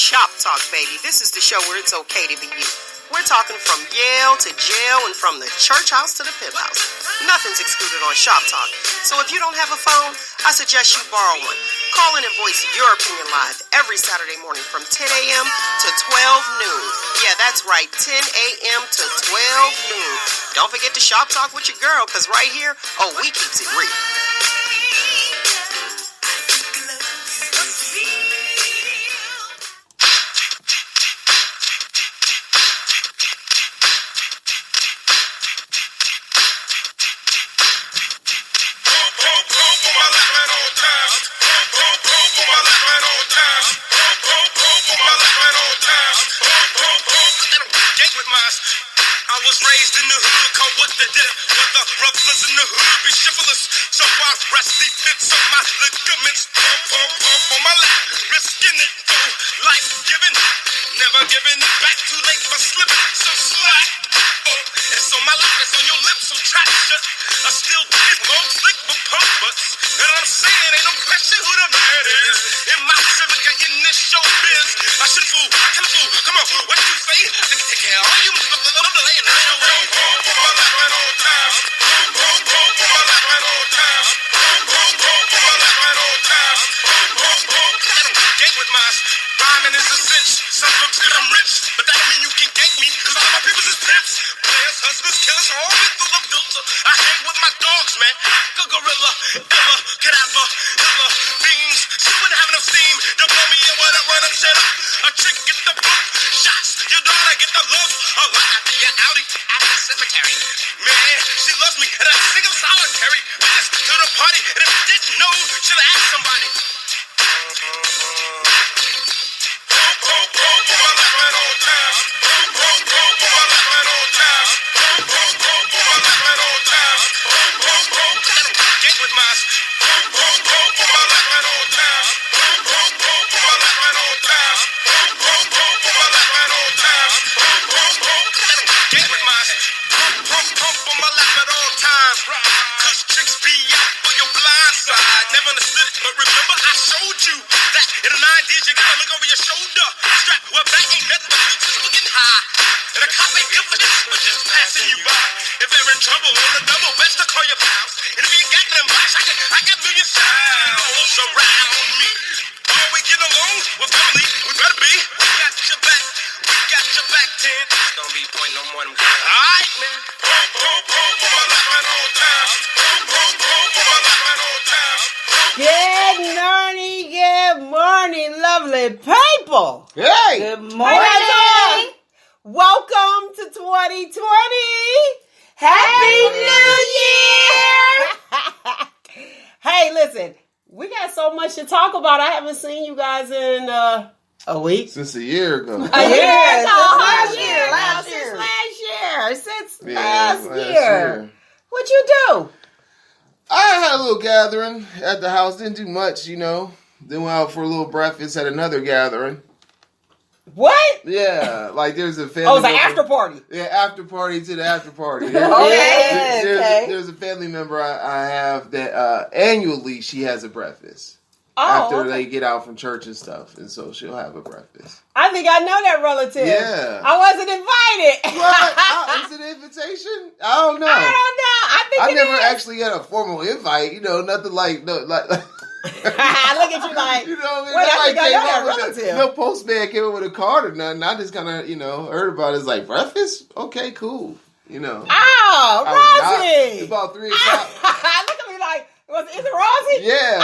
Shop Talk, baby. This is the show where it's okay to be you. We're talking from Yale to jail and from the church house to the pimp house. Nothing's excluded on Shop Talk. So if you don't have a phone, I suggest you borrow one. Call in and voice your opinion live every Saturday morning from 10 a.m. to 12 noon. Yeah, that's right, 10 a.m. to 12 noon. Don't forget to Shop Talk with your girl, because right here, we keeps it real. I was raised in the hood, called what the dead, but the brothers in the hood be shiftless. So I rest these pits on my ligaments, pump on my lap, risking it, though, life giving, never giving it back, too late for slipping, so slack. It's on my lap, it's on your lips, so track shut. I still get more slick for pump butts, and I'm saying ain't no question who the man is. In my civic, in this show biz, I should fool, I can fool. Come on, what you say? I can take care of all you. Rhyming is a cinch. Some looks good, I'm rich, but that don't mean you can gank me, cause all my people is pimps. Players, hustlers, killers, all with full of filter. I hang with my dogs, man. Good gorilla, illa, cadaver, illa, beans. She wouldn't have enough steam to blow me in when I run up, shut up. A chick get the book, shots, your daughter get the love. A lot after your Audi at the cemetery. Man, she loves me, and I sing them solitary. We just to the party, and if you didn't know, should have asked somebody. But remember, I showed you that in the 90s, you gotta look over your shoulder. Strap, well, that ain't nothing but you just looking high. And a cop ain't good for this, but just passing you by. If they're in trouble on the double, best to call your pals. And if you got them box, I got million sounds around me. Are we getting along? Well, family, we better be. We got your back, 10. It's gonna be point no more than girls. All right, man. Good morning, lovely people. Hey! Good morning. Welcome to 2020. Happy New Year. Hey, listen, we got so much to talk about. I haven't seen you guys in a week. Since a year ago. Since last year. What'd you do? I had a little gathering at the house. Didn't do much, you know. Then went out for a little breakfast at another gathering. What? Yeah, like there's a family. Oh, it's an after party. Yeah, after party to the after party. There's a family member I have that annually she has a breakfast. After they get out from church and stuff, and so she'll have a breakfast. I think I know that relative. Yeah. I wasn't invited. What? Is it an invitation? I don't know. I think I never actually had a formal invite. You know, nothing like I look at you like, you know what I mean? Wait, I think I know that relative. No postman came up with a card or nothing. I just kind of, heard about it. It's like, breakfast? Okay, cool. Oh, Rosie! About 3 o'clock. Look at me like, is it Rosie? Yeah.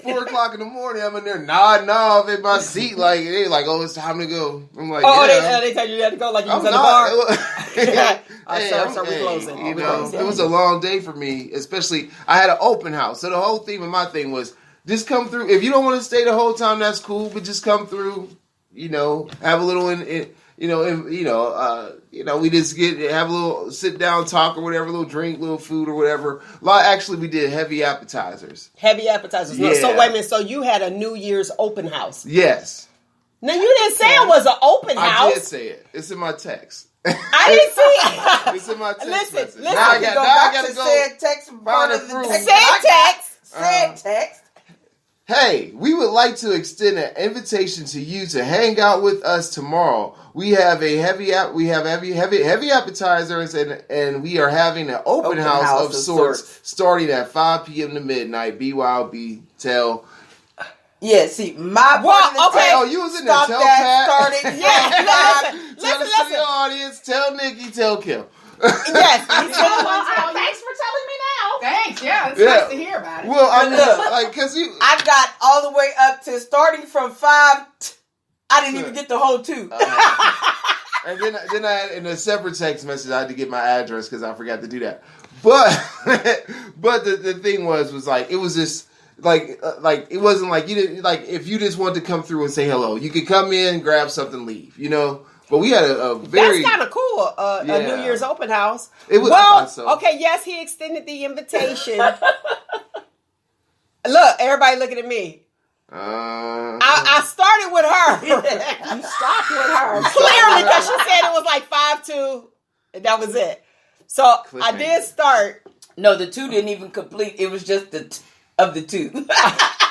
4 o'clock in the morning, I'm in there nodding off in my seat. Like, they're like, it's time to go. I'm like, they tell you had to go like you was at the bar? Sir, we're closing. It was a long day for me, especially, I had an open house. So the whole theme of my thing was, just come through. If you don't want to stay the whole time, that's cool. But just come through. Have a little we just have a little sit down talk or whatever, a little drink, little food or whatever. Actually, we did heavy appetizers. Heavy appetizers. Yeah. So wait a minute. So you had a New Year's open house? Yes. Now you didn't say it was an open house. I did say it. It's in my text. I didn't see it. It's in my text. Listen. Now I gotta go. Said text. Find a fruit. Said text. Said text. Hey, we would like to extend an invitation to you to hang out with us tomorrow. We have a heavy appetizers, and we are having an open house of sorts starting at 5 p.m. to midnight. BYOB, tell. Yeah, see, my you was in the tell Pat. Tell the studio audience. Tell Nikki. Tell Kim. Yes. Thanks for telling me now. Thanks. Yeah, it's nice to hear about it. Well, I know, because I got all the way up to starting from 5. I didn't even get the whole 2. And then I had, in a separate text message, I had to get my address because I forgot to do that. But the thing was like, it was just like it wasn't like you didn't, like, if you just wanted to come through and say hello, you could come in, grab something, leave, you know. But we had a very... That's kind of cool, a New Year's open house. It was, I thought so. Okay, yes, he extended the invitation. Look, everybody looking at me. I started with her. You stopped with her. Clearly, because she said it was like 5-2, and that was it. So I did start. No, the 2 didn't even complete. It was just of the 2. I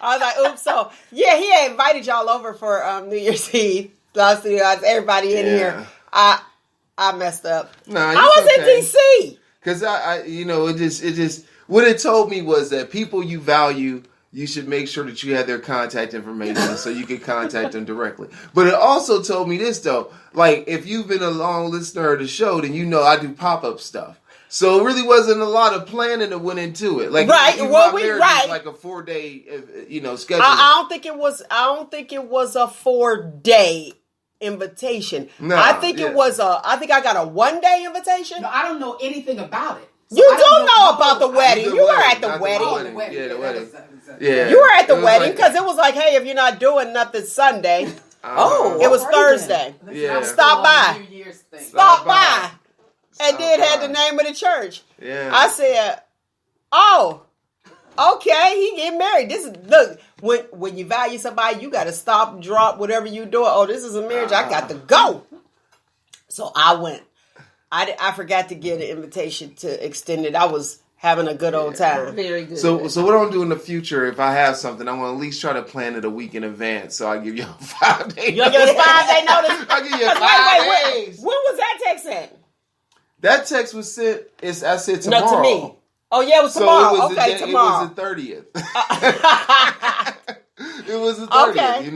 was like, oops. So, yeah, he had invited y'all over for New Year's Eve. Everybody in here. I messed up. No, I was in DC. Because it just what it told me was that people you value, you should make sure that you have their contact information so you can contact them directly. But it also told me this though, like, if you've been a long listener of the show, then you know I do pop-up stuff. So it really wasn't a lot of planning that went into it. Like, right. Well, like a 4-day, schedule. I don't think it was a 4-day invitation. No, I think it was I think I got a 1-day invitation. No, I don't know anything about it. So you don't know about the wedding. You were at the wedding. Yeah, the wedding. Yeah. You were at the wedding because it was like, hey, if you're not doing nothing Sunday, it was Thursday. Yeah. Stop by. Stop by. And then had the name of the church. Yeah. I said, oh, okay, he getting married. Look, when you value somebody, you got to stop, drop, whatever you doing. Oh, this is a marriage. I got to go. So I went. I forgot to get an invitation to extend it. I was having a good old time. Very good. So what I'm going to do in the future, if I have something, I'm going to at least try to plan it a week in advance. So I give you a 5 day. You'll give us 5 day notice. I'll give you 5 days. When was that text sent? That text was sent. I said tomorrow. No, to me. Oh yeah, it was tomorrow. So tomorrow. It was the 30th. It was the 30th. Okay.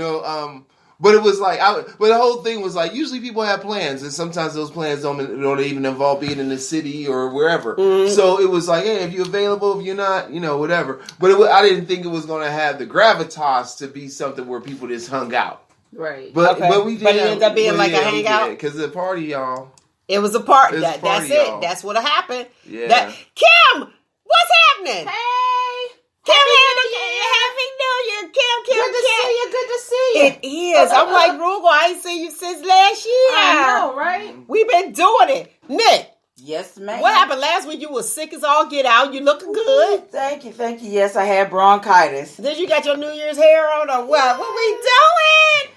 But it was like, but the whole thing was like, usually people have plans, and sometimes those plans don't even involve being in the city or wherever. Mm-hmm. So it was like, hey, if you're available, if you're not, whatever. But I didn't think it was going to have the gravitas to be something where people just hung out. Right. But we did. But it ended up being like a hangout? Because the party, y'all. It was a party. That's it. Y'all. That's what happened. Yeah. Kim, what's happening? Hey. Kim, Happy New Year, Kim. Good to see you. Good to see you. It is. I'm like, Roogle, I ain't seen you since last year. I know, right? We've been doing it. Nick. Yes, ma'am. What happened last week? You was sick as all get out. You looking good. Thank you. Yes, I had bronchitis. Did you got your New Year's hair on or what? What we doing?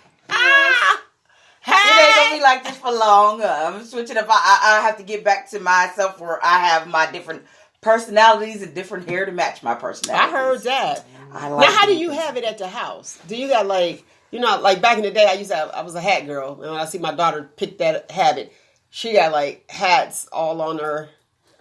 It ain't gonna be like this for long. I'm switching up. I have to get back to myself where I have my different personalities and different hair to match my personality. I heard that. Now, how do you have it at the house? Do you got like back in the day? I was a hat girl, and when I see my daughter pick that habit, she got like hats all on her.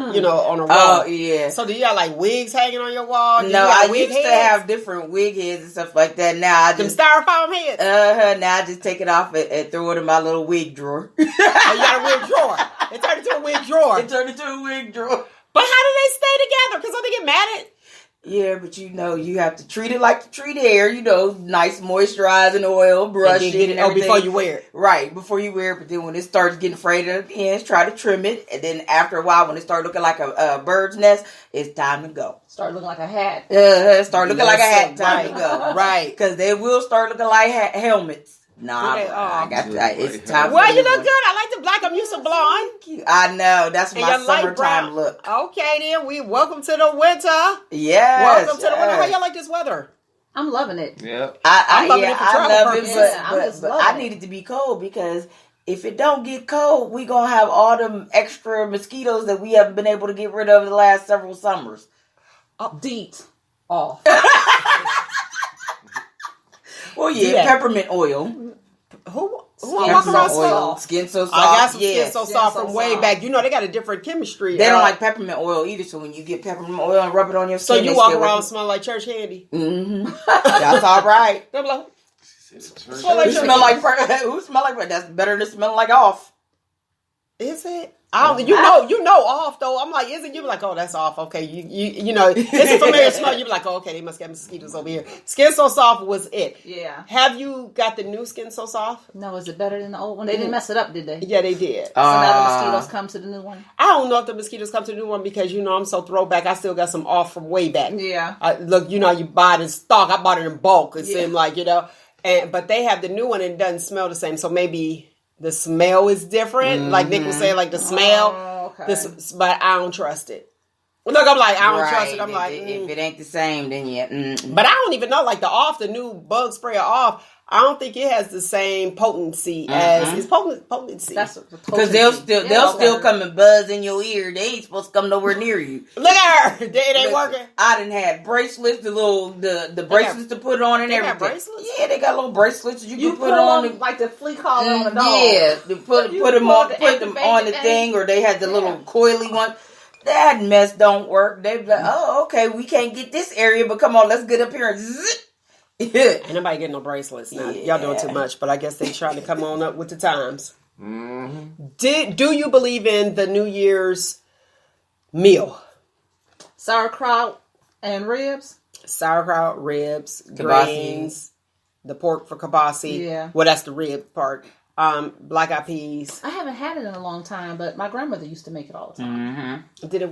On her wall. Oh, yeah. So do you got like wigs hanging on your wall? No, I used to have different wig heads and stuff like that. Now I just... Them styrofoam heads? Now I just take it off and throw it in my little wig drawer. Oh, you got a wig drawer. It turned into a wig drawer. But how do they stay together? Because don't they get mad at... Yeah, but you have to treat it like you treat hair. Nice moisturizing oil, brush it and everything. Before you wear it. Right, before you wear it. But then when it starts getting frayed at the ends, try to trim it. And then after a while, when it starts looking like a bird's nest, it's time to go. Start looking like a hat. Start looking like a hat. Time to go. Right. Because they will start looking like helmets. Nah, I got that. It's time. Well, you look good. I like the black. I'm used to blonde. I know. That's my summertime look. Okay, then we welcome to the winter. Yes. Welcome to the winter. How y'all like this weather? I'm loving it. Yeah. I'm loving it for travel purposes. But I need it to be cold because if it don't get cold, we gonna have all them extra mosquitoes that we haven't been able to get rid of the last several summers. Update off. Well, yeah, peppermint oil. Who walk around soft? Skin so soft. I got some skin so soft from way back. You know, they got a different chemistry. They don't like peppermint oil either, so when you get peppermint oil and rub it on your skin, so you walk around smelling like church candy. Mm-hmm. That's all right. Who smell like That's better than smelling like off. Is it? You know off though. I'm like, is it? You be like, oh, that's off. Okay, you know, it's a familiar smell. You be like, oh, okay, they must get mosquitoes over here. Skin So Soft was it. Yeah. Have you got the new Skin So Soft? No, is it better than the old one? They didn't mess it up, did they? Yeah, they did. So now the mosquitoes come to the new one. I don't know if the mosquitoes come to the new one because I'm so throwback. I still got some off from way back. Yeah. Look, you buy it in stock. I bought it in bulk. It seemed like but they have the new one and it doesn't smell the same. So maybe the smell is different. Mm-hmm. Like Nick was saying, like the smell. Oh, okay. But I don't trust it. Look, I'm like, I don't trust it. I'm like, if it ain't the same, then yeah. But I don't even know, like the new bug sprayer off. I don't think it has the same potency as it's potency. That's because they'll still come and buzz in your ear. They ain't supposed to come nowhere near you. Look at her, it ain't working. I done had bracelets, the bracelets to put on and everything. Bracelets? Yeah, they got little bracelets you can put on like the flea collar on the dog. Yeah, put them on the thing, or they had the little coily one. That mess don't work. They be like, oh, okay, we can't get this area, but come on, let's get up here and zip. Ain't nobody getting no bracelets now. Yeah. Y'all doing too much, but I guess they trying to come on up with the times. Mm-hmm. Do you believe in the New Year's meal? Sauerkraut and ribs? Sauerkraut, ribs, kibasi. Greens, the pork for kibasi. Yeah. Well, that's the rib part. Black eyed peas. I haven't had it in a long time, but my grandmother used to make it all the time. Mm-hmm. Did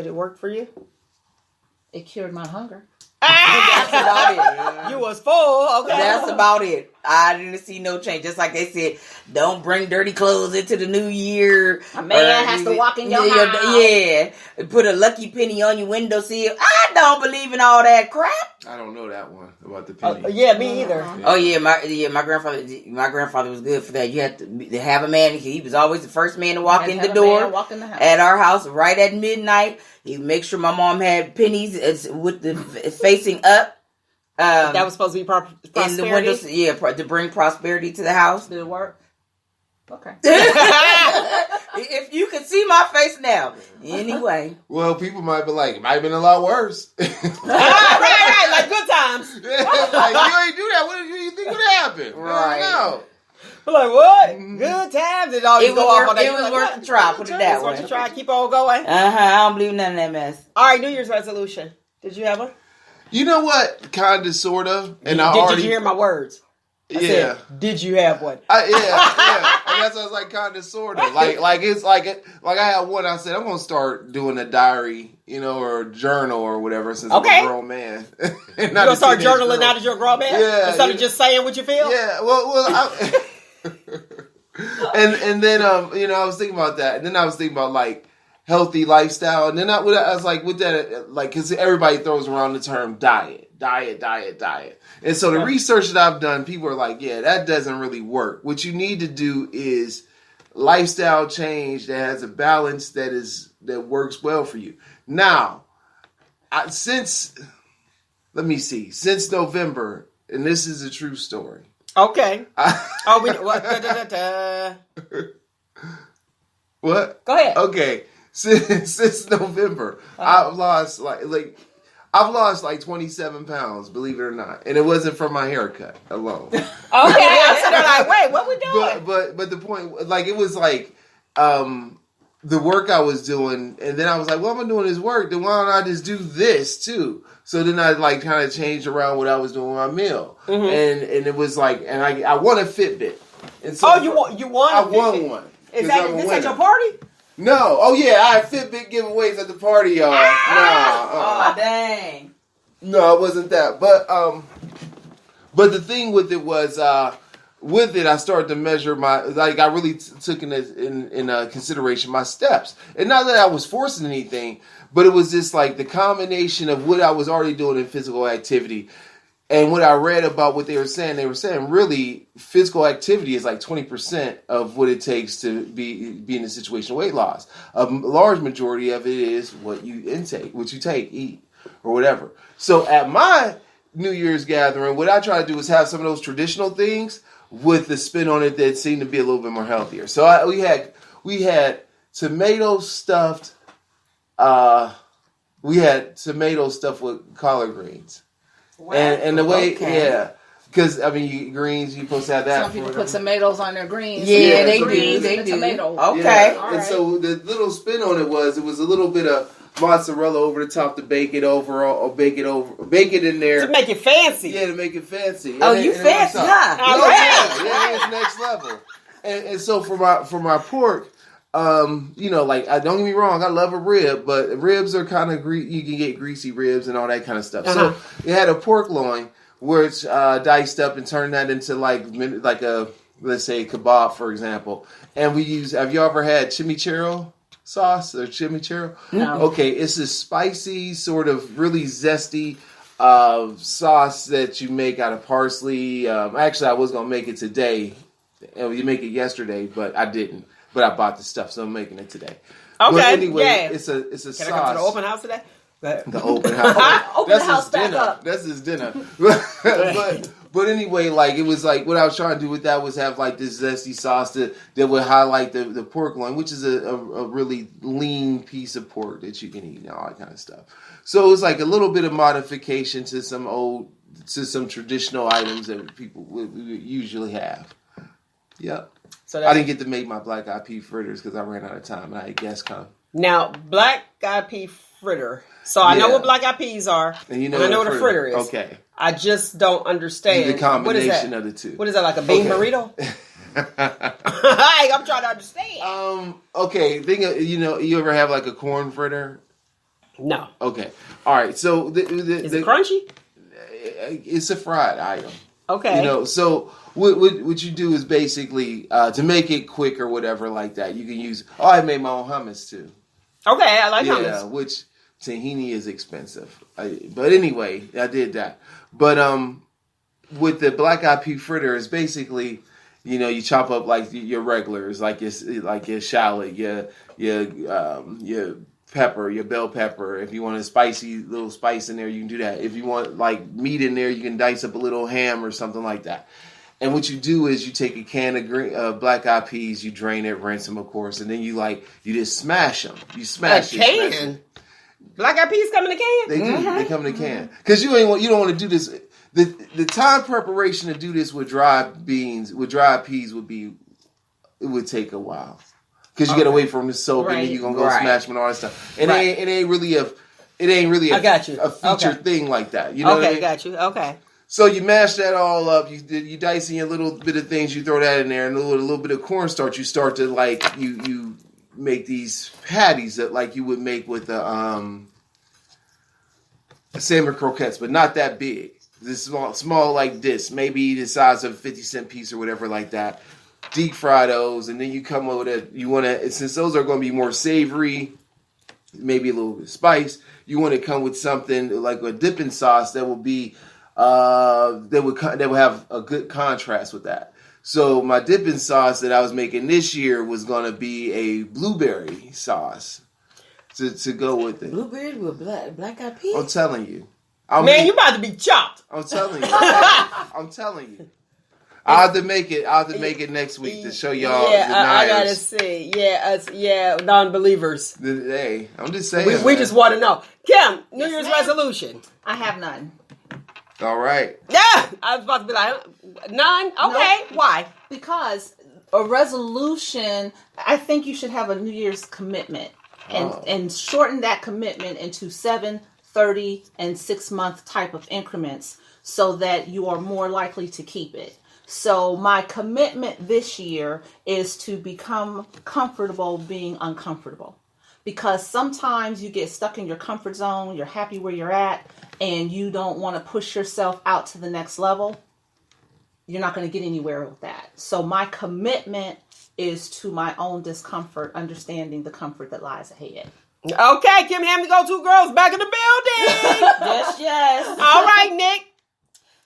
it work for you? It cured my hunger. That's about it. You was full, okay. That's about it. I didn't see no change. Just like they said, don't bring dirty clothes into the new year. A man has to walk in your house. Yeah. Put a lucky penny on your windowsill. I don't believe in all that crap. I don't know that one about the penny. Yeah, me either. Yeah. Oh yeah, my grandfather was good for that. You had to have a man. He was always the first man to walk in the door at our house right at midnight. He make sure my mom had pennies with the facing up. That was supposed to be prosperity. In the windows, to bring prosperity to the house. Did it work? Okay. If you can see my face now, anyway. Well, people might be like, it might have been a lot worse. right, like good times. Yeah, like you ain't do that. What do you think would happen? Right. No. I'm like, what? Good times. It always go off on that. It was worth the try. Put it that way. Worth the try. Keep on going. I don't believe none of that mess. All right, New Year's resolution. Did you have one? You know what? Kind of, sort of. And Did you hear my words? I said, did you have one? Yeah. And that's why I was like, kind of, sort of. Like it's like I had one. I said I'm gonna start doing a diary, or a journal or whatever. Since I'm a grown man, you gonna start journaling now that you're a grown man? Yeah. Instead of just saying what you feel. Yeah. Well. and then I was thinking about that, and then I was thinking about like healthy lifestyle, and then I was like, with that, like, because everybody throws around the term diet. And so the research that I've done, people are like, yeah, that doesn't really work. What you need to do is lifestyle change that has a balance that works well for you. Now, since November, and this is a true story. Okay. What? Go ahead. Okay. Since November, I've lost like 27 pounds, believe it or not. And it wasn't from my haircut alone. Okay. I'm sitting there like, wait, what we doing? But the point, like, it was like the work I was doing, and then I was like, well, I'm doing this work, then why don't I just do this too? So then I like kind of changed around what I was doing with my meal. Mm-hmm. And it was like, and I won a Fitbit. And so you won? I won one. Is that this at your party? No. Oh, yeah. I had Fitbit giveaways at the party, y'all. Oh, dang. No, it wasn't that. But the thing with it was, with it, I started to measure I really took in consideration my steps. And not that I was forcing anything, but it was just like the combination of what I was already doing in physical activity. And what I read about what they were saying really physical activity is like 20% of what it takes to be in a situation of weight loss. A large majority of it is what you intake, what you eat, or whatever. So at my New Year's gathering, what I try to do is have some of those traditional things with the spin on it that seem to be a little bit more healthier. So we had tomato stuffed. We had tomato stuffed with collard greens. Wow. And the way, because I mean, greens, you're supposed to have that. Some people put tomatoes on their greens. Yeah, they do. They do. Tomato. Okay. Yeah. And so the little spin on it was a little bit of mozzarella over the top to bake it over, or bake it in there to make it fancy. Yeah, to make it fancy. Oh, you fancy, huh? Yeah, it's next level. And so for my pork. Like, don't get me wrong, I love a rib, but ribs are kind of you can get greasy ribs and all that kind of stuff. So it had a pork loin where it's diced up and turned that into like a, let's say, kebab, for example. And have you ever had chimichurri sauce or chimichurri? No. Okay, it's a spicy, sort of really zesty sauce that you make out of parsley. Actually, I was going to make it today. You make it yesterday, but I didn't. But I bought the stuff, so I'm making it today. Okay, but anyway, it's a Can sauce. Can I come to the open house today? The open house. Open the house back up. That's his dinner. but anyway, like, it was like, what I was trying to do with that was have like this zesty sauce that would highlight the pork loin, which is a really lean piece of pork that you can eat and all that kind of stuff. So it was like a little bit of modification to some traditional items that people would usually have. Yep. So I didn't get to make my black eyed pea fritters because I ran out of time, and I guess kind of. Now, black eyed pea fritter. So I know what black eyed peas are, and I know what a fritter is. Okay. I just don't understand the combination of the two. What is that, like a bean burrito? I'm trying to understand. Okay. You ever have like a corn fritter? No. Okay. All right. So is it crunchy? It's a fried item. Okay. So what you do is basically to make it quick or whatever like that. You can use. I made my own hummus too. Okay, I like hummus. Yeah, which tahini is expensive. But anyway, I did that. But with the black eyed pea fritter, is basically, you chop up like your regulars, like your shallot, your pepper, your bell pepper. If you want a little spice in there, you can do that. If you want like meat in there, you can dice up a little ham or something like that. And what you do is you take a can of black eyed peas, you drain it, rinse them, of course, and then you just smash them. You smash a can. Black eyed peas come in a can. They do. They come in a can because you don't want to do this. The time preparation to do this with dry peas would take a while. Because you got to wait for them to soak, and then you're gonna go smash them and all that stuff. And it ain't really a feature thing like that. You know what I mean? Got you. Okay. So you mash that all up. You dice in a little bit of things. You throw that in there, and a little bit of cornstarch. You start to you make these patties that like you would make with salmon croquettes, but not that big. This small like this, maybe the size of a 50-cent piece or whatever like that. Deep fry those, and then you come up with since those are going to be more savory, maybe a little bit of spice, you want to come with something like a dipping sauce that will be that would have a good contrast with that. So my dipping sauce that I was making this year was going to be a blueberry sauce to go with it. Blueberry with black eyed peas? I'm telling you. You about to be chopped. I'm telling you. I'm telling you. I'll have to make it next week to show y'all. Yeah, I gotta see. Yeah, non-believers. Hey, I'm just saying. We just want to know. Kim, New Year's resolution. I have none. All right. Yeah, I was about to be like, none. Okay, no. Why? Because a resolution, I think you should have a New Year's commitment and shorten that commitment into 7, 30, and 6 month type of increments so that you are more likely to keep it. So my commitment this year is to become comfortable being uncomfortable. Because sometimes you get stuck in your comfort zone, you're happy where you're at, and you don't want to push yourself out to the next level. You're not going to get anywhere with that. So my commitment is to my own discomfort, understanding the comfort that lies ahead. Okay, Kim Ham, the go-to girls back in the building. Yes. All right, Nick.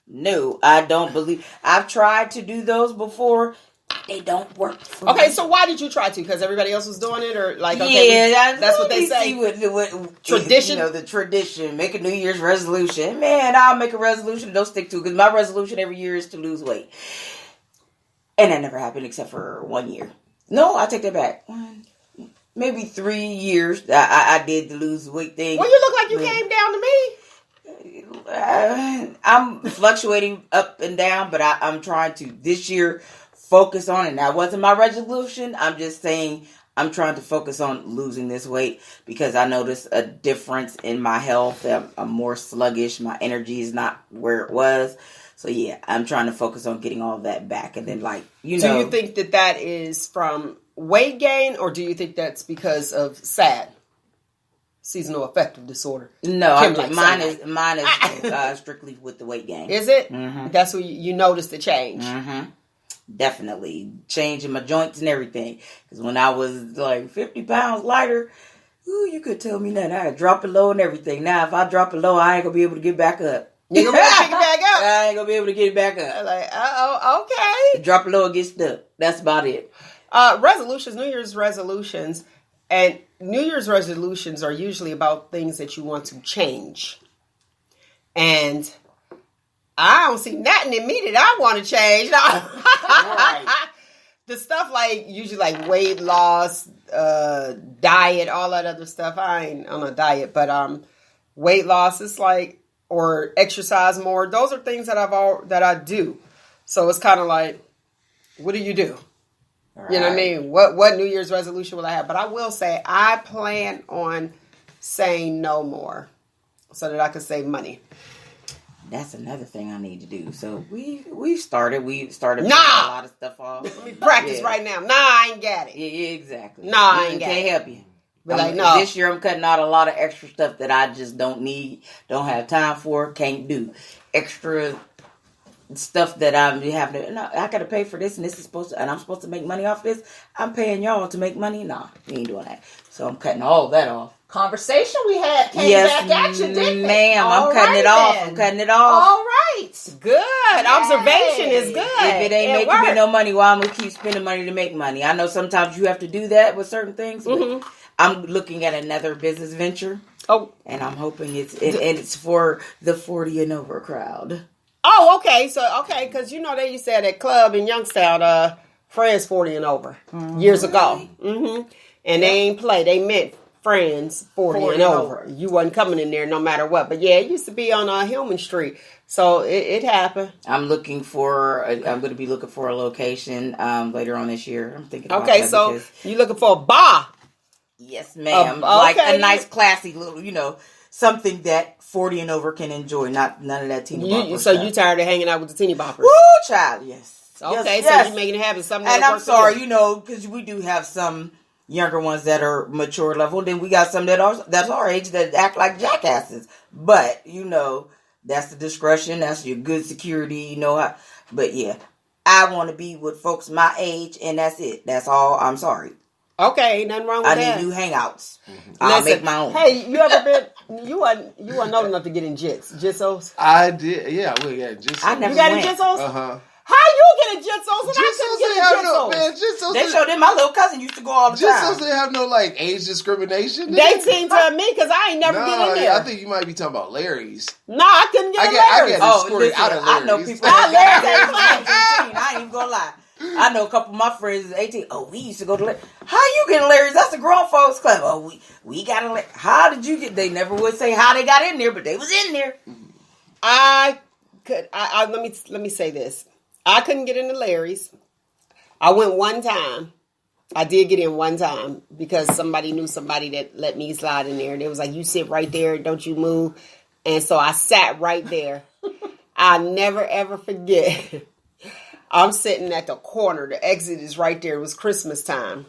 No, I don't believe. I've tried to do those before. they don't work for Okay, me. so why did you try to? Because everybody else was doing it, or like that's what they say. What Tradition, the tradition. Make a New Year's resolution. Man, I'll make a resolution. Don't stick to it, because my resolution every year is to lose weight, and that never happened except for 1 year. No, I take that back. Maybe 3 years I did the lose weight thing. Well, you look like you came down to me. I'm fluctuating up and down, but I'm trying to this year focus on it. That wasn't my resolution. I'm just saying I'm trying to focus on losing this weight because I noticed a difference in my health. I'm more sluggish. My energy is not where it was. So yeah, I'm trying to focus on getting all of that back. And then do you think that is from weight gain, or do you think that's because of SAD? Seasonal affective disorder. No, mine is strictly with the weight gain. Is it? Mm-hmm. That's when you noticed the change. Mm-hmm. Definitely changing my joints and everything. Because when I was like 50 pounds lighter, you could tell me that I drop it low and everything. Now, if I drop it low, I ain't gonna be able to get back up. You gonna be able to pick it back up? I ain't gonna be able to get it back up. Like, okay. Drop it low and get stuck. That's about it. Resolutions, New Year's resolutions. And New Year's resolutions are usually about things that you want to change. And I don't see nothing in me that I want to change. No. Right. The stuff usually like weight loss, diet, all that other stuff. I ain't on a diet, but weight loss is or exercise more. Those are things that I do. So it's kind of like, what do you do? Right. You know what I mean? What New Year's resolution will I have? But I will say I plan on saying no more so that I can save money. That's another thing I need to do. So we started a lot of stuff off. Let me practice right now. Nah, I ain't got it. Yeah, exactly. Nah, I ain't got it. Can't help you. But no. This year I'm cutting out a lot of extra stuff that I just don't need, don't have time for, can't do. Extra stuff that I'm having to, no, I gotta pay for this, and this is and I'm supposed to make money off this. I'm paying y'all to make money. Nah, we ain't doing that. So I'm cutting all that off. Conversation we had came back at you, didn't it? Ma'am, I'm cutting it off. I'm cutting it off. All right. Good. Yay. Observation is good. If it ain't making me no money, why I'm gonna keep spending money to make money? I know sometimes you have to do that with certain things, but I'm looking at another business venture. Oh. And I'm hoping it's for the 40 and over crowd. Oh, okay. So, because they used to have that club in Youngstown, Friends 40 and over, years ago. Mm-hmm. And they ain't play. They meant Friends 40 and over. You wasn't coming in there no matter what. But, yeah, it used to be on Hillman Street. So, it happened. I'm going to be looking for a location later on this year. I'm thinking about that. Okay, so you're looking for a bar. Yes, ma'am. Like a nice, classy little, something that 40 and over can enjoy. None of that teeny bopper So stuff. you tired of hanging out with the teeny boppers? Woo, child, yes. Okay, yes. So you're making it happen. Something. And I'm sorry, because we do have some younger ones that are mature level. Then we got some that's our age that act like jackasses. But, that's the discretion. That's your good security, But, yeah, I want to be with folks my age, and that's it. That's all. I'm sorry. Okay, ain't nothing wrong with that. I need new hangouts. I'll make my own. Hey, you ever been? You weren't old enough to get in jitsos. I did. Yeah, I went. Yeah, jitsos. I never you got went. in jitsos? Uh-huh. How you get in jitsos? And I couldn't get in jitsos. Man, jitsos. They showed them. My little cousin used to go all the time. Jitsos didn't have no age discrimination. They seem to me because I ain't never get in there. I think you might be talking about Larry's. No, I couldn't get in Larry's. Out of Larry's. I know people that I ain't even gonna lie. I know a couple of my friends is 18. Oh, we used to go to Larry's. How you get in Larry's? That's a grown folks club. Oh, we got in Larry's. How did you get? They never would say how they got in there, but they was in there. Let me say this. I couldn't get into Larry's. I went one time. I did get in one time because somebody knew somebody that let me slide in there. And it was like, you sit right there, don't you move. And so I sat right there. I'll never, ever forget. I'm sitting at the corner. The exit is right there. It was Christmas time.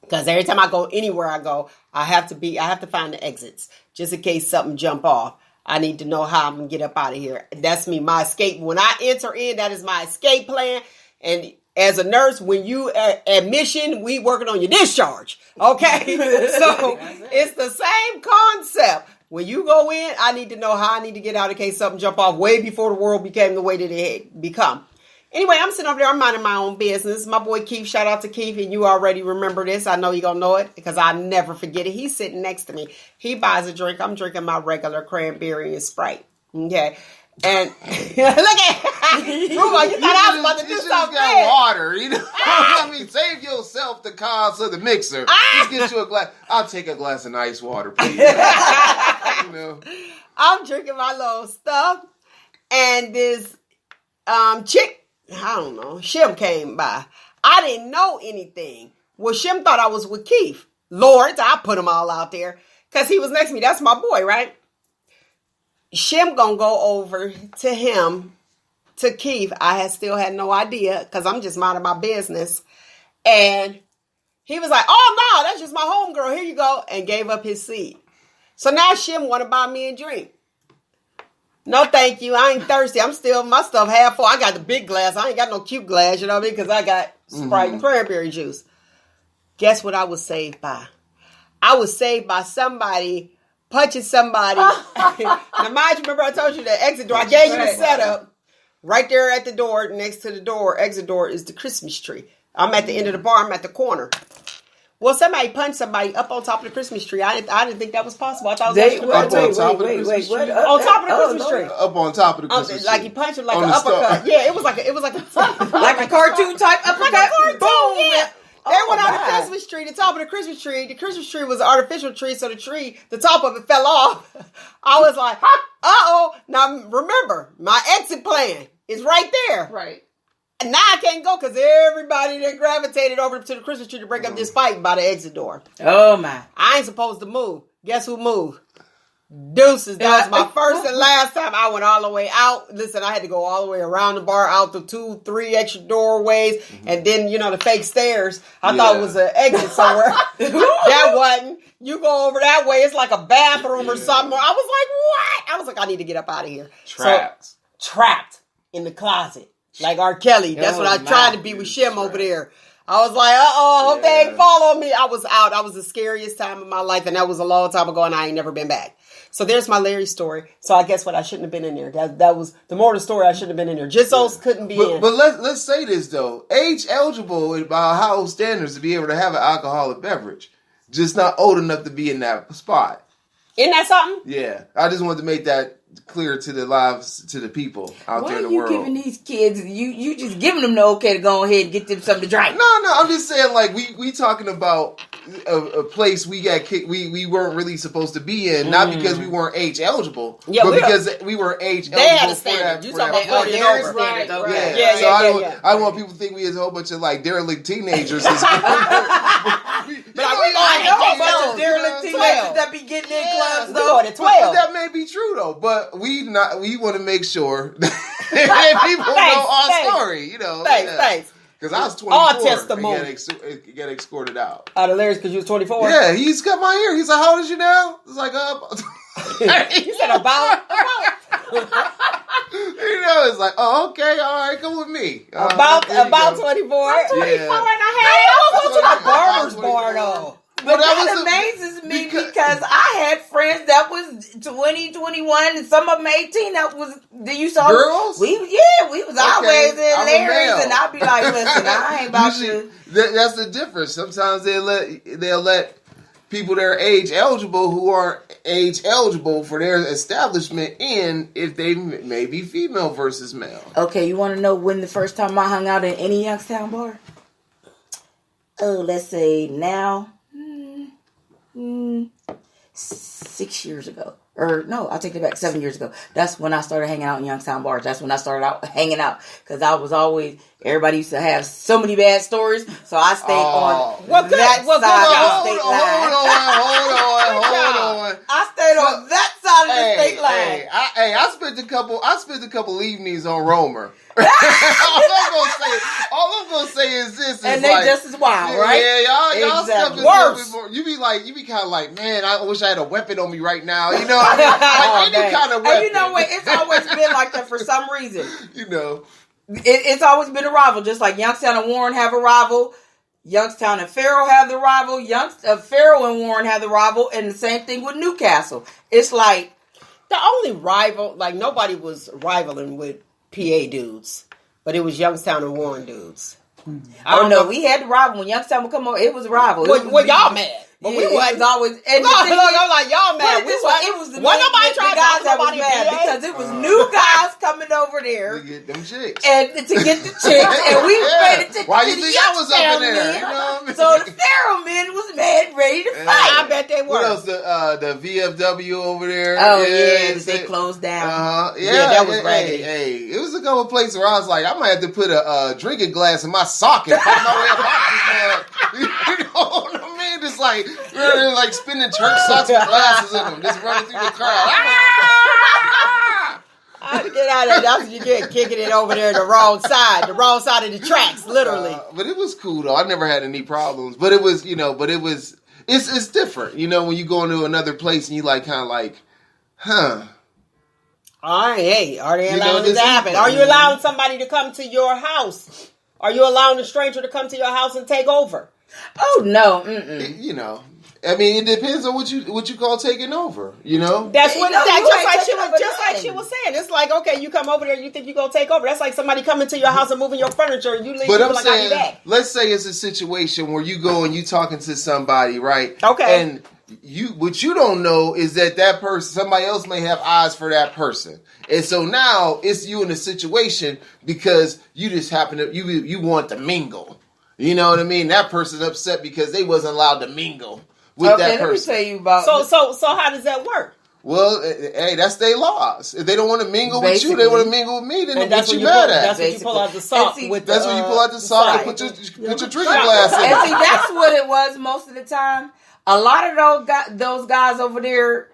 Because every time I go, anywhere I go, I have to find the exits. Just in case something jump off. I need to know how I'm going to get up out of here. That's me, my escape. When I enter in, that is my escape plan. And as a nurse, when you admission, we working on your discharge. Okay? So it's the same concept. When you go in, I need to know how I need to get out in case something jump off way before the world became the way that it had become. Anyway, I'm sitting over there. I'm minding my own business. My boy Keith, shout out to Keith, and you already remember this. I know you're going to know it because I never forget it. He's sitting next to me. He buys a drink. I'm drinking my regular cranberry and Sprite. Okay. And look at Roogle, you thought I was about to do something. Got water, you know. I mean, save yourself the cost of the mixer. Just get you a glass. I'll take a glass of ice water, please. You know. I'm drinking my little stuff, and this chick, I don't know, Shim came by. I didn't know anything. Well, Shim thought I was with Keith. Lord, I put them all out there because he was next to me. That's my boy, right? Shim gonna go over to him, to Keith. I still had no idea because I'm just minding my business. And he was like, oh, no, that's just my homegirl. Here you go. And gave up his seat. So now Shim want to buy me a drink. No, thank you. I ain't thirsty. I'm still, my stuff half full. I got the big glass. I ain't got no cute glass, you know what I mean? Because I got Sprite and cranberry juice. Guess what I was saved by? I was saved by somebody punching somebody. Now, mind you, remember I told you the exit door. I gave you the setup. Right there at the door, next to the door, exit door, is the Christmas tree. I'm at the end of the bar. I'm at the corner. Well, somebody punched somebody up on top of the Christmas tree. I didn't think that was possible. I thought it was Wait, on top of the Christmas tree. Up on top of the Christmas tree. Like he punched him like an uppercut. Yeah, it was like a like a cartoon type uppercut. Like a cartoon, Boom. yeah. They went on the Christmas tree, the top of the Christmas tree. The Christmas tree was an artificial tree, so the tree, the top of it fell off. I was like, uh-oh. Now, remember, my exit plan is right there. Right. And now I can't go because everybody that gravitated over to the Christmas tree to break up this fight by the exit door. Oh, my. I ain't supposed to move. Guess who moved? Deuces. That was my first and last time. I went all the way out. Listen, I had to go all the way around the bar, out the 2-3 extra doorways, and then, you know, the fake stairs. I thought it was an exit somewhere. That wasn't. You go over that way, it's like a bathroom or something. I was like, what? I was like, I need to get up out of here. Trapped. So, trapped in the closet. Like R. Kelly. That's what I tried to be with Shim over there. I was like, uh-oh, hope they ain't follow me. I was out. I was the scariest time of my life, and that was a long time ago, and I ain't never been back. So there's my Larry story. So I guess what? I shouldn't have been in there. That was the moral of the story. I shouldn't have been in there. Jizzos couldn't be in. But let's say this, though. Age eligible by household standards to be able to have an alcoholic beverage. Just not old enough to be in that spot. Isn't that something? Yeah. I just wanted to make that clear to the lives, to the people out there in the world. Why are you giving these kids, you just giving them the okay to go ahead and get them something to drink? No, I'm just saying, like, we talking about a place we got kicked, we weren't really supposed to be in, not because we weren't age eligible, but because we weren't age eligible. They had a standard. You talking about their standards, okay. Yeah. So I don't want people to think we as a whole bunch of, like, derelict teenagers. But I know a bunch of derelict teenagers that be getting in clubs, though. But that may be true, though. But we want to make sure that people know our story, you know. Thanks. Because I was 24 all testimony. And got escorted out. Out of Larry's because you was 24? Yeah, he's cut my hair. He's like, how old is you now? It's like, you said about. You know, it's like, oh, okay, all right, come with me. About 24. I'm 24 and a half. I go to my barber's bar, though. But that amazes me because I had friends that was 20, 21, and some of them 18. You saw girls? We was always in Larry's, and I'd be like, listen, I ain't about to. That's the difference. Sometimes they'll let people that are age eligible who aren't age eligible for their establishment in if they may be female versus male. Okay, you want to know when the first time I hung out in any Youngstown bar? Oh, let's say now. 6 years ago. Or no, I'll take it back 7 years ago. That's when I started hanging out in Youngstown bars. That's when I started out hanging out. Because I was always, everybody used to have so many bad stories. So I stayed on that side of the state line. Hold on. I stayed on that side of the state line. I spent a couple evenings on Romer. All I'm gonna say is this, and they just as wild, right? Yeah, y'all stuff is worse. You be kind of like, man, I wish I had a weapon on me right now. You know, like any kind of weapon. And you know what? It's always been like that for some reason. You know, it's always been a rival. Just like Youngstown and Warren have a rival, Youngstown and Farrell have the rival. Farrell and Warren have the rival, and the same thing with Newcastle. It's like the only rival, like nobody was rivaling with PA dudes. but it was Youngstown and Warren dudes. Oh no, we had the rival when Youngstown would come over. It was a rival. Well, y'all mad. But yeah, we wasn't always. And look, I'm like, y'all mad. It was the nobody trying to talk that about was mad because it was new guys coming over there to get them chicks and to get the chicks, and we paid attention. Why you think I was up in there? You know what I mean? So the Pharaoh men was mad, ready to fight. I bet they were. What else? The VFW over there. Oh yeah, they closed down. Yeah, that was raggedy. Hey, it was a couple places where I was like, I might have to put a drinking glass in my socket. Find my way up out this man. You know what I mean? Just like spinning church socks with glasses in them, just running through the crowd. Get out of there. That's what you get, kicking it over there the wrong side of the tracks, literally. But it was cool though. I never had any problems. But it was, it's different. You know, when you go into another place and you like kind of like, huh. All right, hey, are they allowing this to happen? Are you allowing somebody to come to your house? Are you allowing a stranger to come to your house and take over? Oh no! I mean, it depends on what you call taking over. You know, that's what. Just like she was saying, it's like, okay, you come over there, you think you gonna take over. That's like somebody coming to your house and moving your furniture, and you leave. But I'm like, saying, I'll be back. Let's say it's a situation where you go and you talking to somebody, right? Okay, and what you don't know is that person, somebody else may have eyes for that person, and so now it's you in a situation because you just happen to you want to mingle. You know what I mean? That person's upset because they wasn't allowed to mingle with that person. Let me tell you about So how does that work? Well, hey, that's their laws. If they don't want to mingle with you, they want to mingle with me. Then what you mad at? That's when you pull out the salt. That's when you pull out the salt and put your drinking glass in. And see, that's what it was most of the time. A lot of those guys over there,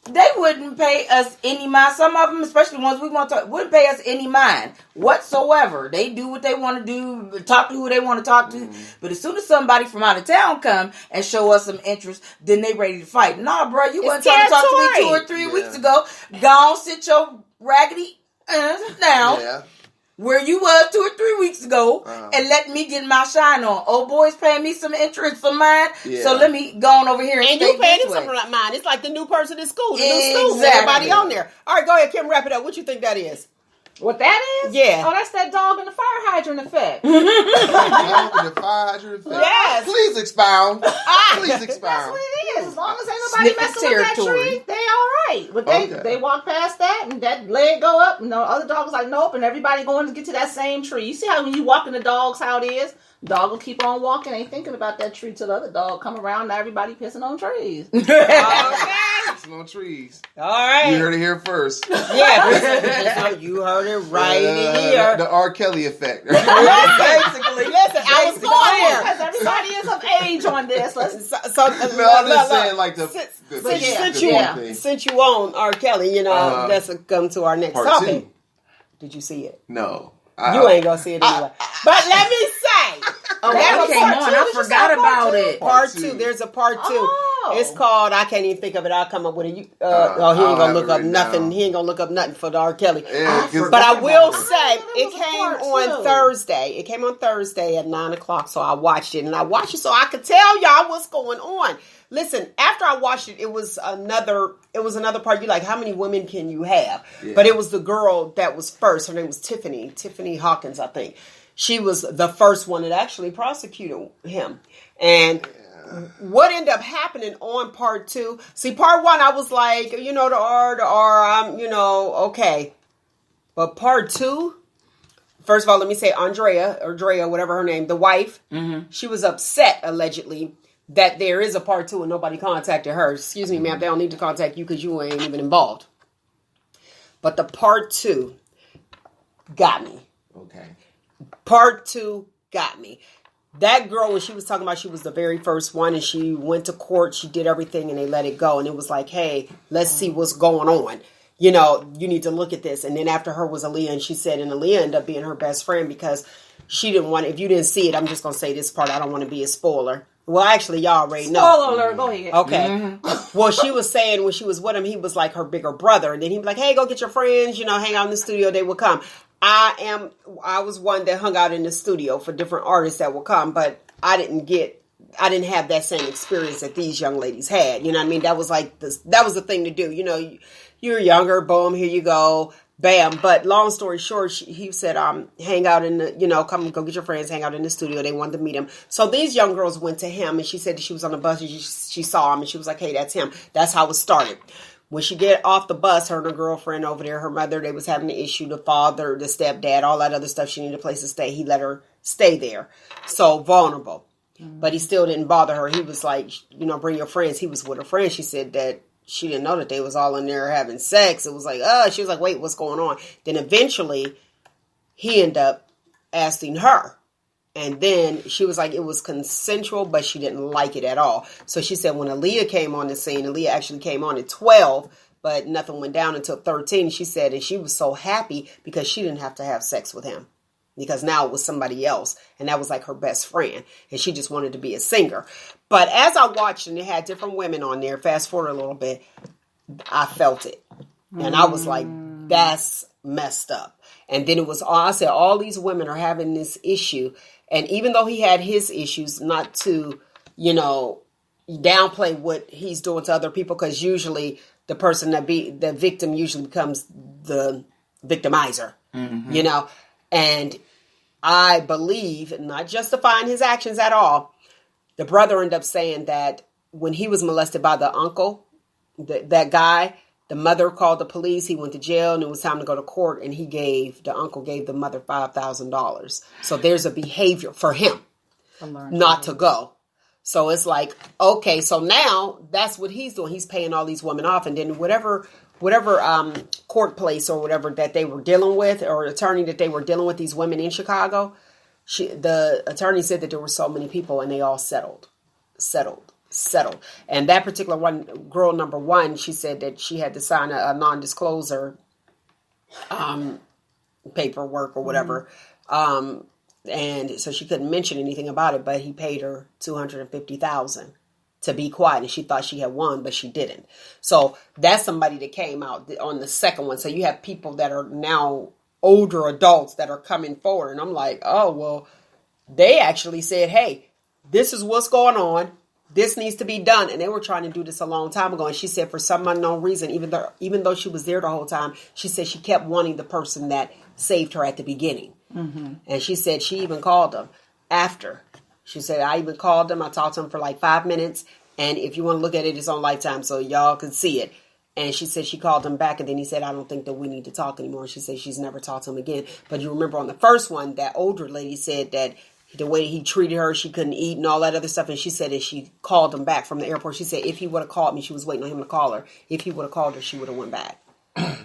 they wouldn't pay us any mind. Some of them, especially the ones we want to, wouldn't pay us any mind whatsoever. They do what they want to do, talk to who they want to talk to. Mm-hmm. But as soon as somebody from out of town come and show us some interest, then they ready to fight. Nah, bro, you wasn't trying to talk to me 2 or 3 weeks ago. Go on, sit your raggedy ass down. Yeah. Where you was 2 or 3 weeks ago, and let me get my shine on. Old boy's paying me some interest for mine, so let me go on over here and you paying him something like mine. It's like the new person in school, the new student, everybody on there. All right, go ahead, Kim, wrap it up. What you think that is? What that is? Yeah. Oh, that's that dog in the fire hydrant effect. Dog in the fire hydrant effect. Yes. Please expound. Please expound. That's what it is. As long as ain't nobody messing with that tree, they all right. But they walk past that and that leg go up, and the other dog is like, nope, and everybody going to get to that same tree. You see how when you walk in the dog's how it is? Dog will keep on walking, ain't thinking about that tree till the other dog come around. Now everybody pissing on trees. Okay. Pissing on trees. All right. You heard it here first. Yeah. You heard it right here. The R. Kelly effect. Basically. Listen, I was going there. Because everybody is of age on this. I'm just saying like since you own R. Kelly, let's come to our next topic. 2. Did you see it? No. You ain't gonna see it anyway. But let me say, that came on. I forgot about it. Part 2. There's a part 2. Oh. It's called. I can't even think of it. I'll come up with it. He ain't gonna look up nothing. Down. He ain't gonna look up nothing for the R. Kelly. Yeah, but I will say, it came on Thursday. It came on Thursday at 9:00. So I watched it, and I watched it so I could tell y'all what's going on. Listen, after I watched it, it was another part. You like, how many women can you have? Yeah. But it was the girl that was first. Her name was Tiffany Hawkins, I think. She was the first one that actually prosecuted him. And what ended up happening on part 2? See, part 1, I was like, the R, okay. But part 2, first of all, let me say Andrea, whatever her name, the wife, she was upset, allegedly, that there is a part 2 and nobody contacted her. Excuse me, ma'am, they don't need to contact you because you ain't even involved. But the part 2 got me. Okay. Part 2 got me. That girl, when she was talking about she was the very first one and she went to court, she did everything and they let it go. And it was like, hey, let's see what's going on. You need to look at this. And then after her was Aaliyah, and she said, and Aaliyah ended up being her best friend because she didn't want, if you didn't see it, I'm just going to say this part. I don't want to be a spoiler. Well, actually, y'all already know. Spoiler alert, go ahead. Okay. Mm-hmm. Well, she was saying when she was with him, he was like her bigger brother. And then he'd be like, hey, go get your friends, hang out in the studio. They would come. I was one that hung out in the studio for different artists that would come, but I didn't have that same experience that these young ladies had. You know what I mean? That was like that was the thing to do. You're younger, boom, here you go. bam. But long story short, he said, hang out in the, come go get your friends, hang out in the studio. They wanted to meet him. So these young girls went to him, and she said that she was on the bus, and she saw him, and she was like, hey, that's him. That's how it started. When she get off the bus, her and her girlfriend over there, her mother, they was having an issue, the father, the stepdad, all that other stuff. She needed a place to stay. He let her stay there. So vulnerable. But he still didn't bother her. He was like, bring your friends. He was with her friends. She said that she didn't know that they was all in there having sex. It was like, she was like, wait, what's going on? Then eventually he ended up asking her. And then she was like, it was consensual, but she didn't like it at all. So she said when Aaliyah came on the scene, Aaliyah actually came on at 12, but nothing went down until 13. She said, and she was so happy because she didn't have to have sex with him because now it was somebody else. And that was like her best friend. And she just wanted to be a singer. But as I watched, and it had different women on there, fast forward a little bit, I felt it. And I was like, that's messed up. And then I said, all these women are having this issue. And even though he had his issues, not to, downplay what he's doing to other people, because usually the person the victim usually becomes the victimizer, And I believe, not justifying his actions at all, the brother ended up saying that when he was molested by the uncle, that guy, the mother called the police, he went to jail, and it was time to go to court, and the uncle gave the mother $5,000. So there's a behavior for him not to go. So it's like, okay, so now that's what he's doing. He's paying all these women off, and then whatever court place or whatever that they were dealing with, or attorney that they were dealing with these women in Chicago, the attorney said that there were so many people, and they all settled. And that particular one, girl number one, she said that she had to sign a non-disclosure paperwork or whatever. And so she couldn't mention anything about it, but he paid her $250,000 to be quiet. And she thought she had won, but she didn't. So that's somebody that came out on the second one. So you have people that are now older adults that are coming forward. And I'm like, oh, well, they actually said, hey, this is what's going on. This needs to be done. And they were trying to do this a long time ago. And she said for some unknown reason, even though she was there the whole time, she said she kept wanting the person that saved her at the beginning. Mm-hmm. And she said she even called them after. She said, I even called them. I talked to them for like 5 minutes. And if you want to look at it, it's on Lifetime, so y'all can see it. And she said she called him back. And then he said, I don't think that we need to talk anymore. She said she's never talked to him again. But you remember on the first one, that older lady said that the way he treated her, she couldn't eat and all that other stuff. And she said that she called him back from the airport. She said if he would have called me, she was waiting on him to call her. If he would have called her, she would have went back.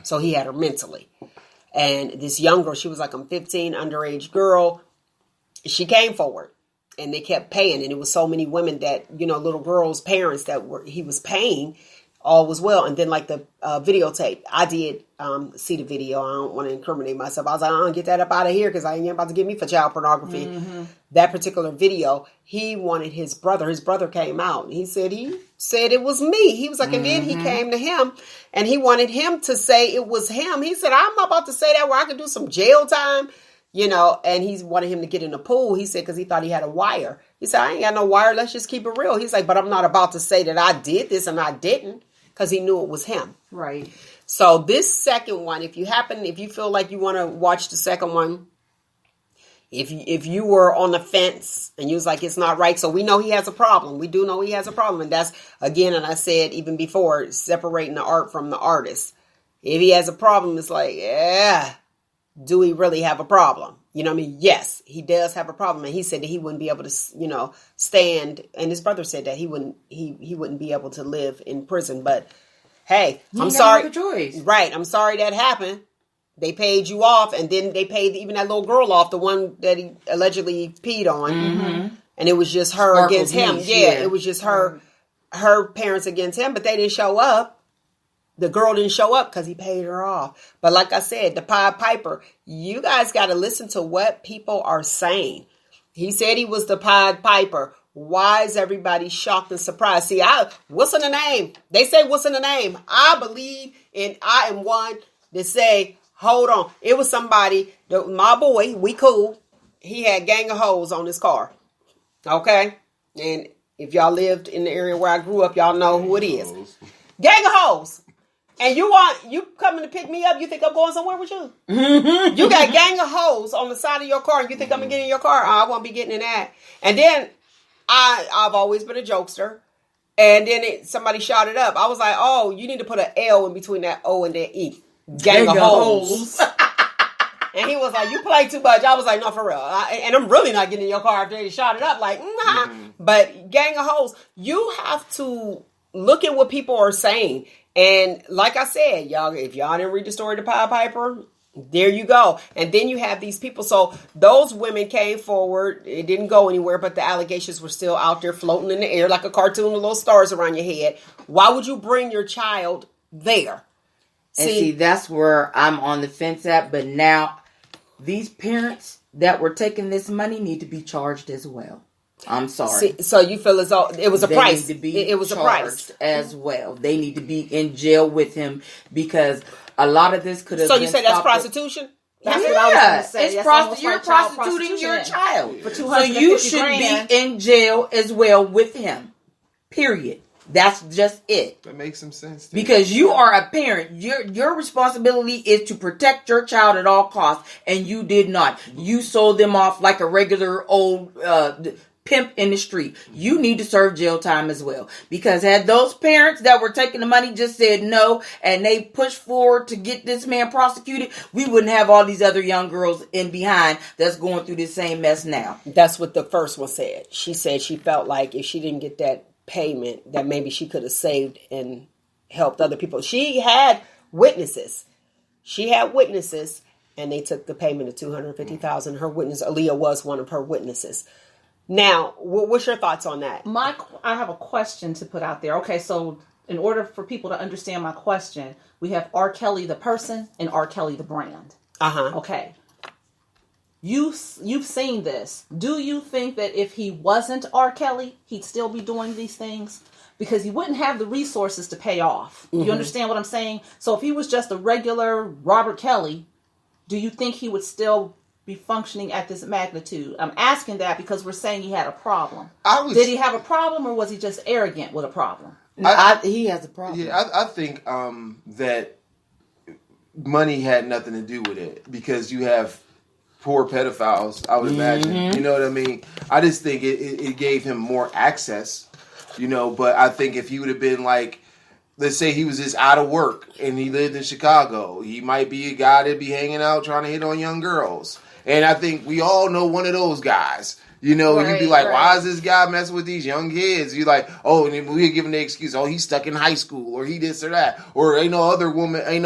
So he had her mentally. And this young girl, she was like, I'm 15, underage girl. She came forward. And they kept paying. And it was so many women that, little girls' parents that he was paying. All was well. And then like the videotape, I did see the video. I don't want to incriminate myself. I was like, I don't get that up out of here because I ain't about to get me for child pornography. Mm-hmm. That particular video, he wanted his brother. His brother came out. He said it was me. He was like, and then he came to him and he wanted him to say it was him. He said, I'm about to say that where I could do some jail time. And he wanted him to get in the pool. He said, because he thought he had a wire. He said, I ain't got no wire. Let's just keep it real. He's like, but I'm not about to say that I did this and I didn't. Because he knew it was him. Right. So this second one, if you feel like you want to watch the second one, if you were on the fence and you was like, it's not right. So we know he has a problem. We do know he has a problem. And that's, again, and I said even before, separating the art from the artist. If he has a problem, it's like, do he really have a problem? You know what I mean? Yes, he does have a problem. And he said that he wouldn't be able to, stand. And his brother said that he wouldn't be able to live in prison. But hey, I'm sorry. Right. I'm sorry that happened. They paid you off. And then they paid even that little girl off, the one that he allegedly peed on. Mm-hmm. And it was just her against him. Yeah, it was just her parents against him. But they didn't show up. The girl didn't show up because he paid her off. But like I said, the Pied Piper, you guys got to listen to what people are saying. He said he was the Pied Piper. Why is everybody shocked and surprised? See, what's in the name? They say, what's in the name? I believe in, I am one that say, hold on. It was somebody, my boy, we cool. He had gang of hoes on his car. Okay? And if y'all lived in the area where I grew up, y'all know who it is. Gang of hoes. And you coming to pick me up, you think I'm going somewhere with you? You got a gang of hoes on the side of your car, and you think I'm going to get in your car? I won't be getting in that. And then I've always been a jokester. And then somebody shouted up. I was like, oh, you need to put an L in between that O and that E. Gang of hoes. And he was like, you play too much. I was like, no, for real. And I'm really not getting in your car after they shot it up. Like, nah. But gang of hoes, you have to look at what people are saying. And like I said, y'all, if y'all didn't read the story of the Pied Piper, there you go. And then you have these people. So those women came forward. It didn't go anywhere, but the allegations were still out there floating in the air like a cartoon with little stars around your head. Why would you bring your child there? And see, that's where I'm on the fence at. But now, these parents that were taking this money need to be charged as well. I'm sorry. See, so you feel as though it was a price. It was a price as well. They need to be in jail with him because a lot of this could have. So you say that's prostitution? That's what I was going to say. You're prostituting your child. So you should be in jail as well with him. Period. That's just it. That makes some sense. Because you are a parent. Your responsibility is to protect your child at all costs, and you did not. You sold them off like a regular old pimp in the street. You need to serve jail time as well. Because had those parents that were taking the money just said no, and they pushed forward to get this man prosecuted, we wouldn't have all these other young girls in behind that's going through the same mess now. That's what the first one said. She said she felt like if she didn't get that payment, that maybe she could have saved and helped other people. She had witnesses, and they took the payment of $250,000. Her witness, Aaliyah, was one of her witnesses. Now, what's your thoughts on that? I have a question to put out there. Okay, so in order for people to understand my question, we have R. Kelly the person and R. Kelly the brand. Okay. You've seen this. Do you think that if he wasn't R. Kelly, he'd still be doing these things? Because he wouldn't have the resources to pay off. You understand what I'm saying? So if he was just a regular Robert Kelly, do you think he would still be functioning at this magnitude? I'm asking that because we're saying he had a problem. Did he have a problem, or was he just arrogant with a problem? He has a problem. Yeah, I think that money had nothing to do with it, because you have poor pedophiles, I would imagine. You know what I mean? I just think it gave him more access, but I think if he would have been like, let's say he was just out of work and he lived in Chicago, he might be a guy that'd be hanging out trying to hit on young girls. And I think we all know one of those guys. You'd be like, why is this guy messing with these young kids? You're like, oh, and we're giving the excuse, oh, he's stuck in high school, or he this or that, or ain't no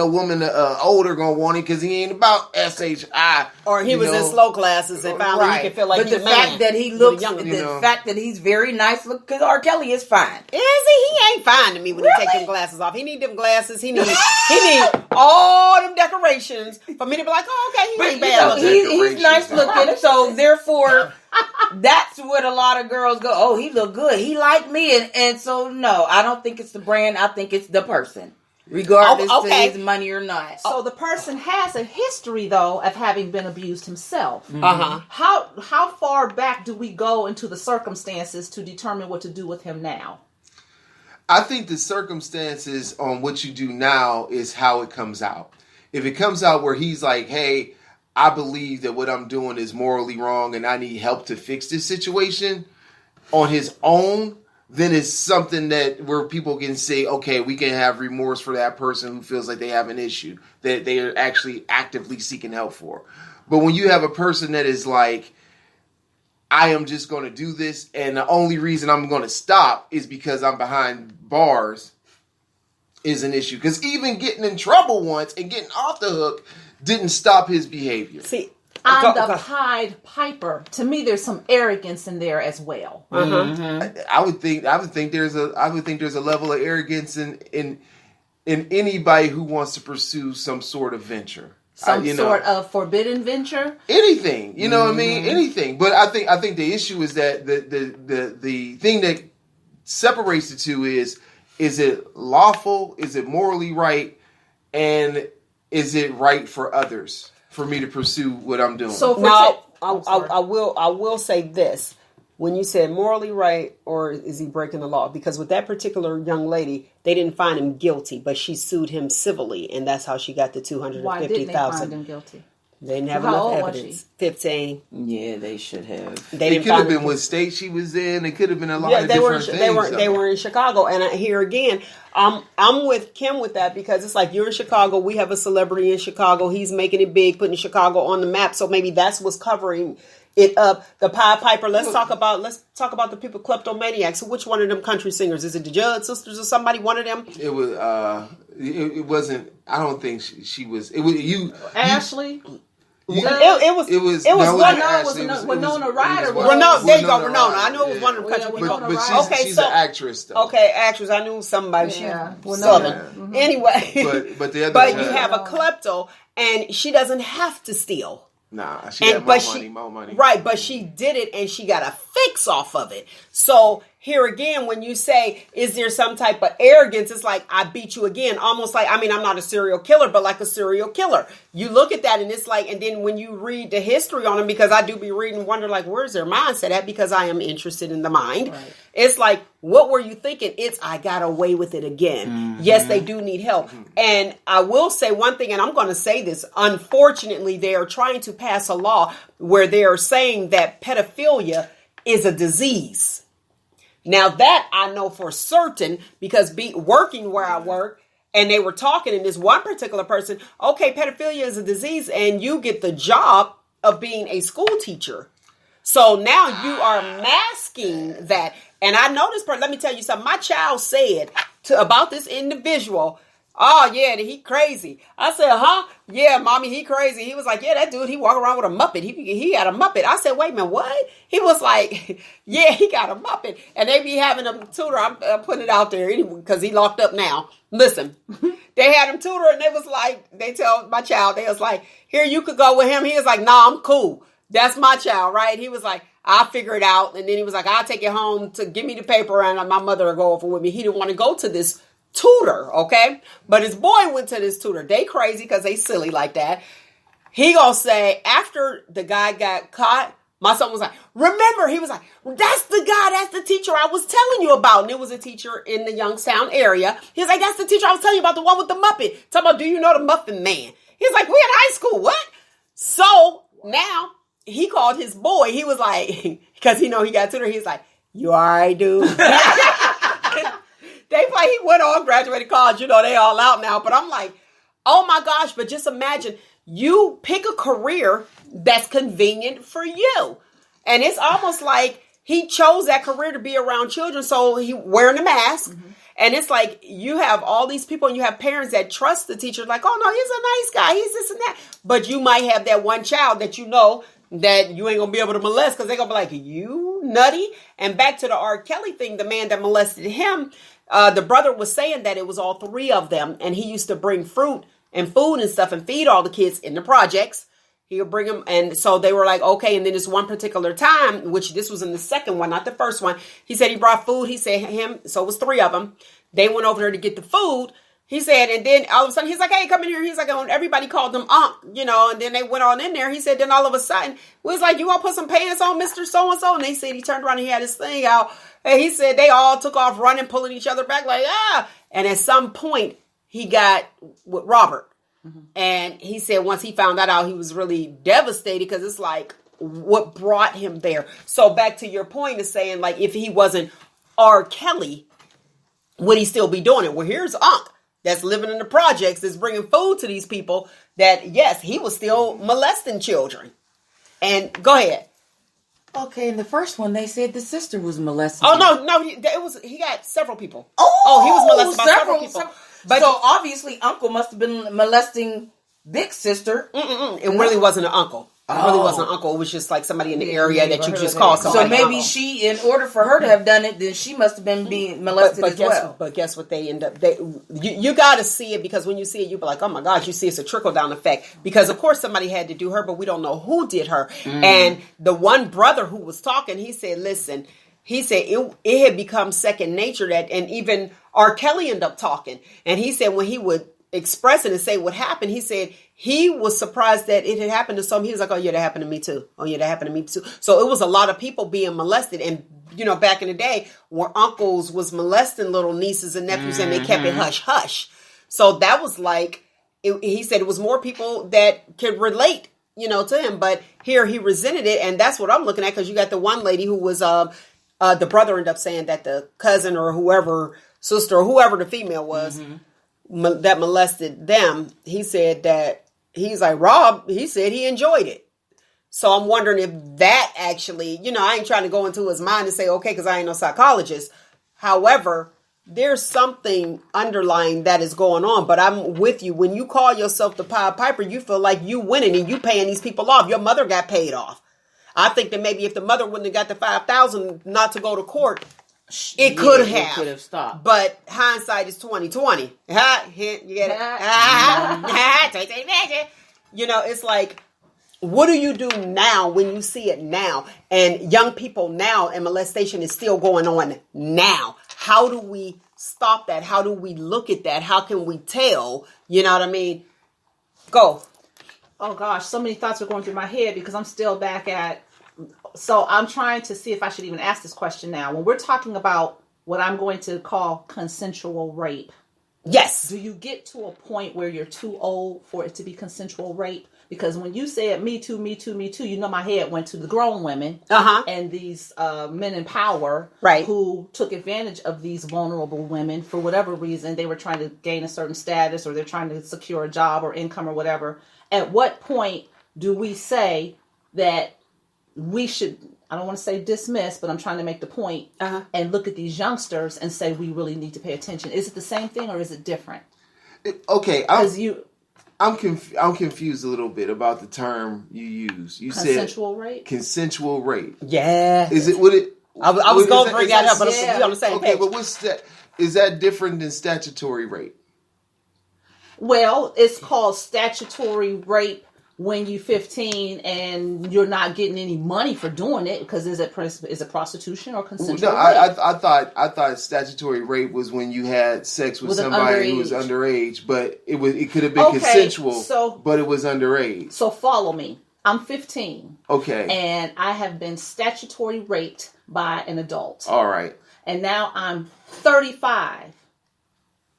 woman older gonna want him because he ain't about SHI. Or he was in slow classes and finally he can feel like he's a man. But the fact that he looks, the fact that he's very nice, because R. Kelly is fine. Is he? He ain't fine to me when he take them glasses off. He need them glasses. He need all them decorations for me to be like, oh, okay, he ain't bad. He's nice looking, so therefore. That's what a lot of girls go, oh, he look good, he like me, and so no, I don't think it's the brand, I think it's the person, regardless of his money or not. So the person has a history though of having been abused himself. How far back do we go into the circumstances to determine what to do with him now? I think the circumstances on what you do now is how it comes out. If it comes out where he's like, hey, I believe that what I'm doing is morally wrong and I need help to fix this situation on his own, then it's something that where people can say, okay, we can have remorse for that person who feels like they have an issue that they are actually actively seeking help for. But when you have a person that is like, I am just going to do this, and the only reason I'm going to stop is because I'm behind bars, is an issue. Because even getting in trouble once and getting off the hook didn't stop his behavior. See, I'm the Pied Piper. To me, there's some arrogance in there as well. I would think there's a level of arrogance in anybody who wants to pursue some sort of venture. Sort of forbidden venture? Anything. You know what I mean? Anything. But I think the issue is that the thing that separates the two is it lawful? Is it morally right? And is it right for others for me to pursue what I'm doing? So now, I will say this. when you said morally right, or is he breaking the law? Because with that particular young lady, they didn't find him guilty, but she sued him civilly, and that's how she got the $250,000. Why didn't they find him guilty? They didn't have enough evidence. 15. Yeah, they should have. They could have been what state she was in. It could have been a lot of different things. They were in Chicago, and here again, I'm with Kim with that, because it's like, you're in Chicago. We have a celebrity in Chicago. He's making it big, putting Chicago on the map. So maybe that's what's covering it up. The Pied Piper. Let's talk about the people, kleptomaniacs. Which one of them country singers? Is it the Judd sisters or somebody? One of them? It was. It wasn't. I don't think she was. It was you. Ashley. It was Winona Ryder. There you go, Winona. I knew it was one of them country people. But she's an actress, though. Okay, actress. I knew somebody. She's Southern. Yeah. Mm-hmm. Anyway, but the other. But you have a klepto, and she doesn't have to steal. Nah, she had more money. Right, but she did it, and she got a fix off of it. So here again, when you say, is there some type of arrogance? It's like, I beat you again. Almost like, I'm not a serial killer, but like a serial killer. You look at that, and it's like, and then when you read the history on them, because I do be reading, wonder like, where's their mindset at? Because I am interested in the mind. Right. It's like, what were you thinking? It's, I got away with it again. Mm-hmm. Yes, they do need help. Mm-hmm. And I will say one thing, and I'm going to say this. Unfortunately, they are trying to pass a law where they are saying that pedophilia is a disease. Now that I know for certain, because working where I work, and they were talking, and this one particular person, okay, pedophilia is a disease, and you get the job of being a school teacher. So now you are masking that. And I know this person, let me tell you something. My child said about this individual, oh, yeah, he crazy. I said, huh? Yeah, mommy, he crazy. He was like, yeah, that dude, he walk around with a Muppet. He got a Muppet. I said, wait a minute, what? He was like, yeah, he got a Muppet. And they be having him tutor. I'm putting it out there anyway, because he locked up now. Listen, they had him tutor, and they was like, they tell my child, they was like, here, you could go with him. He was like, nah, I'm cool. That's my child, right? He was like, I'll figure it out. And then he was like, I'll take it home to give me the paper, and my mother will go over with me. He didn't want to go to this tutor, okay? But his boy went to this tutor. They crazy because they silly like that. He gonna say, after the guy got caught, my son was like, remember, he was like, that's the guy, that's the teacher I was telling you about. And it was a teacher in the Youngstown area. He was like, that's the teacher I was telling you about, the one with the Muppet. Talking about, do you know the Muffin Man? He's like, we in high school, what? So now he called his boy. He was like, because he got tutor, he's like, you all right, dude? He went on, graduated college, they all out now. But I'm like, oh my gosh, but just imagine, you pick a career that's convenient for you. And it's almost like he chose that career to be around children, so he wearing a mask. Mm-hmm. And it's like, you have all these people, and you have parents that trust the teacher, like, oh no, he's a nice guy, he's this and that. But you might have that one child that that you ain't gonna be able to molest, because they're gonna be like, you nutty. And back to the R. Kelly thing, the man that molested him, the brother was saying that it was all three of them, and he used to bring fruit and food and stuff and feed all the kids in the projects. He would bring them, and so they were like, okay. And then this one particular time, which this was in the second one, not the first one, he said he brought food. He said so it was three of them. They went over there to get the food. He said, and then all of a sudden, he's like, hey, come in here. He's like, and everybody called him and then they went on in there. He said, then all of a sudden, we was like, you want to put some pants on, Mr. So-and-so? And they said, he turned around and he had his thing out. And he said, they all took off running, pulling each other back like, ah. And at some point, he got with Robert. Mm-hmm. And he said, once he found that out, he was really devastated, because it's like, what brought him there? So back to your point is saying, like, if he wasn't R. Kelly, would he still be doing it? Well, here's Unc that's living in the projects, that's bringing food to these people, that, yes, he was still molesting children. And go ahead. Okay, in the first one, they said the sister was molesting. Oh, no, he got several people. Oh, he was molested by several people. But so obviously, Uncle must have been molesting Big Sister. It really wasn't an uncle. It really wasn't an uncle. It was just like somebody in the area that you just called somebody. So maybe she, in order for her to have done it, then she must have been being molested as well. But guess what they end up? You got to see it, because when you see it, you be like, oh my gosh, you see it's a trickle down effect. Because of course somebody had to do her, but we don't know who did her. And the one brother who was talking, he said, listen, he said it had become second nature, that, and even R. Kelly ended up talking. And he said when he would expressing and say what happened, he said he was surprised that it had happened to some. He was like, oh yeah, that happened to me too. Oh yeah, that happened to me too. So it was a lot of people being molested. And, back in the day where uncles was molesting little nieces and nephews and they kept it hush hush. So that was like, he said it was more people that could relate, to him. But here he resented it. And that's what I'm looking at, because you got the one lady who was, the brother ended up saying that the cousin or whoever, sister or whoever the female was, that molested them, he said that, he's like, Rob, he said he enjoyed it. So I'm wondering if that actually, I ain't trying to go into his mind and say, okay, because I ain't no psychologist. However, there's something underlying that is going on. But I'm with you. When you call yourself the Pied Piper, you feel like you winning and you paying these people off. Your mother got paid off. I think that maybe if the mother wouldn't have got the $5,000 not to go to court, it could have stopped. But hindsight is 2020. You get it? It's like, what do you do now when you see it now? And young people now, and molestation is still going on now. How do we stop that? How do we look at that? How can we tell? You know what I mean? Go. Oh gosh, so many thoughts are going through my head because I'm still back at. So I'm trying to see if I should even ask this question now. When we're talking about what I'm going to call consensual rape. Yes. Do you get to a point where you're too old for it to be consensual rape? Because when you said me too, me too, me too, my head went to the grown women and these men in power who took advantage of these vulnerable women for whatever reason. They were trying to gain a certain status, or they're trying to secure a job or income or whatever. At what point do we say that we should, I don't want to say dismiss, but I'm trying to make the point, and look at these youngsters and say we really need to pay attention? Is it the same thing or is it different? I'm confused a little bit about the term you use. You consensual rape? Consensual rape. Yeah. Is it, would it? I was going to bring that up, but we're on the same page. But what's that? Is that different than statutory rape? Well, it's called statutory rape when you're 15 and you're not getting any money for doing it, because is it prostitution or consensual rape? I thought statutory rape was when you had sex with somebody who was underage, but it could have been consensual, but it was underage. So follow me. I'm 15. Okay. And I have been statutory raped by an adult. All right. And now I'm 35.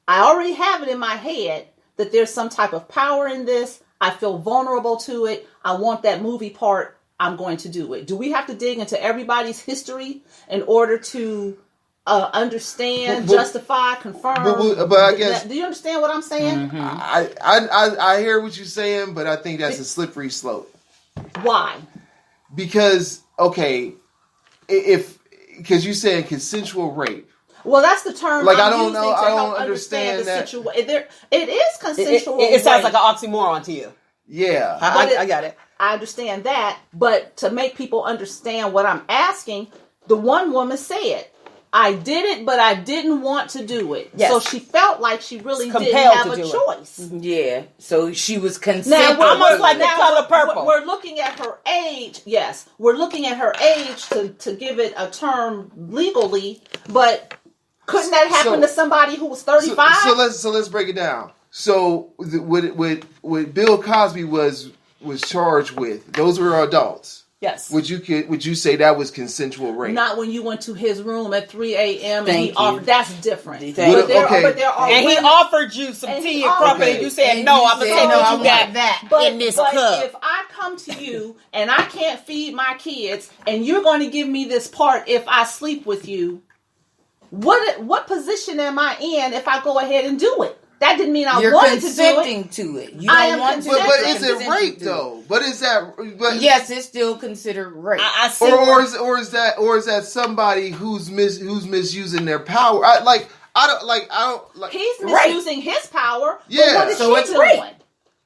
I already have it in my head that there's some type of power in this. I feel vulnerable to it. I want that movie part. I'm going to do it. Do we have to dig into everybody's history in order to understand, justify, confirm? But I guess, do you understand what I'm saying? I hear what you're saying, but I think that's a slippery slope. Why? Because because you said consensual rape. Well, that's the term. Like, I don't know. I don't understand that. It is consensual. It sounds like an oxymoron to you. Yeah, I got it. I understand that, but to make people understand what I'm asking, the one woman said, "I did it, but I didn't want to do it." Yes. So she felt like she really didn't have a choice. Yeah. So she was consenting. Now, almost like the color purple. We're looking at her age. Yes, we're looking at her age to give it a term legally, but. Couldn't that happen to somebody who was 35? So let's break it down. So what Bill Cosby was charged with, those were adults. Yes. Would you say that was consensual rape? Not when you went to his room at 3 a.m. and he offered. That's different. He offered you some tea and crumpet, and you said no. I'm gonna take what you got in this cup. But if I come to you and I can't feed my kids, and you're going to give me this part if I sleep with you. What position am I in if I go ahead and do it? That didn't mean I wanted to do it. You're consenting to it. You don't want to. But is it rape though? But is that? But yes, it's still considered rape. I see. Or is that somebody who's misusing their power? He's misusing his power. Yeah. So it's rape.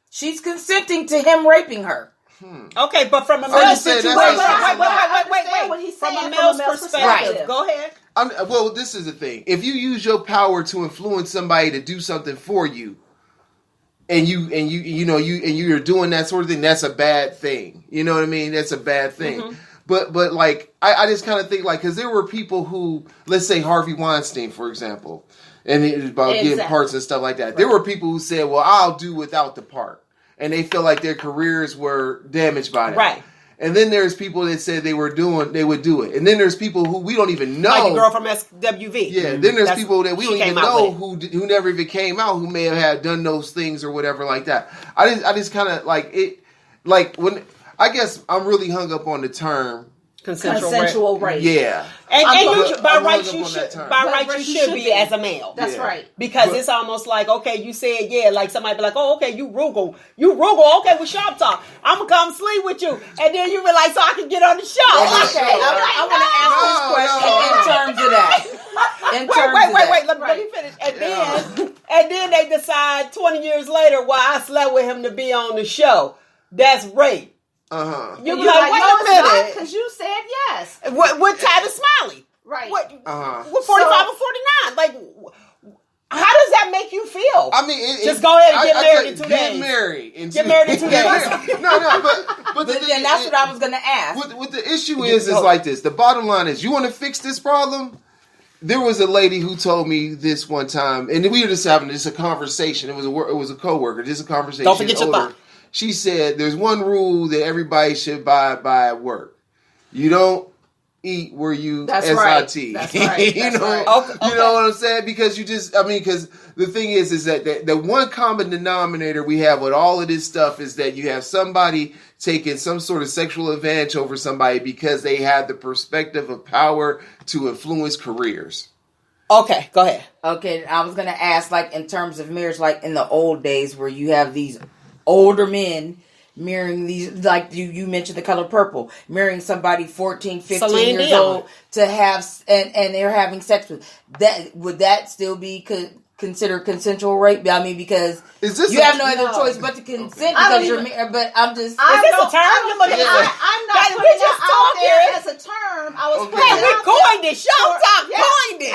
She's consenting to him raping her. Okay, but from a male's situation, wait. From a male's perspective, go ahead. Well, this is the thing. If you use your power to influence somebody to do something for you, and you're doing that sort of thing, that's a bad thing. You know what I mean? That's a bad thing. Mm-hmm. But like, I just kind of think like, because there were people who, let's say Harvey Weinstein, for example, and it's about getting parts and stuff like that. Right. There were people who said, well, I'll do without the part. And they feel like their careers were damaged by that. Right. And then there's people that said they would do it. And then there's people who we don't even know. Like the girl from SWV. Yeah. Then there's people that we don't even know who never even came out, who may have done those things or whatever like that. I just kind of like it. Like when I guess I'm really hung up on the term consensual rape. Yeah. And you, by rights you should be as a male. That's right. Because it's almost like, okay, you said like somebody be like, oh, okay, you Roogle, okay, with Shop Talk. I'm gonna come sleep with you, and then you be like, so I can get on the show. Okay, I want to ask this question in terms of that. Wait, let me finish. And then they decide 20 years later, well, I slept with him to be on the show. That's rape. You're like, wait a minute, because you said yes. With Titus Smiley, right? With 45 or 49, like, how does that make you feel? I mean, just go ahead and get married in 2 days. Get married in 2 days. but then that's what I was going to ask. What the issue is like this. The bottom line is, you want to fix this problem? There was a lady who told me this one time, and we were just having a conversation. It was a coworker, just a conversation. Don't forget your thought. She said, there's one rule that everybody should abide by at work. You don't eat where you SIT. Right. That's right. You know what I'm saying? Because because the thing is that the one common denominator we have with all of this stuff is that you have somebody taking some sort of sexual advantage over somebody because they have the perspective of power to influence careers. Okay, go ahead. Okay, I was going to ask, like, in terms of marriage, like in the old days where you have these older men marrying these, like you mentioned, the color purple, marrying somebody 14, 15 years old to have, and they're having sex with that. Would that still be considered consensual rape? I mean, because you have no other choice but to consent because you're married. But I'm just, I'm not putting it out there as a term. I was we coined it. Showtime coined it.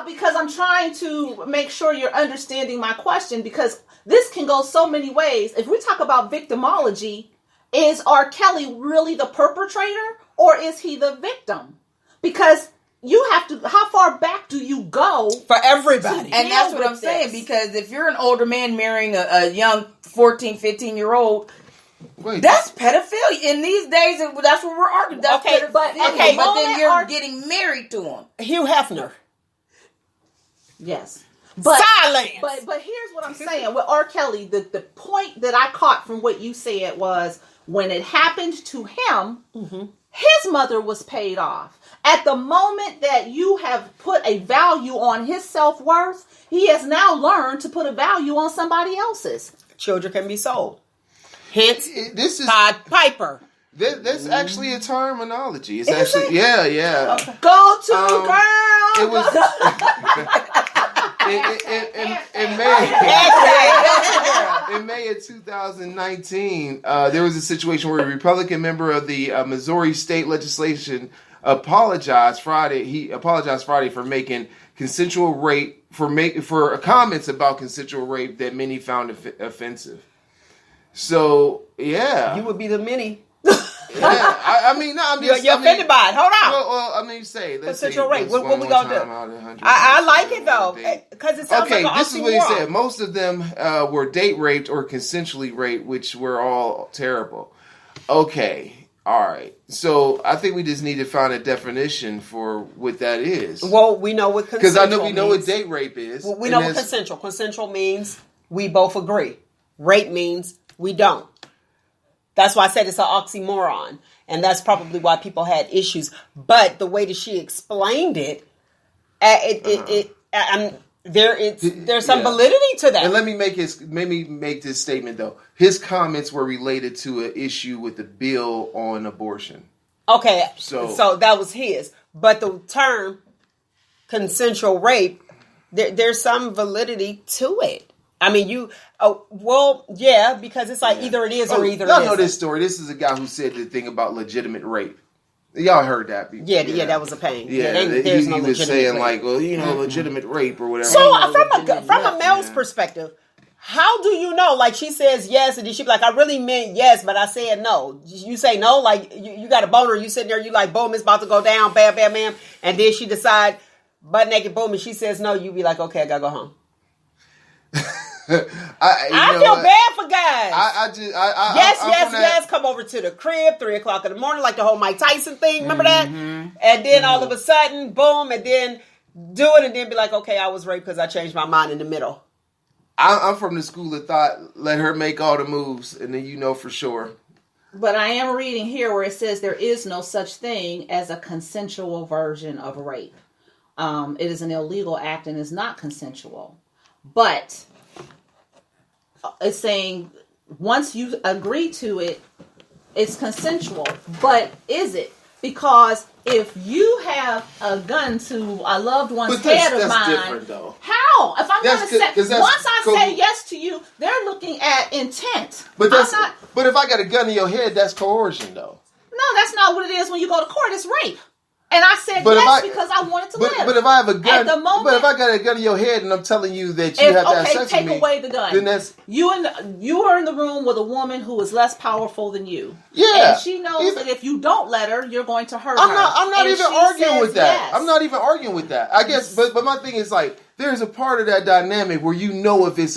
Because I'm trying to make sure you're understanding my question, because this can go so many ways. If we talk about victimology, is R. Kelly really the perpetrator or is he the victim? Because you have to, how far back do you go? For everybody. And that's what I'm saying, because if you're an older man marrying a young 14, 15-year-old, that's pedophilia. In these days, that's what we're arguing. That's pedophilia. But then you're getting married to him. Hugh Hefner. Yes. Silence. But here's what I'm saying. With R. Kelly, the point that I caught from what you said was when it happened to him, his mother was paid off. At the moment that you have put a value on his self-worth, he has now learned to put a value on somebody else's. Children can be sold. Hence, this is Pied Piper. That's actually a terminology. It's actually, yeah. Okay. Go to girl. It was in May of 2019. There was a situation where a Republican member of the Missouri state legislation apologized Friday. He apologized Friday for making consensual rape for comments about consensual rape that many found offensive. So yeah, you would be the many. I mean, no, I'm just... You're offended by it. Hold on. Well, I mean, consensual rape. What we gonna do? I like it, though, because it sounds like an this is what he said. Most of them were date raped or consensually raped, which were all terrible. Okay, all right. So I think we just need to find a definition for what that is. Well, we know what consensual means. Because I know we know what date rape is. Well, we know what consensual. Consensual means we both agree. Rape means we don't. That's why I said it's an oxymoron. And that's probably why people had issues. But the way that she explained it, there's some validity to that. And let me make this statement, though. His comments were related to an issue with the bill on abortion. Okay, so that was his. But the term consensual rape, there's some validity to it. I mean, because it's like either it is or either it isn't. Y'all know this story. This is a guy who said the thing about legitimate rape. Y'all heard that before. Yeah, that was a pain. Yeah, there's no he was saying rape. Legitimate rape or whatever. So from a male's perspective, how do you know? Like she says yes, and then she be like, I really meant yes, but I said no. You say no, like you got a boner, you sitting there, you like, boom, it's about to go down, bam, bam, bam, and then she decide, butt naked, boom, and she says no, you be like, okay, I gotta go home. I feel bad for guys. Yes, yes. Come over to the crib 3:00 in the morning, like the whole Mike Tyson thing. Remember that? And then all of a sudden, boom, and then do it, and then be like, okay, I was raped because I changed my mind in the middle. I'm from the school of thought. Let her make all the moves, and then you know for sure. But I am reading here where it says there is no such thing as a consensual version of rape. It is an illegal act and is not consensual. But it's saying once you agree to it, it's consensual. But is it? Because if you have a gun to a loved one's head of mine, different, though. How? If I'm going to say, once I say yes to you, they're looking at intent. But but if I got a gun in your head, that's coercion, though. No, that's not what it is when you go to court. It's rape. And I said yes because I wanted to live. But if I have a gun, at the moment, but if I got a gun in your head and I'm telling you that you have to have sex with me, take away the gun. Then that's you are in the room with a woman who is less powerful than you. Yeah, and she knows that if you don't let her, you're going to hurt her. I'm not even arguing with that. Yes. I'm not even arguing with that. I guess, but my thing is like there's a part of that dynamic where you know if it's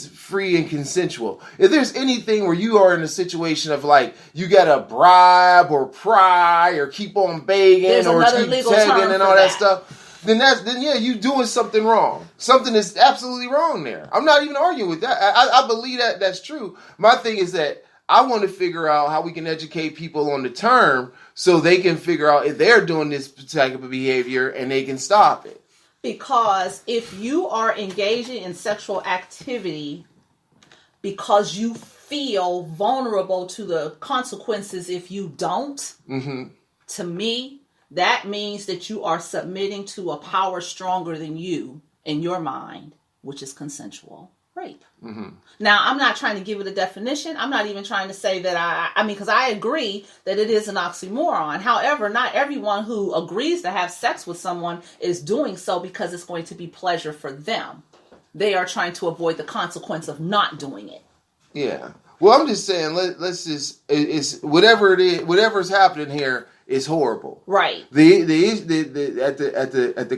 free and consensual. If there's anything where you are in a situation of like you gotta bribe or pry or keep on begging or keep tagging and all that stuff, then yeah, you doing something wrong. Something is absolutely wrong there. I'm not even arguing with that. I believe that that's true. My thing is that I want to figure out how we can educate people on the term so they can figure out if they're doing this type of behavior and they can stop it. Because if you are engaging in sexual activity because you feel vulnerable to the consequences if you don't, to me, that means that you are submitting to a power stronger than you in your mind, which is consensual rape. Now, I'm not trying to give it a definition. I'm not even trying to say that I mean, because I agree that it is an oxymoron. However, not everyone who agrees to have sex with someone is doing so because it's going to be pleasure for them. They are trying to avoid the consequence of not doing it. Yeah. Well, I'm just saying, let's just, it's whatever it is, whatever's happening here is horrible. Right. At the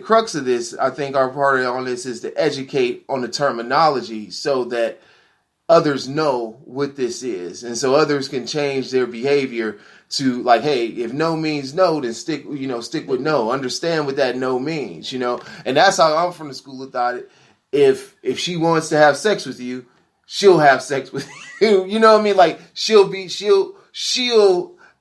crux of this, I think our part on this is to educate on the terminology so that others know what this is, and so others can change their behavior to like, hey, if no means no, then stick with no. Understand what that no means, and that's how I'm from the school of thought. If she wants to have sex with you, she'll have sex with you. You know what I mean? Like she'll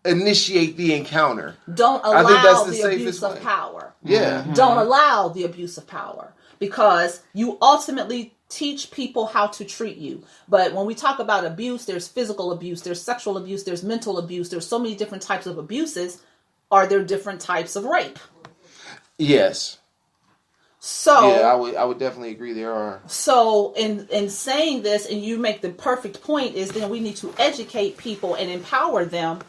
initiate the encounter. Don't allow the abuse of power. Yeah. Don't allow the abuse of power because you ultimately teach people how to treat you. But when we talk about abuse, there's physical abuse, there's sexual abuse, there's mental abuse. There's so many different types of abuses. Are there different types of rape? Yes. So yeah, I would definitely agree there are. So in saying this, and you make the perfect point, is then we need to educate people and empower them.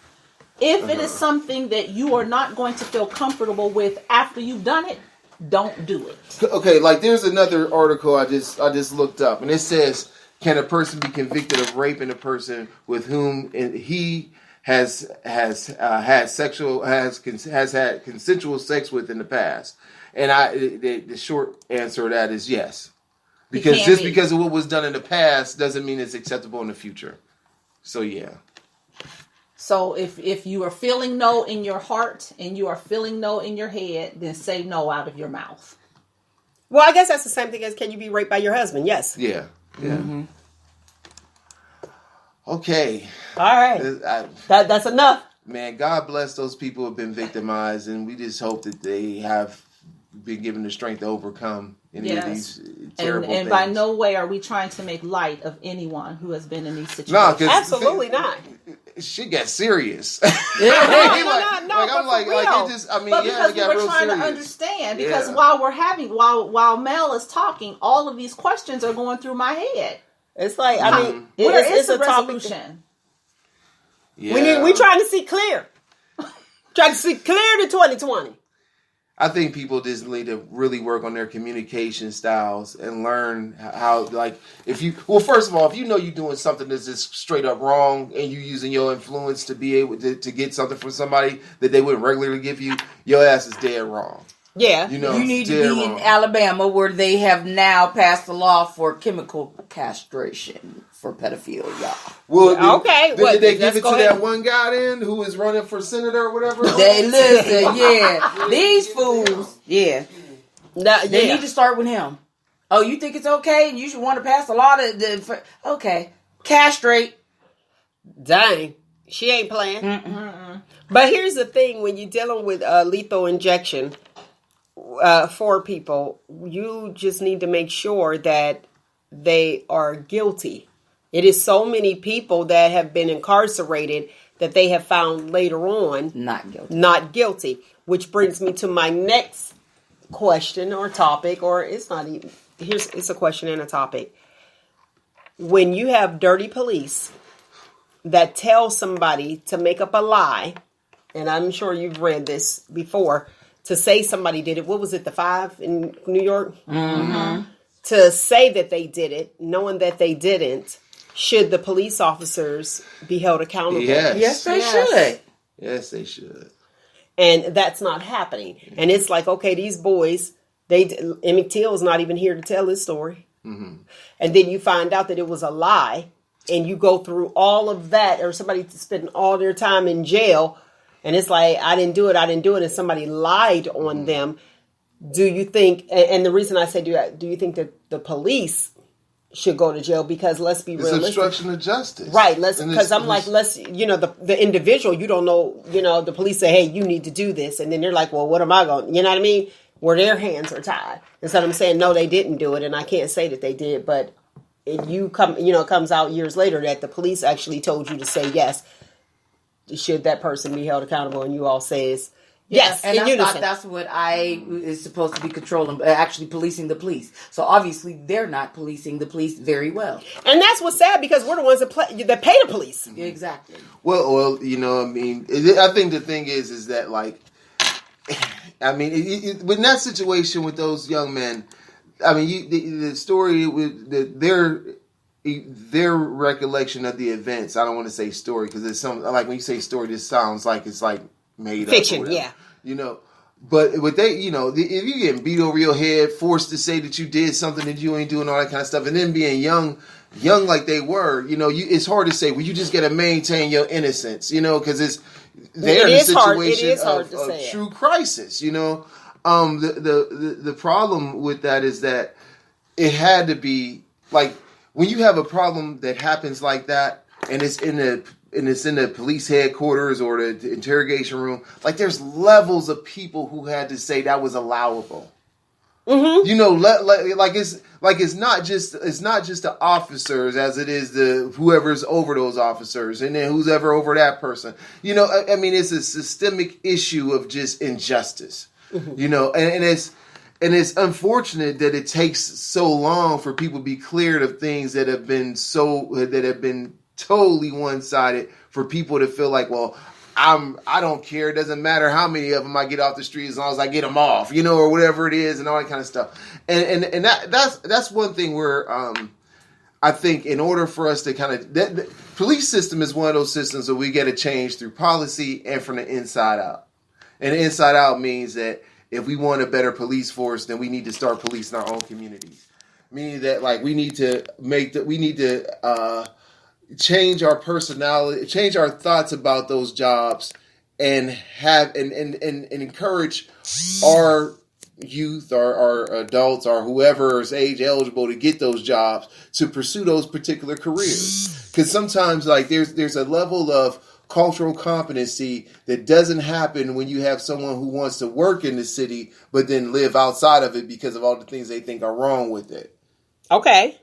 If it is something that you are not going to feel comfortable with after you've done it, don't do it. Okay, like there's another article I just looked up, and it says, can a person be convicted of raping a person with whom he has had consensual sex with in the past? And the short answer to that is yes. Because just because of what was done in the past doesn't mean it's acceptable in the future. So yeah. So if you are feeling no in your heart and you are feeling no in your head, then say no out of your mouth. Well, I guess that's the same thing as can you be raped by your husband? Yes. Yeah. Yeah. Mm-hmm. Okay. All right. That's enough. Man, God bless those people who have been victimized, and we just hope that they have been given the strength to overcome any of these terrible things. And by no way are we trying to make light of anyone who has been in these situations. No, absolutely not. Shit got serious. No. Because we were trying to understand. Because while Mel is talking, all of these questions are going through my head. It's like it's a resolution. Yeah. We trying to see clear. Trying to see clear to 2020. I think people just need to really work on their communication styles and learn how, like, first of all, if you know you're doing something that's just straight up wrong and you're using your influence to be able to get something from somebody that they wouldn't regularly give you, your ass is dead wrong. Yeah. You need to be in Alabama where they have now passed a law for chemical castration for pedophilia. Well, did they give it to that one guy then who was running for senator or whatever? They listen, yeah. These fools, yeah. They need to start with him. Oh, you think it's okay and you should want to pass a law okay. Castrate. Dang. She ain't playing. Mm-mm. But here's the thing, when you're dealing with lethal injection for people, you just need to make sure that they are guilty. It is so many people that have been incarcerated that they have found later on not guilty, which brings me to my next question or topic, or it's not even, it's a question and a topic. When you have dirty police that tell somebody to make up a lie, and I'm sure you've read this before, to say somebody did it. What was it, the 5 in New York? Mm-hmm. To say that they did it, knowing that they didn't. Should the police officers be held accountable? Yes, they should. Yes, they should. And that's not happening. And it's like, okay, these boys, Emmett Till's not even here to tell his story. Mm-hmm. And then you find out that it was a lie, and you go through all of that, or somebody spending all their time in jail, and it's like, I didn't do it, and somebody lied on them. Do you think, and the reason I say do you think that the police should go to jail? Because let's be realistic. It's obstruction of justice. Right, because I'm like, the individual, you don't know, the police say, hey, you need to do this. And then they're like, well, what am I going, you know what I mean? Where their hands are tied. Instead of saying, no, they didn't do it. And I can't say that they did, but it comes out years later that the police actually told you to say yes. Should that person be held accountable? And you all say is yes. And I thought that's what is supposed to be controlling, actually policing the police. So obviously they're not policing the police very well. And that's what's sad, because we're the ones that pay the police. Exactly. Well, I think the thing is that, like, in that situation with those young men, the story with their recollection of the events. I don't want to say story because it's some, like, when you say story, this sounds like it's like made fiction, up. Fiction, yeah. But with if you getting beat over your head, forced to say that you did something that you ain't doing, all that kind of stuff, and then being young like they were, it's hard to say. Well, you just got to maintain your innocence, because they're in a situation of true crisis. The problem with that is that it had to be like, when you have a problem that happens like that, and it's in the police headquarters or the interrogation room, like, there's levels of people who had to say that was allowable. Mm-hmm. It's not just the officers as it is the whoever's over those officers, and then who's ever over that person. It's a systemic issue of just injustice. Mm-hmm. And it's unfortunate that it takes so long for people to be cleared of things that have been totally one-sided, for people to feel like, well, I don't care. It doesn't matter how many of them I get off the street as long as I get them off, or whatever it is, and all that kind of stuff. And that's one thing where I think in order for us to the police system is one of those systems that we get to change through policy and from the inside out. And the inside out means that if we want a better police force, then we need to start policing our own communities. Meaning that, like, we need to change our personality, change our thoughts about those jobs, and have and encourage our youth, our adults, or whoever is age eligible to get those jobs to pursue those particular careers. Because sometimes, like, there's a level of cultural competency that doesn't happen when you have someone who wants to work in the city but then live outside of it because of all the things they think are wrong with it. Okay.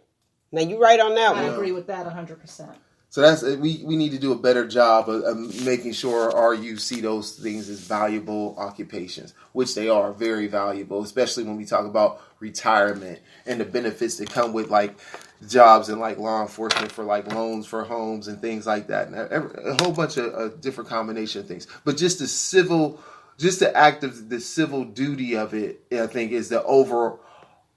Now you right on that one. I agree with that 100%. So that's we need to do a better job of making sure our youth see those things as valuable occupations, which they are very valuable, especially when we talk about retirement and the benefits that come with, like, jobs in, like, law enforcement for, like, loans for homes and things like that, and a whole bunch of different combination of things. But just the civil just the act of the civil duty of it, I think, is the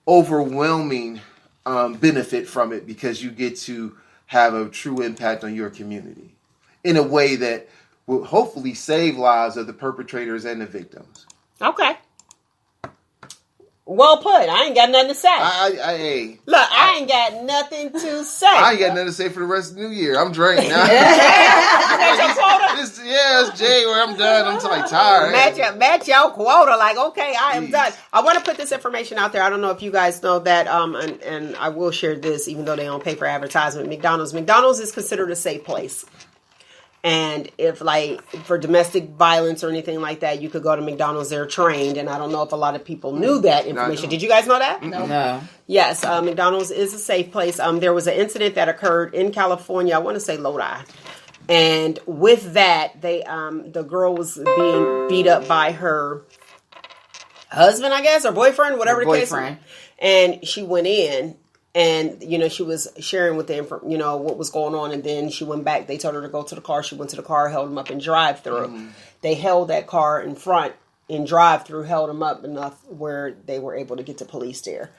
overwhelming benefit from it, because you get to have a true impact on your community in a way that will hopefully save lives of the perpetrators and the victims. Okay. Well put. I ain't got nothing to say. I ain't got nothing to say. I ain't got nothing to say for the rest of the new year. I'm drained now. It's January. I'm done. I'm like tired. Match your quota. Like, okay, I am done. I want to put this information out there. I don't know if you guys know that, and I will share this, even though they don't pay for advertisement. McDonald's is considered a safe place. And if, like, for domestic violence or anything like that, you could go to McDonald's. They're trained. And I don't know if a lot of people knew that information. Did you guys know that? No. Yes, McDonald's is a safe place. There was an incident that occurred in California. I want to say Lodi. And with that, the girl was being beat up by her husband, I guess, or boyfriend, whatever the case. And she went in. And, she was sharing with them, what was going on. And then she went back. They told her to go to the car. She went to the car, held them up in drive-thru. Mm-hmm. They held that car in front in drive-thru, held them up enough where they were able to get the police there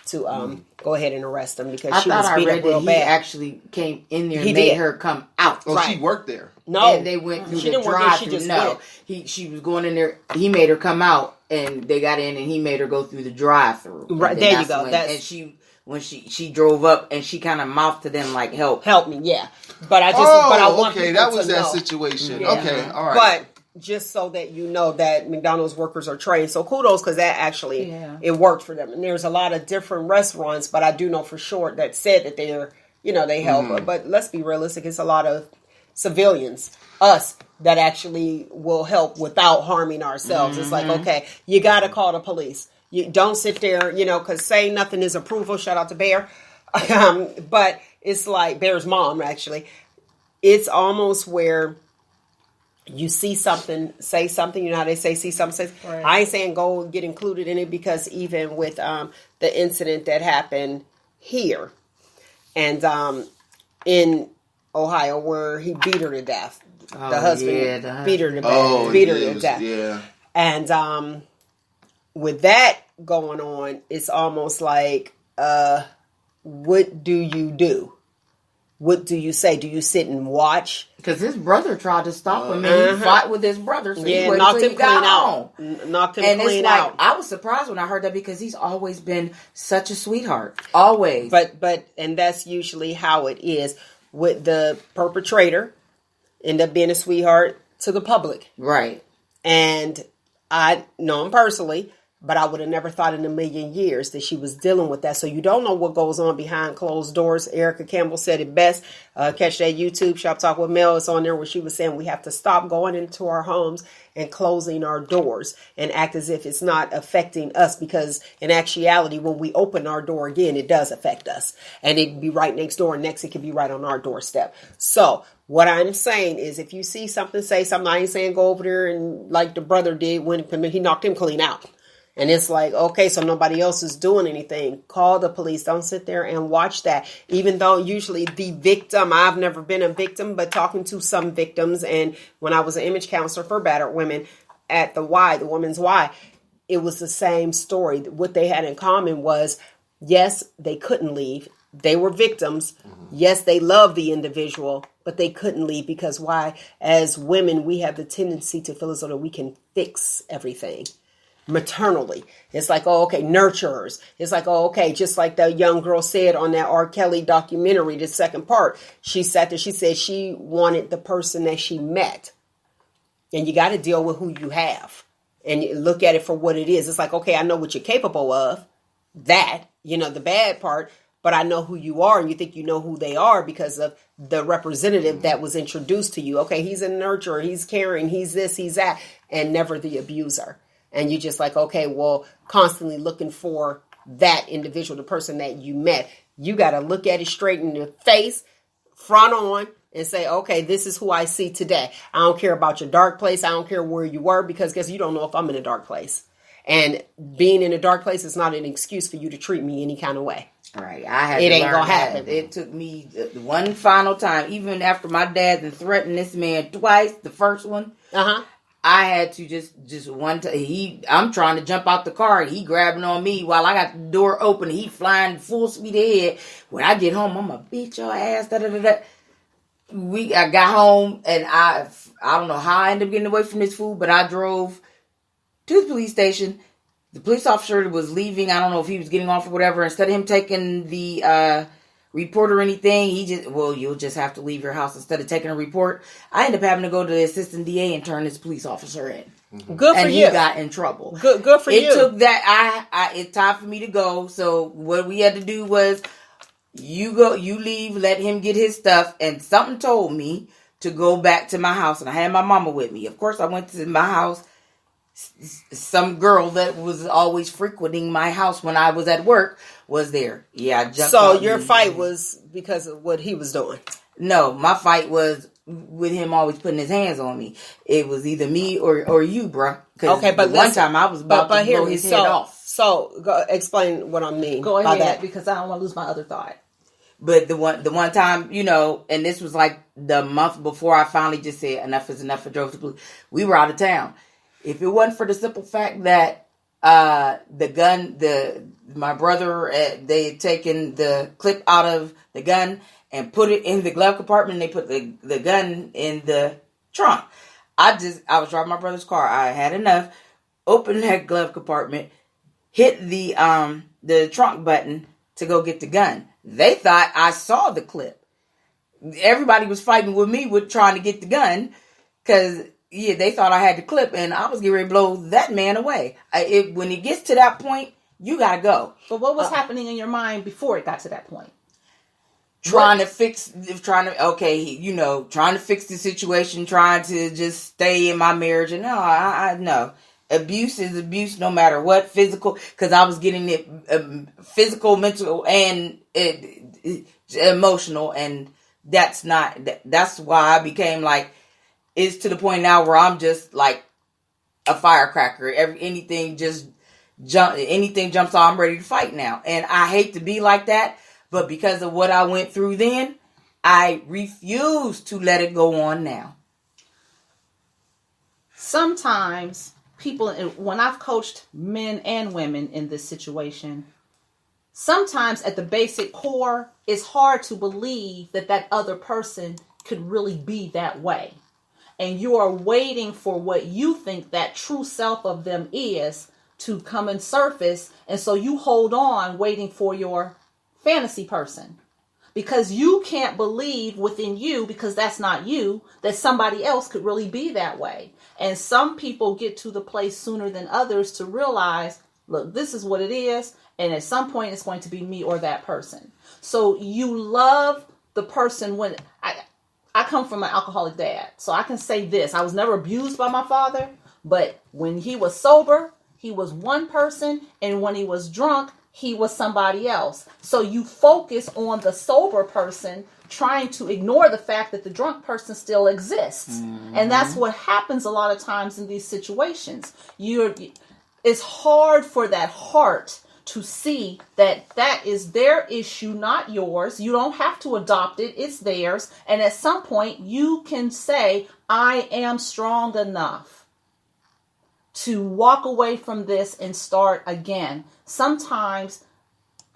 to go ahead and arrest them, because she was beat up real bad. He actually came in there and made her come out. Oh, right. She worked there. No. And they went through the drive-thru. No. She was going in there. He made her come out, and they got in, and he made her go through the drive-thru. Right. There you go. When she drove up, and she kind of mouthed to them like, help me, yeah. But I want okay, that was that situation. Yeah. Okay, all right. But just so that you know that McDonald's workers are trained, so kudos, because that actually it worked for them. And there's a lot of different restaurants, but I do know for sure that said that they're they help. Mm-hmm. But let's be realistic, it's a lot of civilians, us, that actually will help without harming ourselves. Mm-hmm. It's like, okay, you got to call the police. You don't sit there, because saying nothing is approval. Shout out to Bear. But it's like Bear's mom, actually. It's almost where you see something, say something. You know how they say, see something, say. Right. I ain't saying go get included in it, because even with the incident that happened here and in Ohio, where he beat her to death. The husband beat her to death. Yeah. And with that going on, it's almost like, what do you do? What do you say? Do you sit and watch? Because his brother tried to stop him, and he fought with his brother. So he knocked him clean out. Knocked him clean out. I was surprised when I heard that, because he's always been such a sweetheart. Always. But that's usually how it is with the perpetrator. End up being a sweetheart to the public. Right. And I know him personally, but I would have never thought in a million years that she was dealing with that. So you don't know what goes on behind closed doors. Erica Campbell said it best. Catch that YouTube Shop Talk with Mel. It's on there where she was saying we have to stop going into our homes and closing our doors and act as if it's not affecting us, because in actuality, when we open our door again, it does affect us. And it can be right next door. Next, it can be right on our doorstep. So what I'm saying is, if you see something, say something. I ain't saying go over there and like the brother did when he knocked him clean out. And it's like, okay, so nobody else is doing anything. Call the police. Don't sit there and watch that. Even though usually the victim, I've never been a victim, but talking to some victims. And when I was an image counselor for battered women at the Women's Y, it was the same story. What they had in common was, yes, they couldn't leave. They were victims. Yes, they loved the individual, but they couldn't leave, because why? As women, we have the tendency to feel as though that we can fix everything. Maternally. It's like, oh, okay, nurturers. It's like, oh, okay, just like the young girl said on that R. Kelly documentary, the second part. She sat there, she said she wanted the person that she met. And you got to deal with who you have. And you look at it for what it is. It's like, okay, I know what you're capable of. That, the bad part. But I know who you are, and you think you know who they are because of the representative that was introduced to you. Okay, he's a nurturer, he's caring, he's this, he's that, and never the abuser. And you just like, okay, well, constantly looking for that individual, the person that you met. You got to look at it straight in the face, front on, and say, okay, this is who I see today. I don't care about your dark place. I don't care where you were, because guess you don't know if I'm in a dark place. And being in a dark place is not an excuse for you to treat me any kind of way. Right. It ain't gonna happen. It took me one final time, even after my dad had threatened this man twice, the first one. I had to just one time. I'm trying to jump out the car. And he grabbing on me while I got the door open. He flying full speed ahead. When I get home, I'm gonna beat your ass. Da da da da. I got home and I don't know how I ended up getting away from this fool, but I drove to the police station. The police officer was leaving. I don't know if he was getting off or whatever. Instead of him taking the report or anything, you'll just have to leave your house instead of taking a report. I ended up having to go to the assistant DA and turn this police officer in. Good for and you. And he got in trouble. Good for you. It took that. It's time for me to go. So what we had to do was you leave, let him get his stuff. And something told me to go back to my house. And I had my mama with me. Of course, I went to my house. Some girl that was always frequenting my house when I was at work was there. Yeah, I jumped. So your fight was because of what he was doing? No, my fight was with him always putting his hands on me. It was either me or you, bruh. Okay, but one time I was about to blow his head off. So explain what I mean. Go ahead, by that. because I don't want to lose my other thought. But the one time, and this was like the month before I finally just said enough is enough. I drove to police. We were out of town. If it wasn't for the simple fact that the gun, my brother, they had taken the clip out of the gun and put it in the glove compartment, and they put the gun in the trunk. I was driving my brother's car. I had enough. Opened that glove compartment, hit the trunk button to go get the gun. They thought I saw the clip. Everybody was fighting with me with trying to get the gun because. Yeah, they thought I had the clip, and I was getting ready to blow that man away. When it gets to that point, you gotta go. But what was happening in your mind before it got to that point? Trying to fix the situation, trying to just stay in my marriage. And no, I know. Abuse is abuse no matter what, physical, because I was getting it physical, mental, and emotional, and that's why I became like, it's to the point now where I'm just like a firecracker. Anything jumps on, I'm ready to fight now. And I hate to be like that, but because of what I went through then, I refuse to let it go on now. Sometimes people, when I've coached men and women in this situation, sometimes at the basic core, it's hard to believe that other person could really be that way. And you are waiting for what you think that true self of them is to come and surface. And so you hold on waiting for your fantasy person. Because you can't believe within you, because that's not you, that somebody else could really be that way. And some people get to the place sooner than others to realize, look, this is what it is. And at some point it's going to be me or that person. So you love the person when... I come from an alcoholic dad, so I can say this. I was never abused by my father, but when he was sober, he was one person, and when he was drunk, he was somebody else. So you focus on the sober person, trying to ignore the fact that the drunk person still exists. Mm-hmm. And that's what happens a lot of times in these situations. It's hard for that heart to see that is their issue, not yours. You don't have to adopt it. It's theirs. And at some point, you can say, I am strong enough to walk away from this and start again. Sometimes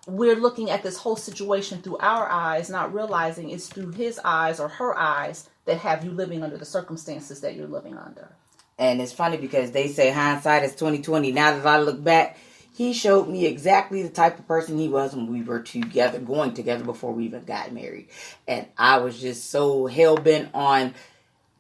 we're looking at this whole situation through our eyes, not realizing it's through his eyes or her eyes that have you living under the circumstances that you're living under. And it's funny because they say hindsight is 20/20. Now that I look back, he showed me exactly the type of person he was when we were going together before we even got married. And I was just so hell-bent on,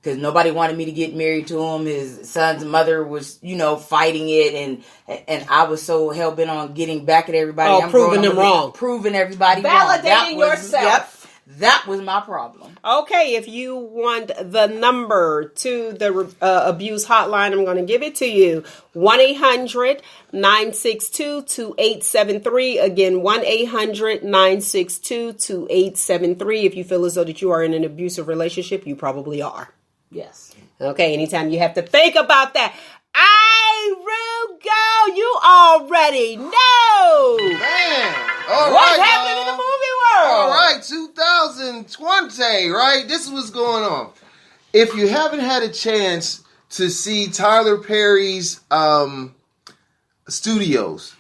because nobody wanted me to get married to him. His son's mother was, fighting it. And I was so hell-bent on getting back at everybody. Oh, proving them wrong. Proving everybody wrong. Validating yourself. Yep. That was my problem. Okay, if you want the number to the abuse hotline, I'm going to give it to you. 1-800-962-2873. Again, 1-800-962-2873. If you feel as though that you are in an abusive relationship, you probably are. Yes. Okay, anytime you have to think about that. Roogle, you already know. Man. All what's right, happening in the movie world? All right, 2020, right? This is what's going on. If you haven't had a chance to see Tyler Perry's studios.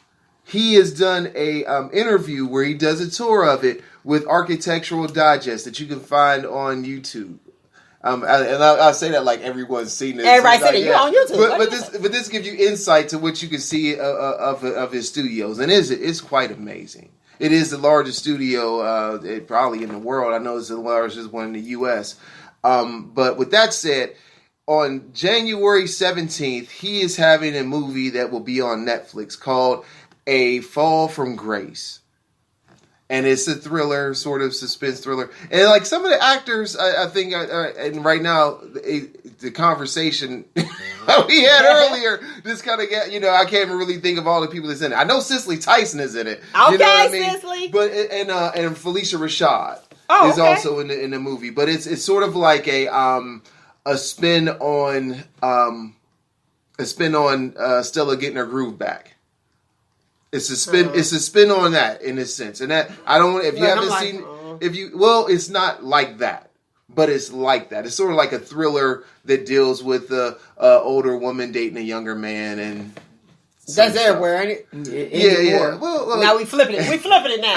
He has done a interview where he does a tour of it with Architectural Digest that you can find on YouTube. I say that like everyone's seen this. Everybody's seen it. You're on YouTube. But this gives you insight to what you can see of his studios, and it's quite amazing. It is the largest studio, probably in the world. I know it's the largest one in the U.S. But with that said, on January 17th, he is having a movie that will be on Netflix called A Fall from Grace. And it's a thriller, sort of suspense thriller. And like some of the actors, I think, and right now, the conversation we had earlier, just kind of get, I can't even really think of all the people that's in it. I know Cicely Tyson is in it. Okay, you know what I mean? Cicely. But and Felicia Rashad is okay. also in the movie. But it's sort of like a spin on Stella getting her groove back. It's a spin. It's a spin on that in a sense, and that I don't. If you haven't seen, it's not like that, but it's like that. It's sort of like a thriller that deals with the older woman dating a younger man, and that's everywhere, ain't it? Yeah. Well, now we flipping it. We flipping it now.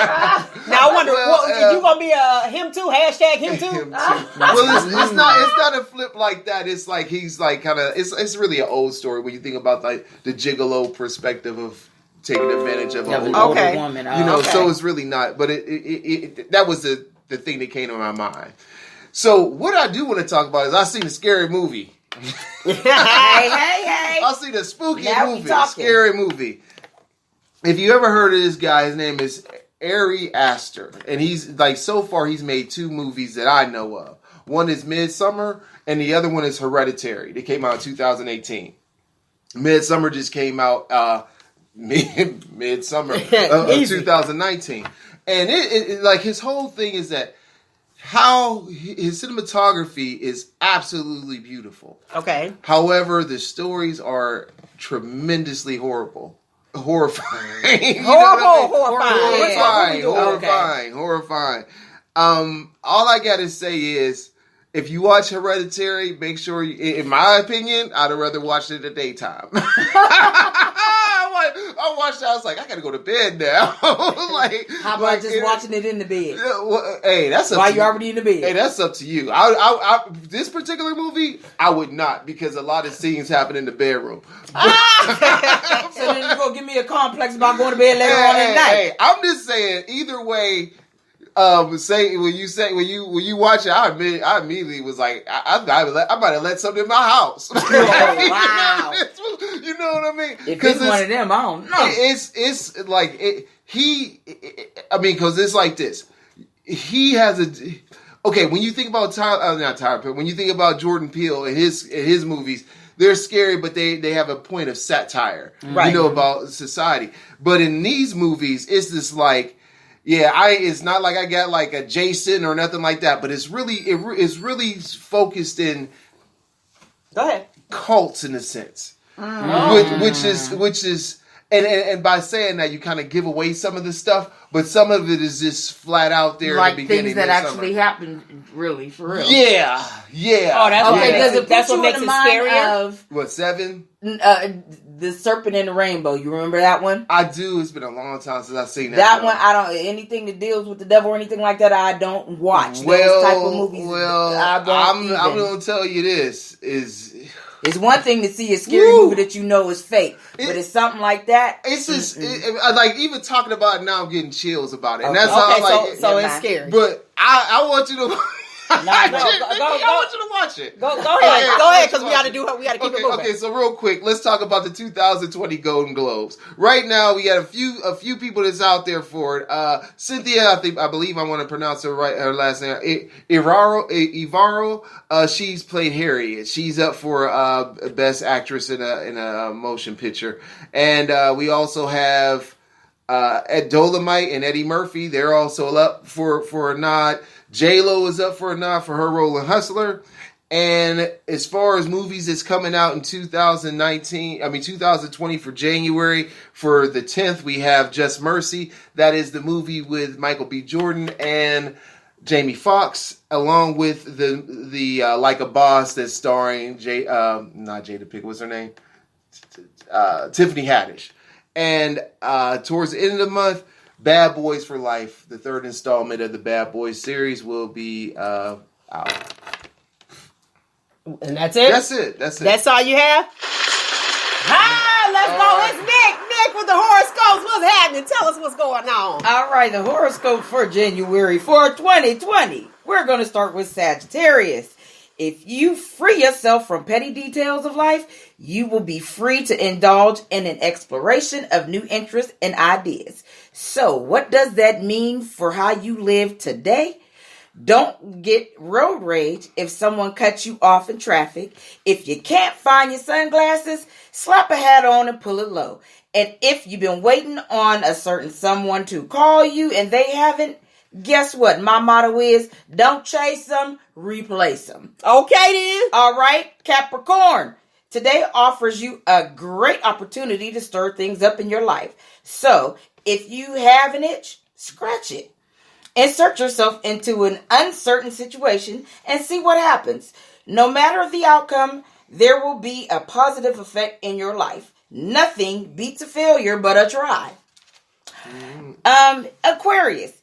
Now I wonder, you gonna be him too? Hashtag him too. Well, it's not a flip like that. It's like he's like kind of. It's really an old story when you think about like the gigolo perspective of taking advantage of an older woman. So it's really not. But it that was the thing that came to my mind. So what I do want to talk about is I seen a scary movie. Hey. I seen a spooky movie, a scary movie. If you ever heard of this guy, his name is Ari Aster. And he's like, so far he's made 2 movies that I know of. One is Midsummer and the other one is Hereditary. They came out in 2018. Midsummer just came out midsummer of 2019, and it like his whole thing is that how his cinematography is absolutely beautiful. Okay. However, the stories are tremendously horrifying. Horrifying. All I gotta say is, if you watch Hereditary, make sure, in my opinion, I'd rather watch it in the daytime. I watched it, I was like, I gotta go to bed now. Like, how about just watching it in the bed? Hey, that's up Why to you already in the bed? Hey, that's up to you. I this particular movie, I would not, because a lot of scenes happen in the bedroom. So then you go give me a complex about going to bed later on at night. Hey, I'm just saying, either way. When you watch it, I immediately was like, I might have let something in my house. Oh, wow. You know what I mean? If it's one of them, I don't know. It's like because it's like this. He has when you think about when you think about Jordan Peele and his movies, they're scary, but they have a point of satire, right? About society. But in these movies, it's just like. Yeah, it's not like I got like a Jason or nothing like that, but it's really focused in. Go ahead. Cults in a sense, which is and by saying that you kind of give away some of the stuff, but some of it is just flat out there like in the beginning. Things that actually happened, really for real. Yeah. Oh, that's okay. That's what makes it scarier. What 7? The Serpent and the Rainbow. You remember that one? I do. It's been a long time since I've seen that. That one, I don't. Anything that deals with the devil or anything like that, I don't watch. Those type of movies. I'm going to tell you this is. It's one thing to see a scary movie that you know is fake, but it's something like that. It's just like even talking about it now, I'm getting chills about it, and that's how so it's scary. But I want you to. I want you to watch it. Go ahead, because we got to keep it moving. Okay, so real quick, let's talk about the 2020 Golden Globes. Right now, we got a few people that's out there for it. Cynthia, I believe I want to pronounce her right. Her last name, Ivaro. She's played Harriet. She's up for Best Actress in a motion picture, and we also have Ed Dolomite and Eddie Murphy. They're also up for a nod. J-Lo is up for a nod for her role in Hustler. And as far as movies that's coming out in 2020 for January, for the 10th, we have Just Mercy. That is the movie with Michael B. Jordan and Jamie Foxx, along with the Like a Boss that's starring not Jada Pinkett, what's her name? Tiffany Haddish. And towards the end of the month, Bad Boys for Life, the third installment of the Bad Boys series, will be out. And that's it? That's it. That's all you have? Let's go. It's Nick with the horoscopes. What's happening? Tell us what's going on. All right, the horoscope for January for 2020. We're going to start with Sagittarius. If you free yourself from petty details of life, you will be free to indulge in an exploration of new interests and ideas. So, what does that mean for how you live today? Don't get road rage if someone cuts you off in traffic. If you can't find your sunglasses, slap a hat on and pull it low. And if you've been waiting on a certain someone to call you and they haven't, guess what? My motto is, don't chase them, replace them. Okay then. All right, Capricorn. Today offers you a great opportunity to stir things up in your life. So, if you have an itch, scratch it. Insert yourself into an uncertain situation and see what happens. No matter the outcome, there will be a positive effect in your life. Nothing beats a failure but a try. Aquarius.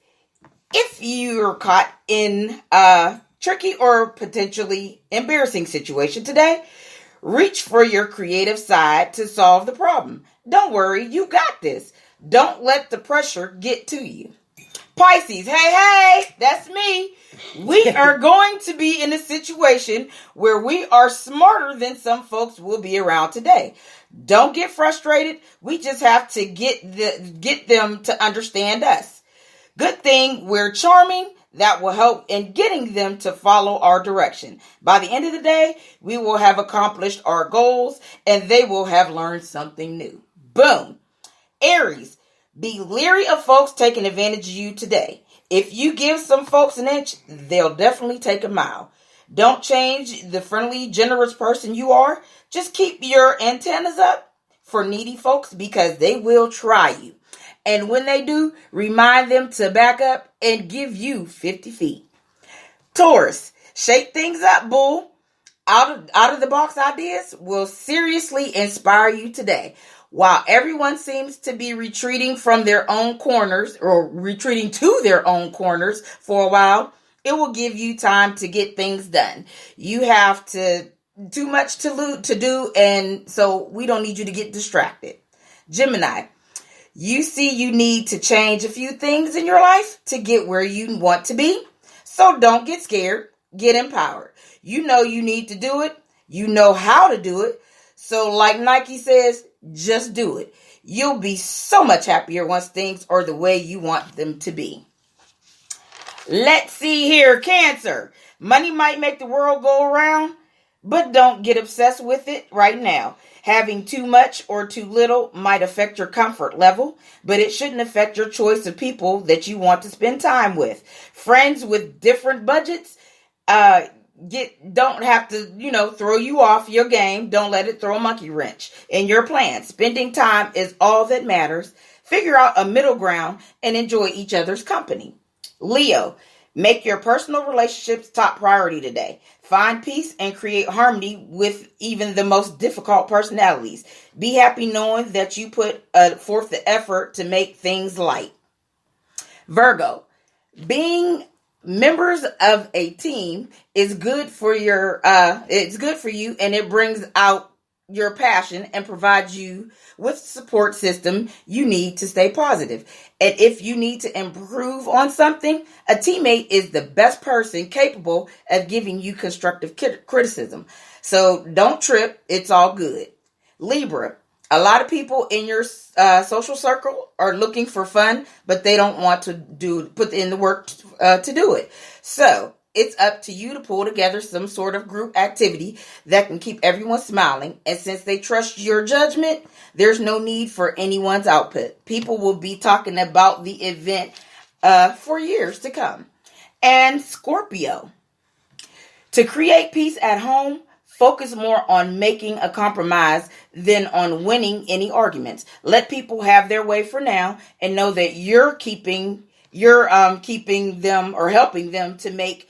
If you're caught in a tricky or potentially embarrassing situation today, reach for your creative side to solve the problem. Don't worry, you got this. Don't let the pressure get to you. Pisces, hey, that's me. We are going to be in a situation where we are smarter than some folks will be around today. Don't get frustrated. We just have to get them to understand us. Good thing we're charming. That will help in getting them to follow our direction. By the end of the day, we will have accomplished our goals and they will have learned something new. Boom. Aries. Be leery of folks taking advantage of you today. If you give some folks an inch, they'll definitely take a mile. Don't change the friendly, generous person you are. Just keep your antennas up for needy folks because they will try you. And when they do, remind them to back up and give you 50 feet. Taurus, shake things up, bull. Out of the box ideas will seriously inspire you today. While everyone seems to be retreating from their own corners or retreating to their own corners for a while, it will give you time to get things done. You have too much to do, and so we don't need you to get distracted. Gemini, you see you need to change a few things in your life to get where you want to be. So don't get scared, get empowered. You know you need to do it. You know how to do it. So like Nike says, just do it. You'll be so much happier once things are the way you want them to be. Let's see here, Cancer. Money might make the world go around, but don't get obsessed with it right now. Having too much or too little might affect your comfort level, but it shouldn't affect your choice of people that you want to spend time with. Friends with different budgets, don't have to, throw you off your game. Don't let it throw a monkey wrench in your plans. Spending time is all that matters. Figure out a middle ground and enjoy each other's company. Leo, make your personal relationships top priority today. Find peace and create harmony with even the most difficult personalities. Be happy knowing that you put forth the effort to make things light. Virgo, being members of a team is good for it's good for you, and it brings out your passion and provides you with support system you need to stay positive. And if you need to improve on something, a teammate is the best person capable of giving you constructive criticism. So don't trip. It's all good. Libra, a lot of people in your social circle are looking for fun, but they don't want to put in the work to do it. So it's up to you to pull together some sort of group activity that can keep everyone smiling. And since they trust your judgment, there's no need for anyone's output. People will be talking about the event for years to come. And Scorpio, to create peace at home, focus more on making a compromise than on winning any arguments. Let people have their way for now and know that you're keeping you're keeping them or helping to make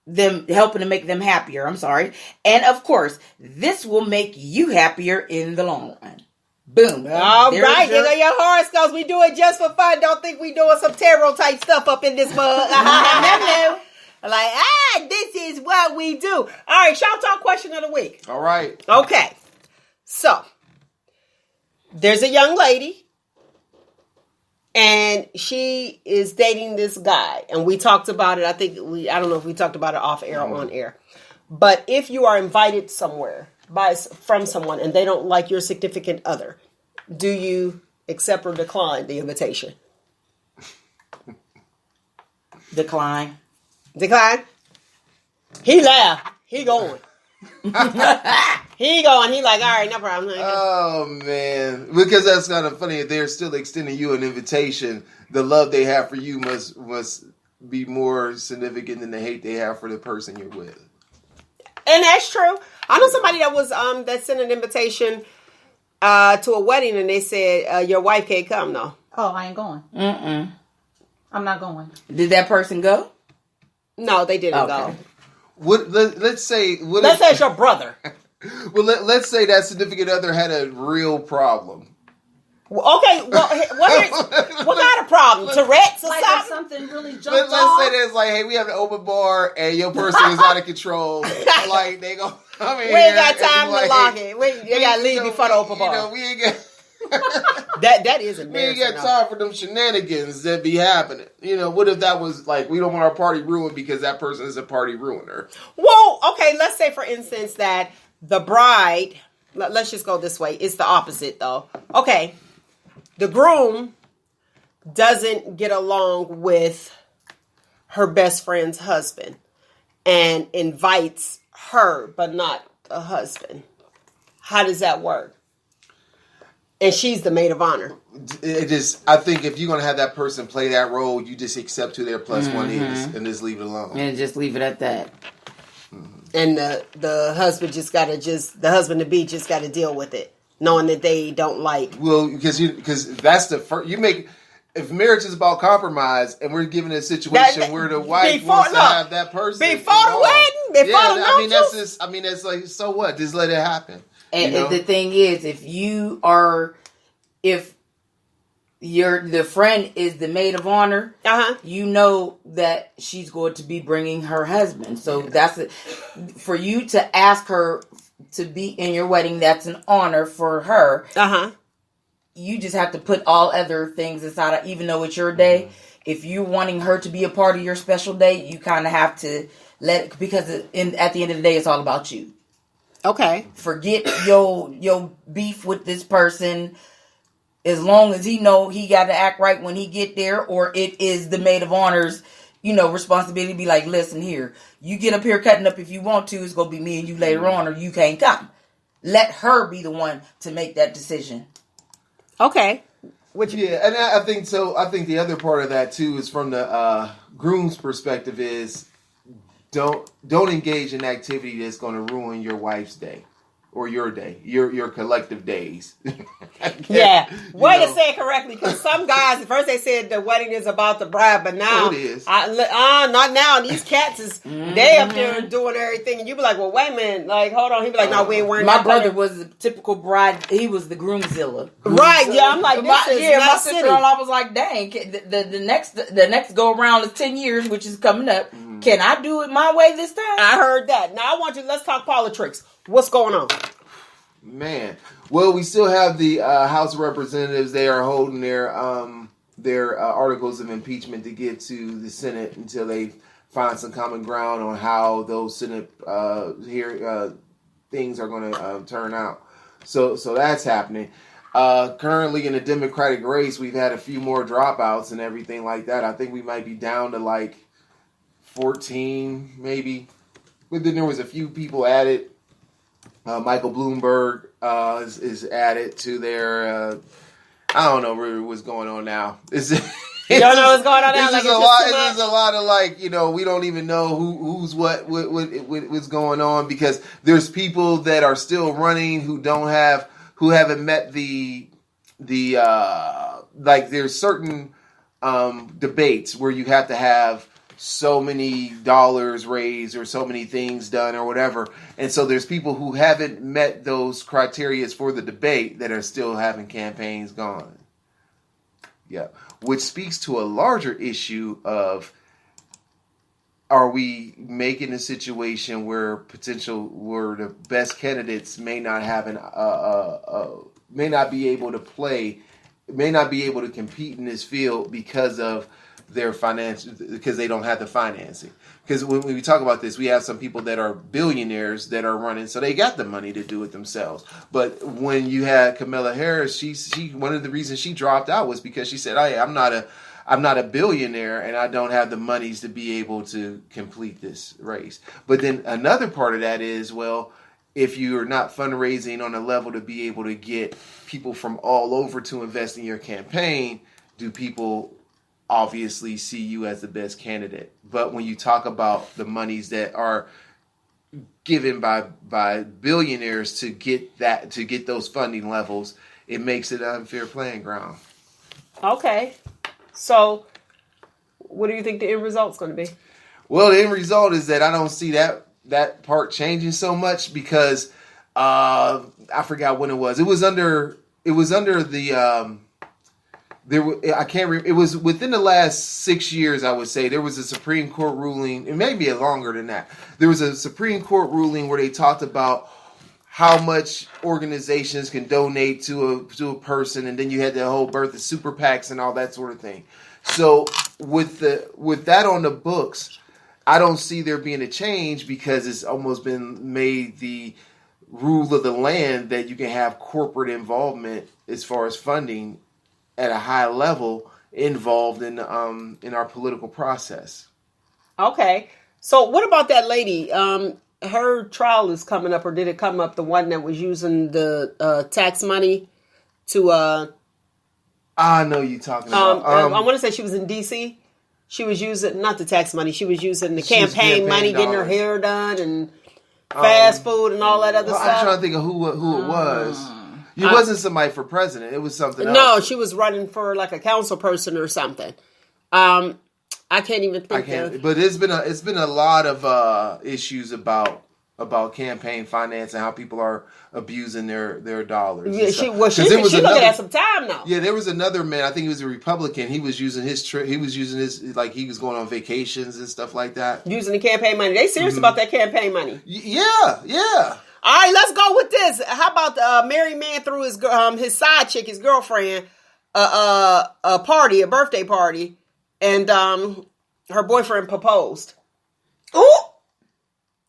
them happier. I'm sorry. And of course, this will make you happier in the long run. Boom. All right, your horoscopes. We do it just for fun. Don't think we doing some tarot type stuff up in this mug. No. Like, this is what we do. All right, Shop Talk question of the week. All right. Okay. So, there's a young lady, and she is dating this guy. And we talked about it. I don't know if we talked about it off air or on air. But if you are invited somewhere from someone and they don't like your significant other, do you accept or decline the invitation? Decline. He laughed. He going. He going. He like, all right, no problem. Oh man, because that's kind of funny. If they're still extending you an invitation, the love they have for you must be more significant than the hate they have for the person you're with. And that's true. I know somebody that was that sent an invitation to a wedding, and they said your wife can't come. No. Oh, I ain't going. I'm not going. Did that person go? No, they didn't go. Let's say it's your brother. Well, let's say that significant other had a real problem. Okay, well, what kind of problem? Tourette's or like something really jumped Let's say that it's like, hey, we have an open bar and your person is out of control. Like, they go, we ain't got time to lock it. They got to leave before the open bar. You know, we ain't got... that is embarrassing. We ain't got time for them shenanigans that be happening. You know, what if that was like, we don't want our party ruined because that person is a party ruiner? Well, okay, let's say, for instance, that the bride, let's just go this way. It's the opposite, though. Okay. The groom doesn't get along with her best friend's husband and invites her, but not a husband. How does that work? And she's the maid of honor. I think if you're going to have that person play that role, you just accept who their plus one is and just leave it alone. And just leave it at that. And the husband the husband to be just got to deal with it, knowing that they don't like. Well, because that's the first, if marriage is about compromise and we're given a situation where the wife wants to have that person before the wedding, before the nuptials. That's like, so what? Just let it happen. And the thing is, if the friend is the maid of honor, you know that she's going to be bringing her husband. So for you to ask her to be in your wedding, that's an honor for her. You just have to put all other things aside, even though it's your day. If you're wanting her to be a part of your special day, you kind of have to because at the end of the day, it's all about you. Okay. Forget your beef with this person. As long as he know he got to act right when he get there, or it is the maid of honor's, responsibility to be like, listen here, you get up here cutting up if you want to, it's going to be me and you later on, or you can't come. Let her be the one to make that decision. Okay. And I think so. I think the other part of that too is from the groom's perspective is don't engage in activity that's going to ruin your wife's day. Or your day, your collective days. Yeah, way to say it correctly. Because some guys, at first they said the wedding is about the bride, but now it is. Not now. These cats is they up there doing everything, and you be like, well, wait a minute, like hold on. He be like, no, we ain't wearing. My brother was the typical bride. He was the groomzilla. Right? Yeah, I'm like, my sister-in-law was like, dang, the next go around is 10 years, which is coming up. Can I do it my way this time? I heard that. Now let's talk politics. What's going on? Man. Well, we still have the House of Representatives. They are holding their articles of impeachment to get to the Senate until they find some common ground on how those Senate things are going to turn out. So that's happening. Currently in the Democratic race, we've had a few more dropouts and everything like that. I think we might be down to like 14 maybe. But then there was a few people added. Michael Bloomberg is added to their. I don't know really what's going on now. You don't know what's going on now. It's just a lot of like we don't even know who's what's going on because there's people that are still running who haven't met the like there's certain debates where you have to have so many dollars raised or so many things done or whatever. And so there's people who haven't met those criteria for the debate that are still having campaigns going. Yeah. Which speaks to a larger issue of, are we making a situation where the best candidates may not have may not be able to compete in this field because of their because they don't have the financing. Because when we talk about this, we have some people that are billionaires that are running, so they got the money to do it themselves. But when you had Kamala Harris, she one of the reasons she dropped out was because she said, "Hey, I'm not a billionaire and I don't have the monies to be able to complete this race." But then another part of that is, well, if you're not fundraising on a level to be able to get people from all over to invest in your campaign, do people obviously see you as the best candidate? But when you talk about the monies that are given by billionaires to get those funding levels, it makes it an unfair playing ground. Okay. So, what do you think the end result's going to be? Well, the end result is that I don't see that part changing so much because I forgot when it was. It was under the I can't remember. It was within the last 6 years, I would say. There was a Supreme Court ruling. It may be longer than that. There was a Supreme Court ruling where they talked about how much organizations can donate to a person, and then you had the whole birth of super PACs and all that sort of thing. So with that on the books, I don't see there being a change because it's almost been made the rule of the land that you can have corporate involvement as far as funding at a high level involved in our political process. Okay. So what about that lady? Her trial is coming up, or did it come up, the one that was using the tax money to... I know you're talking about. I want to say she was in D.C. She was using, not the tax money, she was using the campaign money, getting her hair done and fast food and all that other stuff. I'm trying to think of who it was. It wasn't somebody for president. It was something else. No, she was running for like a council person or something. I can't even think of. But it's been a lot of issues about campaign finance and how people are abusing their dollars. Yeah, she looking at some time now. Yeah, there was another man. I think he was a Republican. He was using his like he was going on vacations and stuff like that. Using the campaign money. They serious about that campaign money. Yeah. All right, let's go with this. How about the married man threw his side chick, his girlfriend, a birthday party, and her boyfriend proposed. Ooh,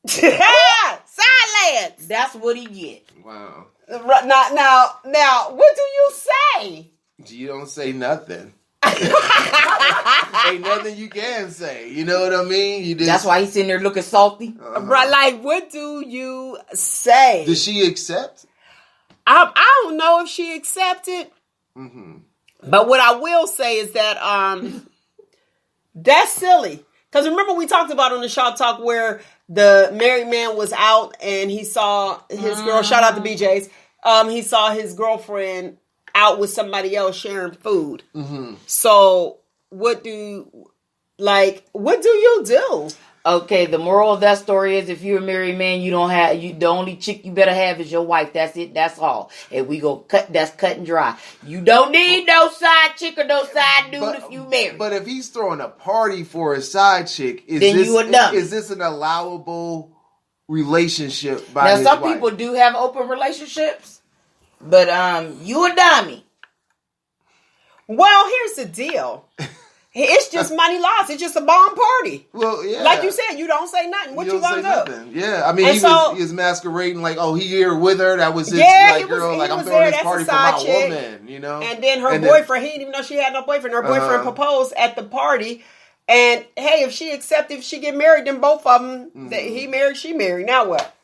silence. That's what he get. Wow. Now, what do you say? You don't say nothing. Ain't nothing you can say. You know what I mean? That's why he's sitting there looking salty. Right? Like, what do you say? Does she accept? I don't know if she accepted. Mm-hmm. But what I will say is that that's silly. Because remember we talked about on the Shop Talk where the married man was out and he saw his girl. Shout out to BJ's. He saw his girlfriend out with somebody else sharing food. Mm-hmm. So what do you do? Okay, the moral of that story is if you're a married man, the only chick you better have is your wife. That's it. That's all. And we go that's cut and dry. You don't need no side chick or no side dude if you married. But if he's throwing a party for a side chick, is this an allowable relationship by his wife? Now some people do have open relationships, but you a dummy. Well, here's the deal. It's just money lost. It's just a bomb party. Well, yeah. Like you said, you don't say nothing. What you gonna do? Yeah, I mean, he was masquerading like, he here with her. That was his girl. Like, I'm throwing this party for my woman, you know? And then her boyfriend, he didn't even know she had no boyfriend. Her boyfriend proposed at the party. And, hey, if she get married, then both of them, he married, she married. Now what?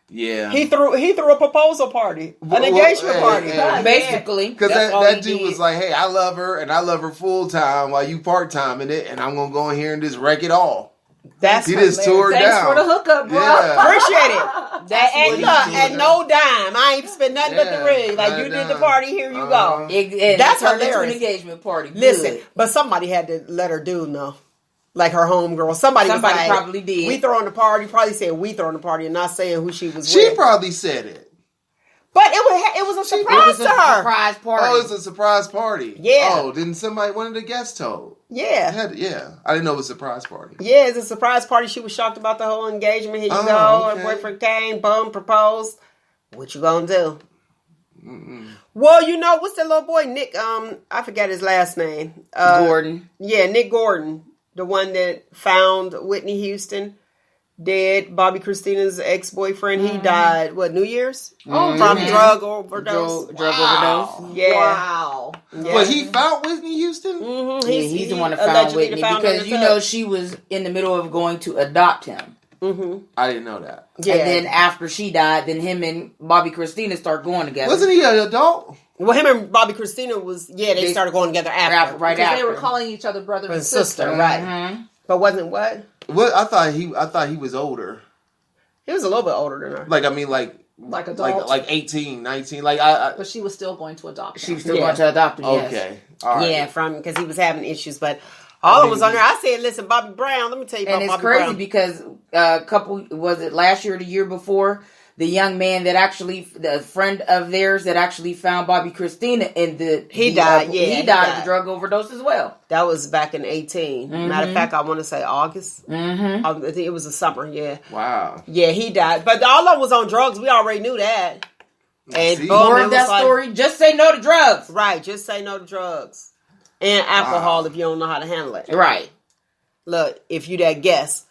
Yeah, he threw a proposal party, an engagement party, basically. Because that dude was like, "Hey, I love her, and I love her full time, while you part time in it, and I'm gonna go in here and just wreck it all." That's he just tore it Thanks down. for the hookup, bro. Yeah. Appreciate it. That's And what look, he at did. no dime. I ain't spent nothing but the Yeah, ring. Like, right you did the down. party, here you go. And That's it turned into hilarious. an engagement party. Listen, Good. but somebody had to let her do know. Like her homegirl. Somebody was like, probably did. We throwing the party. Probably said we throwing the party and not saying who she was She with. probably said it. But it was a surprise It was to a her. surprise party. Oh, it's a surprise party. Yeah. Oh, didn't one of the guests told? Yeah. Yeah. I didn't know it was a surprise party. Yeah, it's a surprise party. She was shocked about the whole engagement. Here you Oh, go. okay. Her boyfriend came, boom, proposed. What you gonna do? Well, you know, what's that little boy, Nick? I forget his last name. Gordon. Yeah, Nick Gordon, the one that found Whitney Houston dead. Bobby Christina's ex-boyfriend. He died. What, New Year's? From drug overdose. Drug overdose. Yeah. Wow. Yeah. But he found Whitney Houston? Mm-hmm. Yeah, he's the one that found allegedly Whitney found her in because the you tub. know she was in the middle of going to adopt him. Mm-hmm. I didn't know that. Yeah. And then after she died, then him and Bobby Christina start going together. Wasn't he an adult? Well, him and Bobby Christina they started going together after. Right Because after. they were calling each other brother and And sister. sister, right. But wasn't what? What? I thought he was older. He was a little bit older than her. Like, I mean, like adult. like 18, 19. Like, I But she was still going to adopt She him. was still Yeah. going to adopt him, yes. okay. All right. Yeah, because he was having issues. But all of them was on there. I said, listen, Bobby Brown, let me tell you about And it's Bobby crazy Brown. because was it last year or the year before, the young man the friend of theirs that actually found Bobby Christina in He died, yeah, he he died of died. a drug overdose as well. That was back in 18. Matter of fact, I want to say August. Mm-hmm. I think it was the summer, yeah. Wow. Yeah, he died. But all of them was on drugs. We already knew that. And See? boom, More it of was that like- story, just say no to drugs. Right, just say no to drugs. And alcohol if you don't know how to handle it. Right. Look, if you that guest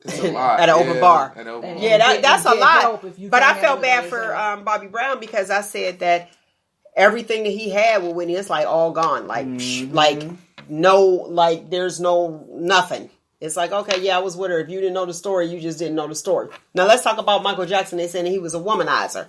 It's a lot. at an open bar. At an open Yeah, bar. that's a get lot. help if you But can't I felt handle it bad yourself. for Bobby Brown because I said that everything that he had with Whitney, it's like all gone. Like, there's no nothing. It's like, okay, yeah, I was with her. If you didn't know the story, you just didn't know the story. Now let's talk about Michael Jackson. They saying he was a womanizer.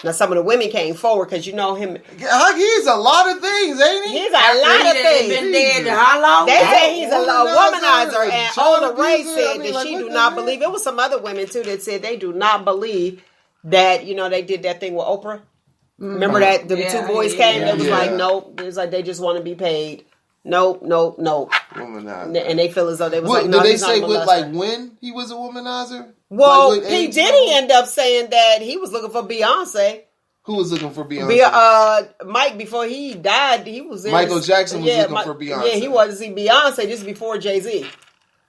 Now some of the women came forward because you know him. He's a lot of things, ain't he? He's a lot of things. Been dead how long? They say he's a Womanizer, womanizer, and child Ola Ray abuser. said I mean, that like, she what do the not heck? believe. It was some other women too that said they do not believe that they did that thing with Oprah. Remember that the Yeah, two boys yeah, came. It was yeah. like nope. It was like they just want to be paid. Nope. Womanizer. And they feel as though they was What, like, did no, they he's not say a with molester. like when he was a womanizer? Well, Like, what P age Diddy level? ended up saying that he was looking for Beyonce. Who was looking for Beyonce? Mike, before he died, he was in Michael Jackson was looking for Beyonce. Yeah, he wanted to see Beyonce just before Jay-Z.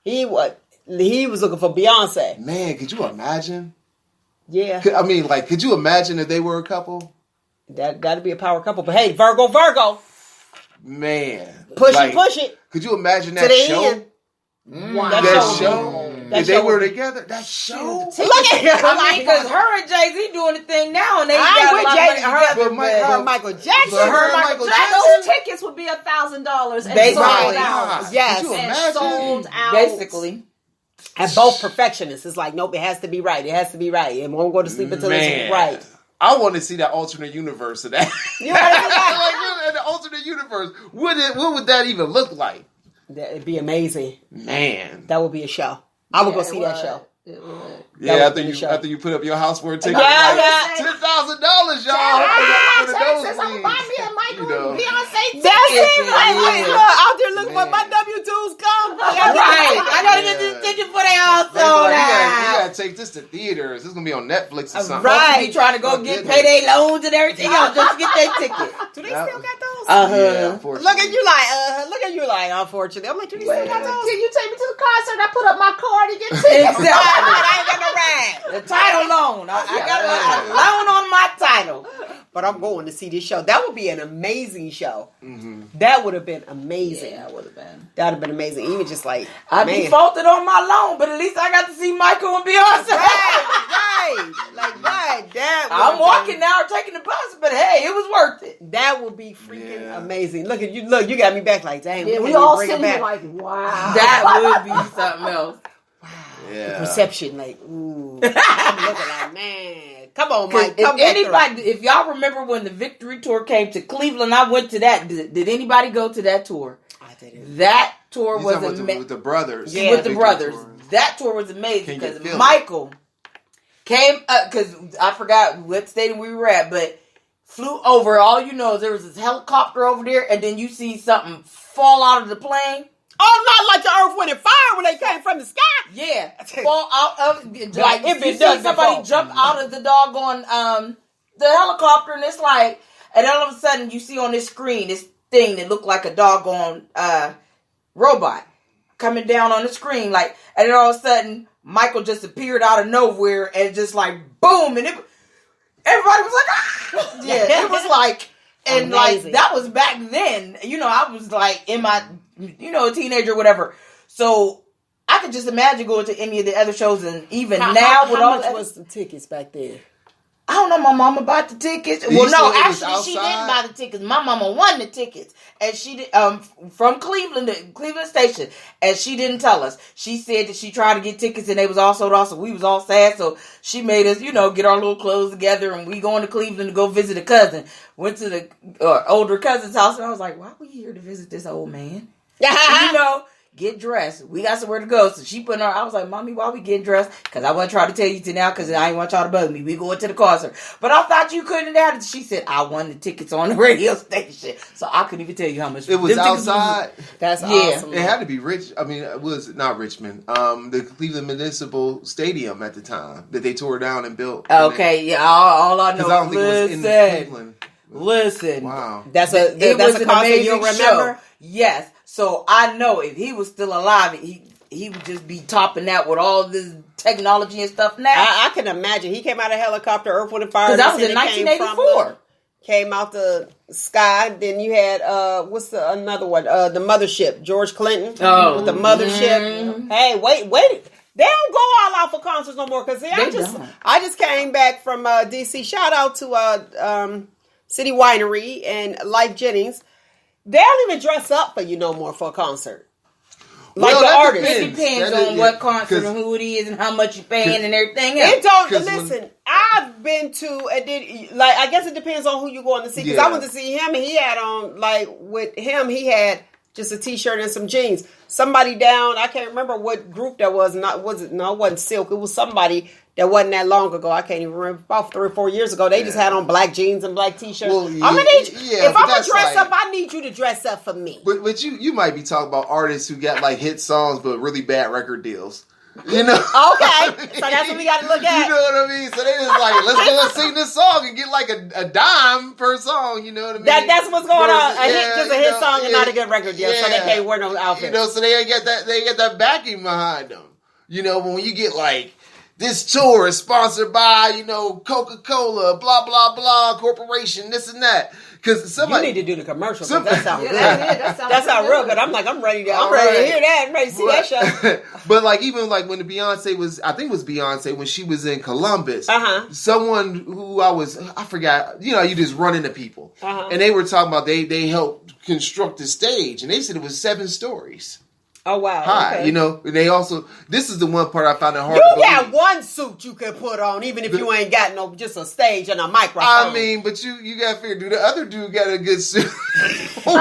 He was looking for Beyonce. Man, could you imagine? Yeah. Could you imagine if they were a couple? That'd be a power couple. But hey, Virgo. Man. Push Like, it. Could you imagine To that the show? end. Wow. That show. show? That If they show were would be- together? That show? Look at him. I mean, because her and Jay-Z doing the thing now, and they I got a with lot Jay, of money together. But Michael Jackson. But her and Michael Michael Jackson, Jackson? those tickets would be $1,000 and They sold right. out. Yes. Could you And imagine? sold out. Basically. And both perfectionists. It's like, nope, it has to be right. It has to be right. It won't go to sleep until Man. it's right. I want to see that alternate universe of that. You wanna see that? Like, in the alternate universe, what would that even look like? That'd be amazing. Man. That would be a show. I would go Yeah, see it that would. show. It would. Yeah, would be the show. after you put up your house for a ticket, Yeah, like, yeah. $10,000, y'all. For the Texas, I'm nosebleeds. gonna buy me a Michael You know. and Beyonce ticket. That's it. Like, Yeah. look, out there looking for Man. my W-2s come. Right. I gotta get this ticket for they all They sold like, you out. gotta take this to theaters. This is gonna be on Netflix or something. Right. Be trying to go Oh, get goodness. payday loans and everything else just to get their ticket. Do they That still was- got those? Yeah, unfortunately. Look at you like, unfortunately. I'm like, do they still got those? Can you take me to the concert? I put up my card and get tickets. Right, I ain't got no ride. The title loan. I got a loan on my title. But I'm going to see this show. That would be an amazing show. Mm-hmm. That would have been amazing. Yeah, it would have been. That would have been amazing. Even just like, I man. defaulted on my loan, but at least I got to see Michael and Beyonce. Right. Like, right. That would I'm have walking been- now, taking the bus, but hey, it was worth it. That would be freaking Yeah. amazing. Look at you. Look, you got me back like, dang. Yeah, can't we even all bring it sitting here back. like, wow. That would be something else. Yeah. Perception, like, ooh. I'm looking like, man. Come on, Mike. Come back If y'all remember when the Victory Tour came to Cleveland, I went to that. Did anybody go to that tour? through. I didn't. That tour You was talking about with the brothers. Yeah, with the brothers. Tour. That tour was amazing because Michael came up, because I forgot what stadium we were at, but flew over. All you know is there was this helicopter over there, and then you see something fall out of the plane. Oh, not like the Earth, Wind, and Fire when they came from the sky. Yeah, fall out of like if you see somebody jump out of the doggone the helicopter, and it's like, and all of a sudden you see on this screen this thing that looked like a doggone robot coming down on the screen, like, and then all of a sudden Michael just appeared out of nowhere and just like boom, and everybody was like, ah! Yeah, it was like, and amazing. Like that was back then. You know, I was like in my, you know, a teenager, or whatever. So I could just imagine going to any of the other shows, and even now with how all much that, was the tickets back then? I don't know. My mama bought the tickets. Well, no, actually, she didn't buy the tickets. My mama won the tickets, and she did from Cleveland Station, and she didn't tell us. She said that she tried to get tickets, and they was all sold out. So we was all sad. So she made us, you know, get our little clothes together, and we going to Cleveland to go visit a cousin. Went to the older cousin's house, and I was like, "Why are we here to visit this old man?" You know. Get dressed. We got somewhere to go. So she put in I was like, Mommy, why we getting dressed? Because I wasn't trying to tell you to now because I ain't want y'all to bug me. We going to the concert. But I thought you couldn't have it. She said, I won the tickets on the radio station. So I couldn't even tell you how much. It was outside. That's awesome. It had to be rich. I mean, it was not Richmond. The Cleveland Municipal Stadium at the time that they tore down and built. Okay, yeah. All I know. Because I don't think it was in Cleveland. Listen. Wow. That's a concert you'll remember? Show. Yes. So I know if he was still alive, he would just be topping that with all this technology and stuff now. I can imagine. He came out of a helicopter, Earth, Wind, and Fire. Because that was in 1984. Came out the sky. Then you had, another one? The Mothership. George Clinton with the Mothership. Mm-hmm. Hey, wait. They don't go all out for concerts no more. Because I just came back from D.C. Shout out to City Winery and Life Jennings. They don't even dress up for you no more for a concert. Like the artist. It depends on what concert and who it is and how much you're paying and everything else. It don't, listen, I've been to, I guess it depends on who you're going to see. Because I went to see him and he had on, with him, he had just a t-shirt and some jeans. Somebody down, I can't remember what group that was. It wasn't Silk. It was somebody that wasn't that long ago. I can't even remember. About 3 or 4 years ago, they just had on black jeans and black t-shirts. Well, if I'm gonna dress up, I need you to dress up for me. But you might be talking about artists who got hit songs but really bad record deals. You know? Okay, so that's what we got to look at. You know what I mean? So they just let's sing this song and get a dime per song. You know what I mean? That's what's going on. Just a hit song and not a good record deal, so they can't wear no outfits. You know, so they get that backing behind them. You know, when you get this tour is sponsored by, Coca-Cola, blah, blah, blah, corporation, this and that. Because somebody... You need to do the commercial, because that sounds good. That sounds real good. I'm ready to hear that. I'm ready to see that show. But, even when the Beyonce was... I think it was Beyonce, when she was in Columbus, someone who I forgot, you just run into people. And they were talking about they helped construct the stage, and they said it was 7 stories. Oh, wow. High, okay. They also, this is the one part I found it hard to believe. You got one suit you can put on, even if you ain't got just a stage and a microphone. I mean, but you got to figure, the other dude got a good suit? Wow.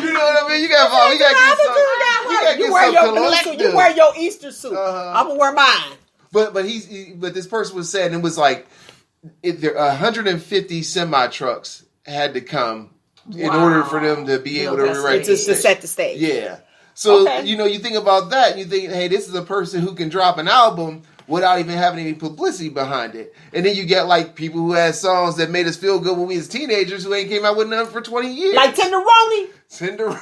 You know what I mean? You got to get some collective. You wear your Easter suit. I'm going to wear mine. But this person was saying it was 150 semi-trucks had to come in order for them to be able to set the stage. Yeah. So, you think about that and you think, hey, this is a person who can drop an album without even having any publicity behind it. And then you get people who had songs that made us feel good when we was teenagers who ain't came out with nothing for 20 years. Like Tenderoni. Tenderoni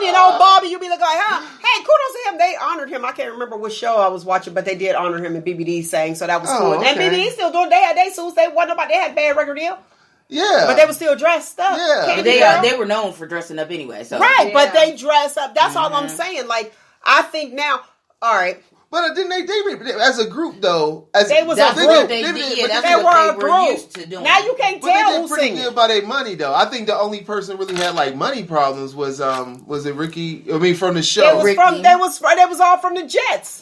and old Bobby, you be like, hey, kudos to him. They honored him. I can't remember which show I was watching, but they did honor him, and BBD sang, so that was cool. Okay. And BBD still doing. They had their suits. They had bad record deal. Yeah, but they were still dressed up. Yeah, they were known for dressing up anyway. So but they dress up. That's all I'm saying. I think now, all right. But didn't they as a group though? They were a group. They were used to doing. Now you can't tell who's singing. Pretty good about their money though. I think the only person really had money problems was it Ricky? I mean, from the show. They was all from the Jets.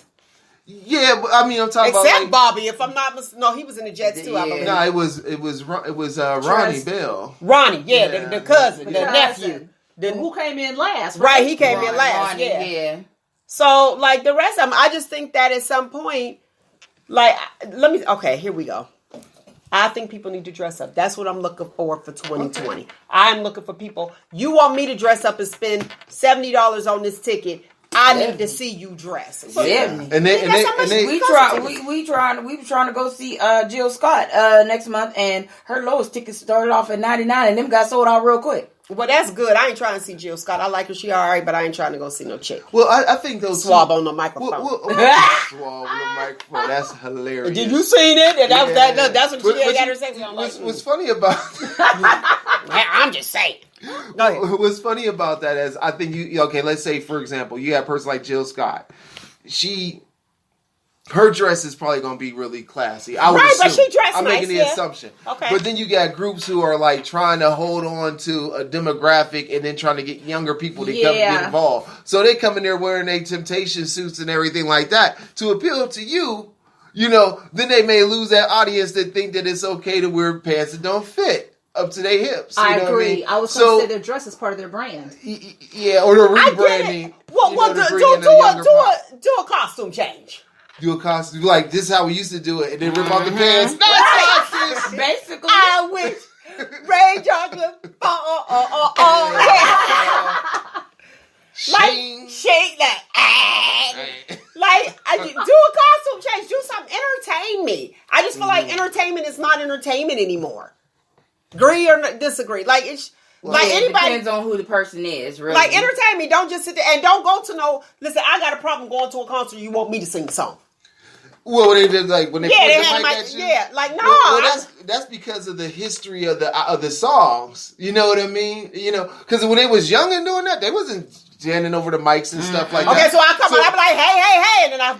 Yeah, but I mean, I'm talking except Bobby. If I'm not mistaken, no, he was in the Jets too. I believe. No, it was Ronnie Bell. Ronnie, the cousin, the nephew. Then who came in last? Right, he came in last. Yeah. So like the rest of them, I just think that at some point, like here we go. I think people need to dress up. That's what I'm looking for 2020. Okay. I'm looking for people. You want me to dress up and spend $70 on this ticket? I need to see you dress. Yeah, we were trying to go see Jill Scott next month, and her lowest ticket started off at $99, and them got sold out real quick. Well, that's good. I ain't trying to see Jill Scott. I like her. She all right, but I ain't trying to go see no chick. Well, I think those swab on the microphone. Swab on the microphone. That's hilarious. Did you seen it? That's what she got her sex on. What's funny about? I'm just saying. Go ahead. What's funny about that is I think let's say for example you have a person like Jill Scott. Her dress is probably going to be really classy. I would assume. But she dressed I'm nice, making the assumption. Okay. But then you got groups who are like trying to hold on to a demographic and then trying to get younger people to come get involved. So they come in there wearing their temptation suits and everything like that to appeal to you. Then they may lose that audience that think that it's okay to wear pants that don't fit up to their hips. I agree. I was going to say their dress is part of their brand. Yeah, or the rebranding. Do a costume change. Do a costume like this is how we used to do it, and then rip off the pants. Not basically. I wish Ray Johnson. Shake that. Do a costume change. Do something. Entertain me. I just feel like entertainment is not entertainment anymore. Agree or disagree? Anybody depends on who the person is, really. Like, entertain me. Don't just sit there and don't go to no. Listen, I got a problem going to a concert. You want me to sing the song? Well, when they did when they put the mic at you, no. That's because of the history of the songs. You know what I mean? Because when they was young and doing that, they wasn't standing over the mics and stuff like that. Okay, so I come on, I be like, hey, and then I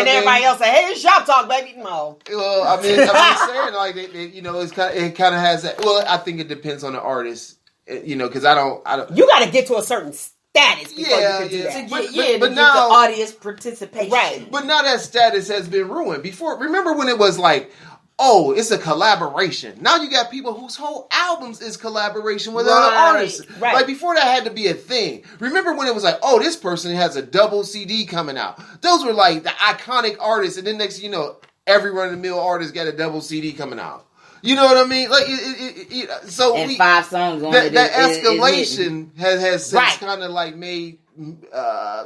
and everybody else say, hey, it's shop talk, baby. No. Well, I'm saying like it kind of has that. Well, I think it depends on the artist. Because I don't. You got to get to a certain status before you can do that. But now the audience participation. Right. But now that status has been ruined. Before, remember when it was like, oh, it's a collaboration. Now you got people whose whole albums is collaboration with other artists. Right. Like before that had to be a thing. Remember when it was like, oh, this person has a double CD coming out. Those were like the iconic artists. And then next thing you know, every run-of-the-mill artist got a double CD coming out. You know what I mean? Like, so and 5 songs on that escalation has since kind of like made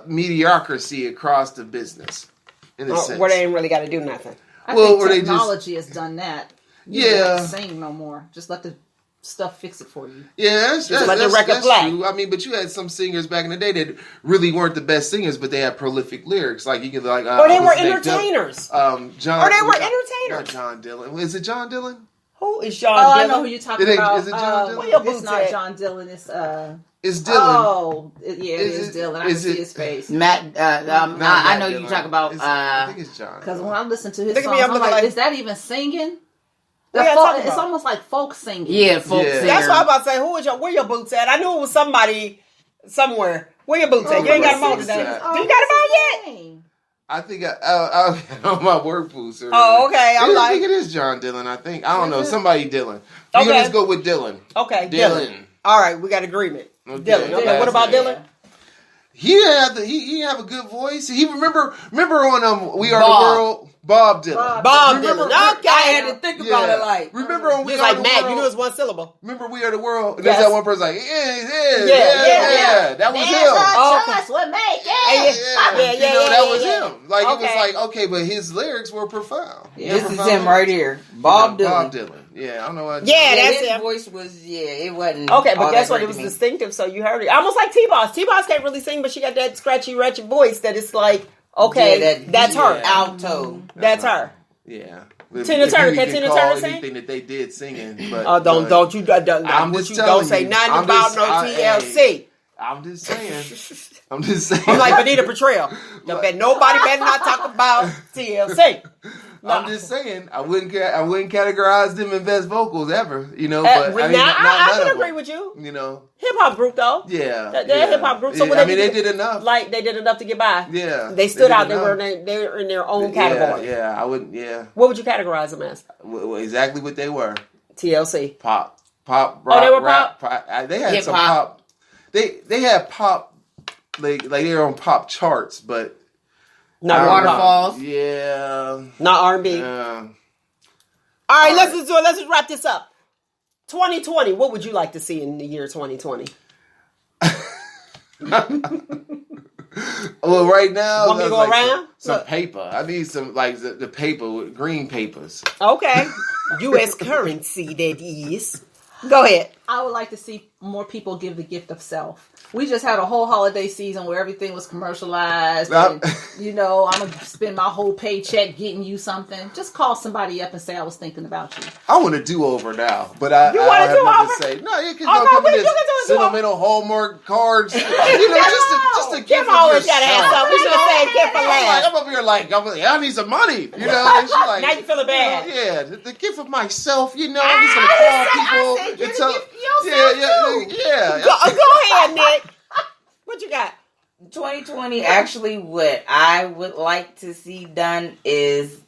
mediocrity across the business. In a sense, where they ain't really got to do nothing. I think technology has done that. You don't have to sing no more. Just let the stuff fix it for you. Yeah, that's true. I mean, but you had some singers back in the day that really weren't the best singers, but they had prolific lyrics. Like you could or they were entertainers. Not John Dillon. Is it John Dillon? Who is John Dillon? I know who you're talking about. Is it John Dillon? It's not John Dillon. It's Dillon. Oh, it is Dillon. I can see his face. Matt, I know you talk about. I think it's John. Because when I listen to his songs, I'm like, is that even singing? It's almost like folk singing. Yeah, folk singing. That's why I'm about to say, where your boots at? I knew it was somebody somewhere. Where your boots at? You ain't got them on today. Do you got them on yet? I think I on my work boots. Oh, okay. I think it is John Dillon. I don't know. Somebody Dillon. We're gonna just go with Dillon. Okay, Dillon. All right, we got agreement. Okay. Dillon. Okay, what about Dillon? He didn't have a good voice. He remember on We Are the World. Bob Dylan. Bob Dylan. Okay. I had to think about it like. Remember on We Are the World? Matt, you knew it was one syllable. Remember We Are the World? And there's that one person like, yeah. That was him. What make it? That was him. Like, it was like, okay, but his lyrics were profound. This is him right here. Bob Dylan. Bob Dylan. Yeah, I don't know what. Yeah, that's his him. Voice was, it wasn't. Okay, but guess what? It was distinctive, so you heard it. Almost like T-Boss. T-Boss can't really sing, but she got that scratchy, wretched voice that it's like, okay, that's her. Alto. That's her. Yeah. Tina Turner. Can Tina Turner sing? Anything that they did singing. But, don't say nothing about no TLC. I'm just saying. I'm like Benita Petrell. Nobody better not talk about TLC. No. I'm just saying, I wouldn't categorize them in best vocals ever, But I can agree with you. Hip hop group though. Yeah, they're a hip hop group. So they did enough. Like they did enough to get by. Yeah, they stood out. They were in their own category. Yeah, I wouldn't. Yeah. What would you categorize them as? Exactly what they were. TLC. Pop Pop, rock, they were rap. pop? They had some Hip-hop. pop. They had pop, like they were on pop charts, but Not Waterfalls. Yeah. Not R&B. Yeah. All right, let's just do it. Let's just wrap this up. 2020. What would you like to see in the year 2020? Well, right now, Want me to go around? Some paper. I need some like the paper with green papers. Okay. U.S. currency, that is. Go ahead. I would like to see more people give the gift of self. We just had a whole holiday season where everything was commercialized. And, I'm going to spend my whole paycheck getting you something. Just call somebody up and say, I was thinking about you. I want to do over now, but I want to do have over? to say. No, you can Oh, go no, come you in can do sentimental Hallmark cards. Just to give Kim always got to have something. We should have said Kim for last. I'm over here I need some money. And she like, now you feeling bad. The gift of myself. I'm just gonna call people and tell. Yeah. Go ahead, Nick. What you got? 2020, actually, what I would like to see done is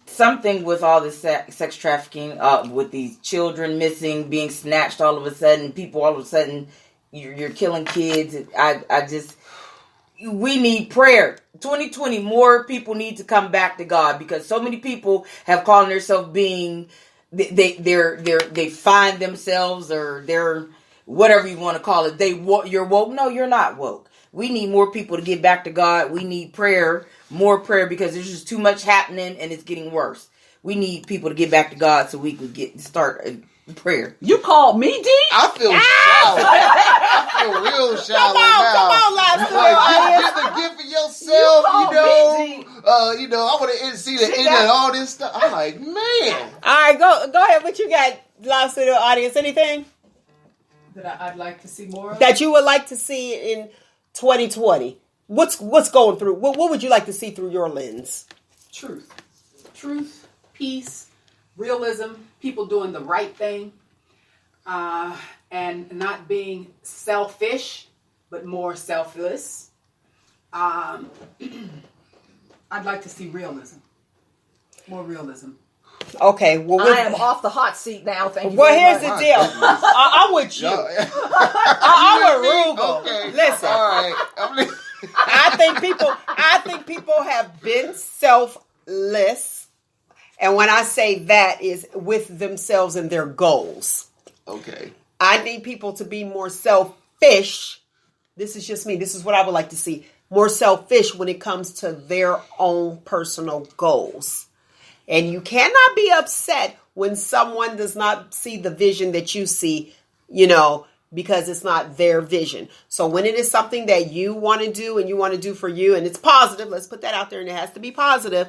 something with all the sex trafficking, with these children missing, being snatched all of a sudden, people all of a sudden, you're killing kids. We need prayer. 2020, more people need to come back to God because so many people have called themselves being, they find themselves or they're, whatever you want to call it, you're woke. No, you're not woke. We need more people to get back to God. We need prayer, more prayer, because there's just too much happening and it's getting worse. We need people to get back to God so we can start a prayer. You called me, D? I feel shallow. I feel real shallow now. Come on, live studio audience. Get the gift of yourself, I want to see the end of all this stuff. I'm like, man. All right, go ahead. What you got, live studio audience? Anything that I'd like to see more of? that you would like to see in 2020? What's going through? What would you like to see through your lens? Truth, peace, realism, people doing the right thing, and not being selfish, but more selfless. I'd like to see realism, more realism. Okay, well, I am off the hot seat now. Thank you. Well, very here's much. the deal. I'm with you. I'm with Roogle. Okay. Listen, All right. I think people have been selfless, and when I say that is with themselves and their goals. Okay. I need people to be more selfish. This is just me. This is what I would like to see. More selfish when it comes to their own personal goals. And you cannot be upset when someone does not see the vision that you see, because it's not their vision. So when it is something that you want to do and you want to do for you, and it's positive, let's put that out there, and it has to be positive,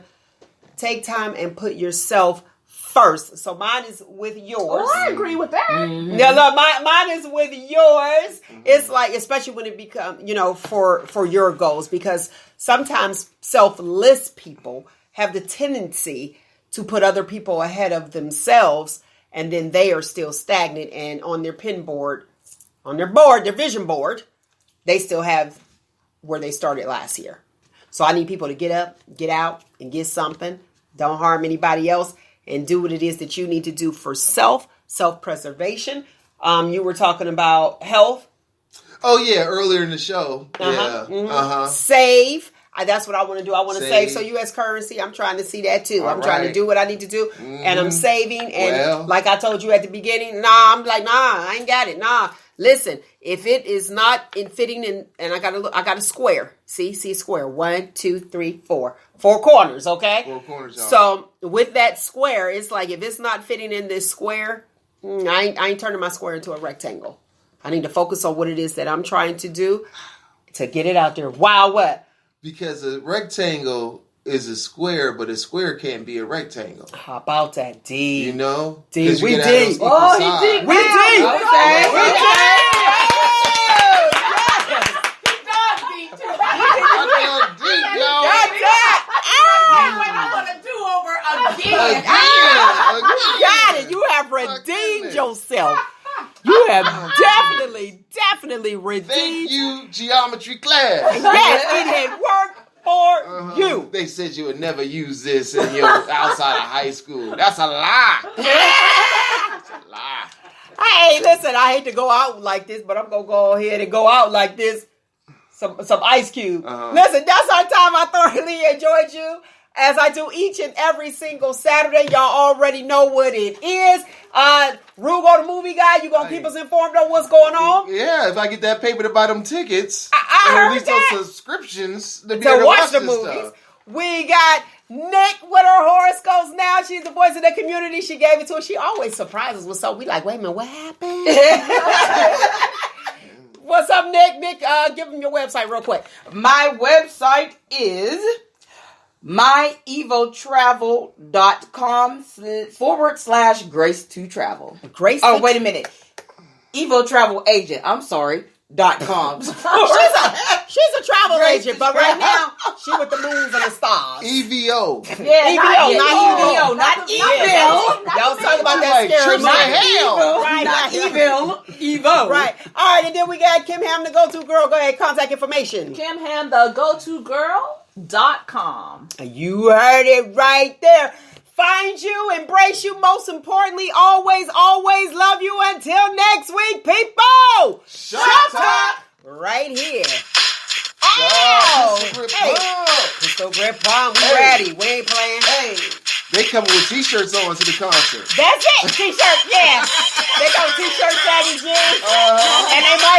take time and put yourself first. So mine is with yours. Oh, I agree with that. Mm-hmm. Yeah, look, mine is with yours. Mm-hmm. It's like, especially when it becomes, for your goals, because sometimes selfless people have the tendency to put other people ahead of themselves, and then they are still stagnant, and on their their vision board, they still have where they started last year. So I need people to get up, get out, and get something. Don't harm anybody else, and do what it is that you need to do for self-preservation. You were talking about health. Oh, yeah, earlier in the show. Yeah. Mm-hmm. Save. That's what I want to do. I want to save. So U.S. currency, I'm trying to see that too. I'm trying to do what I need to do. Mm-hmm. And I'm saving. And like I told you at the beginning, I ain't got it. Listen, if it is not fitting in, and I got a square. See square. 1, 2, 3, 4. 4 corners, okay? 4 corners, y'all. So with that square, it's like if it's not fitting in this square, I ain't turning my square into a rectangle. I need to focus on what it is that I'm trying to do to get it out there. Wow, what? Because a rectangle is a square, but a square can't be a rectangle. How about that, D? D, we D. Oh, he D. We D. Got it. You have redeemed yourself. You have definitely redeemed. Thank you, geometry class. Yes, it had worked for you. They said you would never use this in your outside of high school. That's a lie. Hey, listen, I hate to go out like this, but I'm going to go ahead and go out like this. Some Ice Cube. Listen, that's our time. I thoroughly enjoyed you, as I do each and every single Saturday. Y'all already know what it is. Roogle, the movie guy, you gonna keep us informed on what's going on? Yeah, if I get that paper to buy them tickets, I or heard at least that. those subscriptions to be able to watch the this movies. stuff. We got Nick with her horoscopes now. She's the voice of the community. She gave it to us. She always surprises us with so we like, wait a minute, what happened? What's up, Nick? Nick, give them your website real quick. My website is myevotravel.com/Grace2Travel. Grace. Oh, wait a minute. Evo Travel Agent. I'm sorry. .com. she's a travel agent, but right now she with the moons and the stars. EVO. Yeah, EVO, not evil. Y'all talk about that scary Not evil. Evo. Right. All right, and then we got Kim Ham, the go-to girl. Go ahead, contact information. Kim Ham, the go-to-girl.com. You heard it right there. Find you, embrace you, most importantly, always, always love you. Until next week, people. Shop Talk. Right here. Oh, Pistol Grip Palm. We ready. We ain't playing. Hey, they coming with t-shirts on to the concert. That's it. T-shirt, yeah. They got t-shirts, baggy jeans, and they might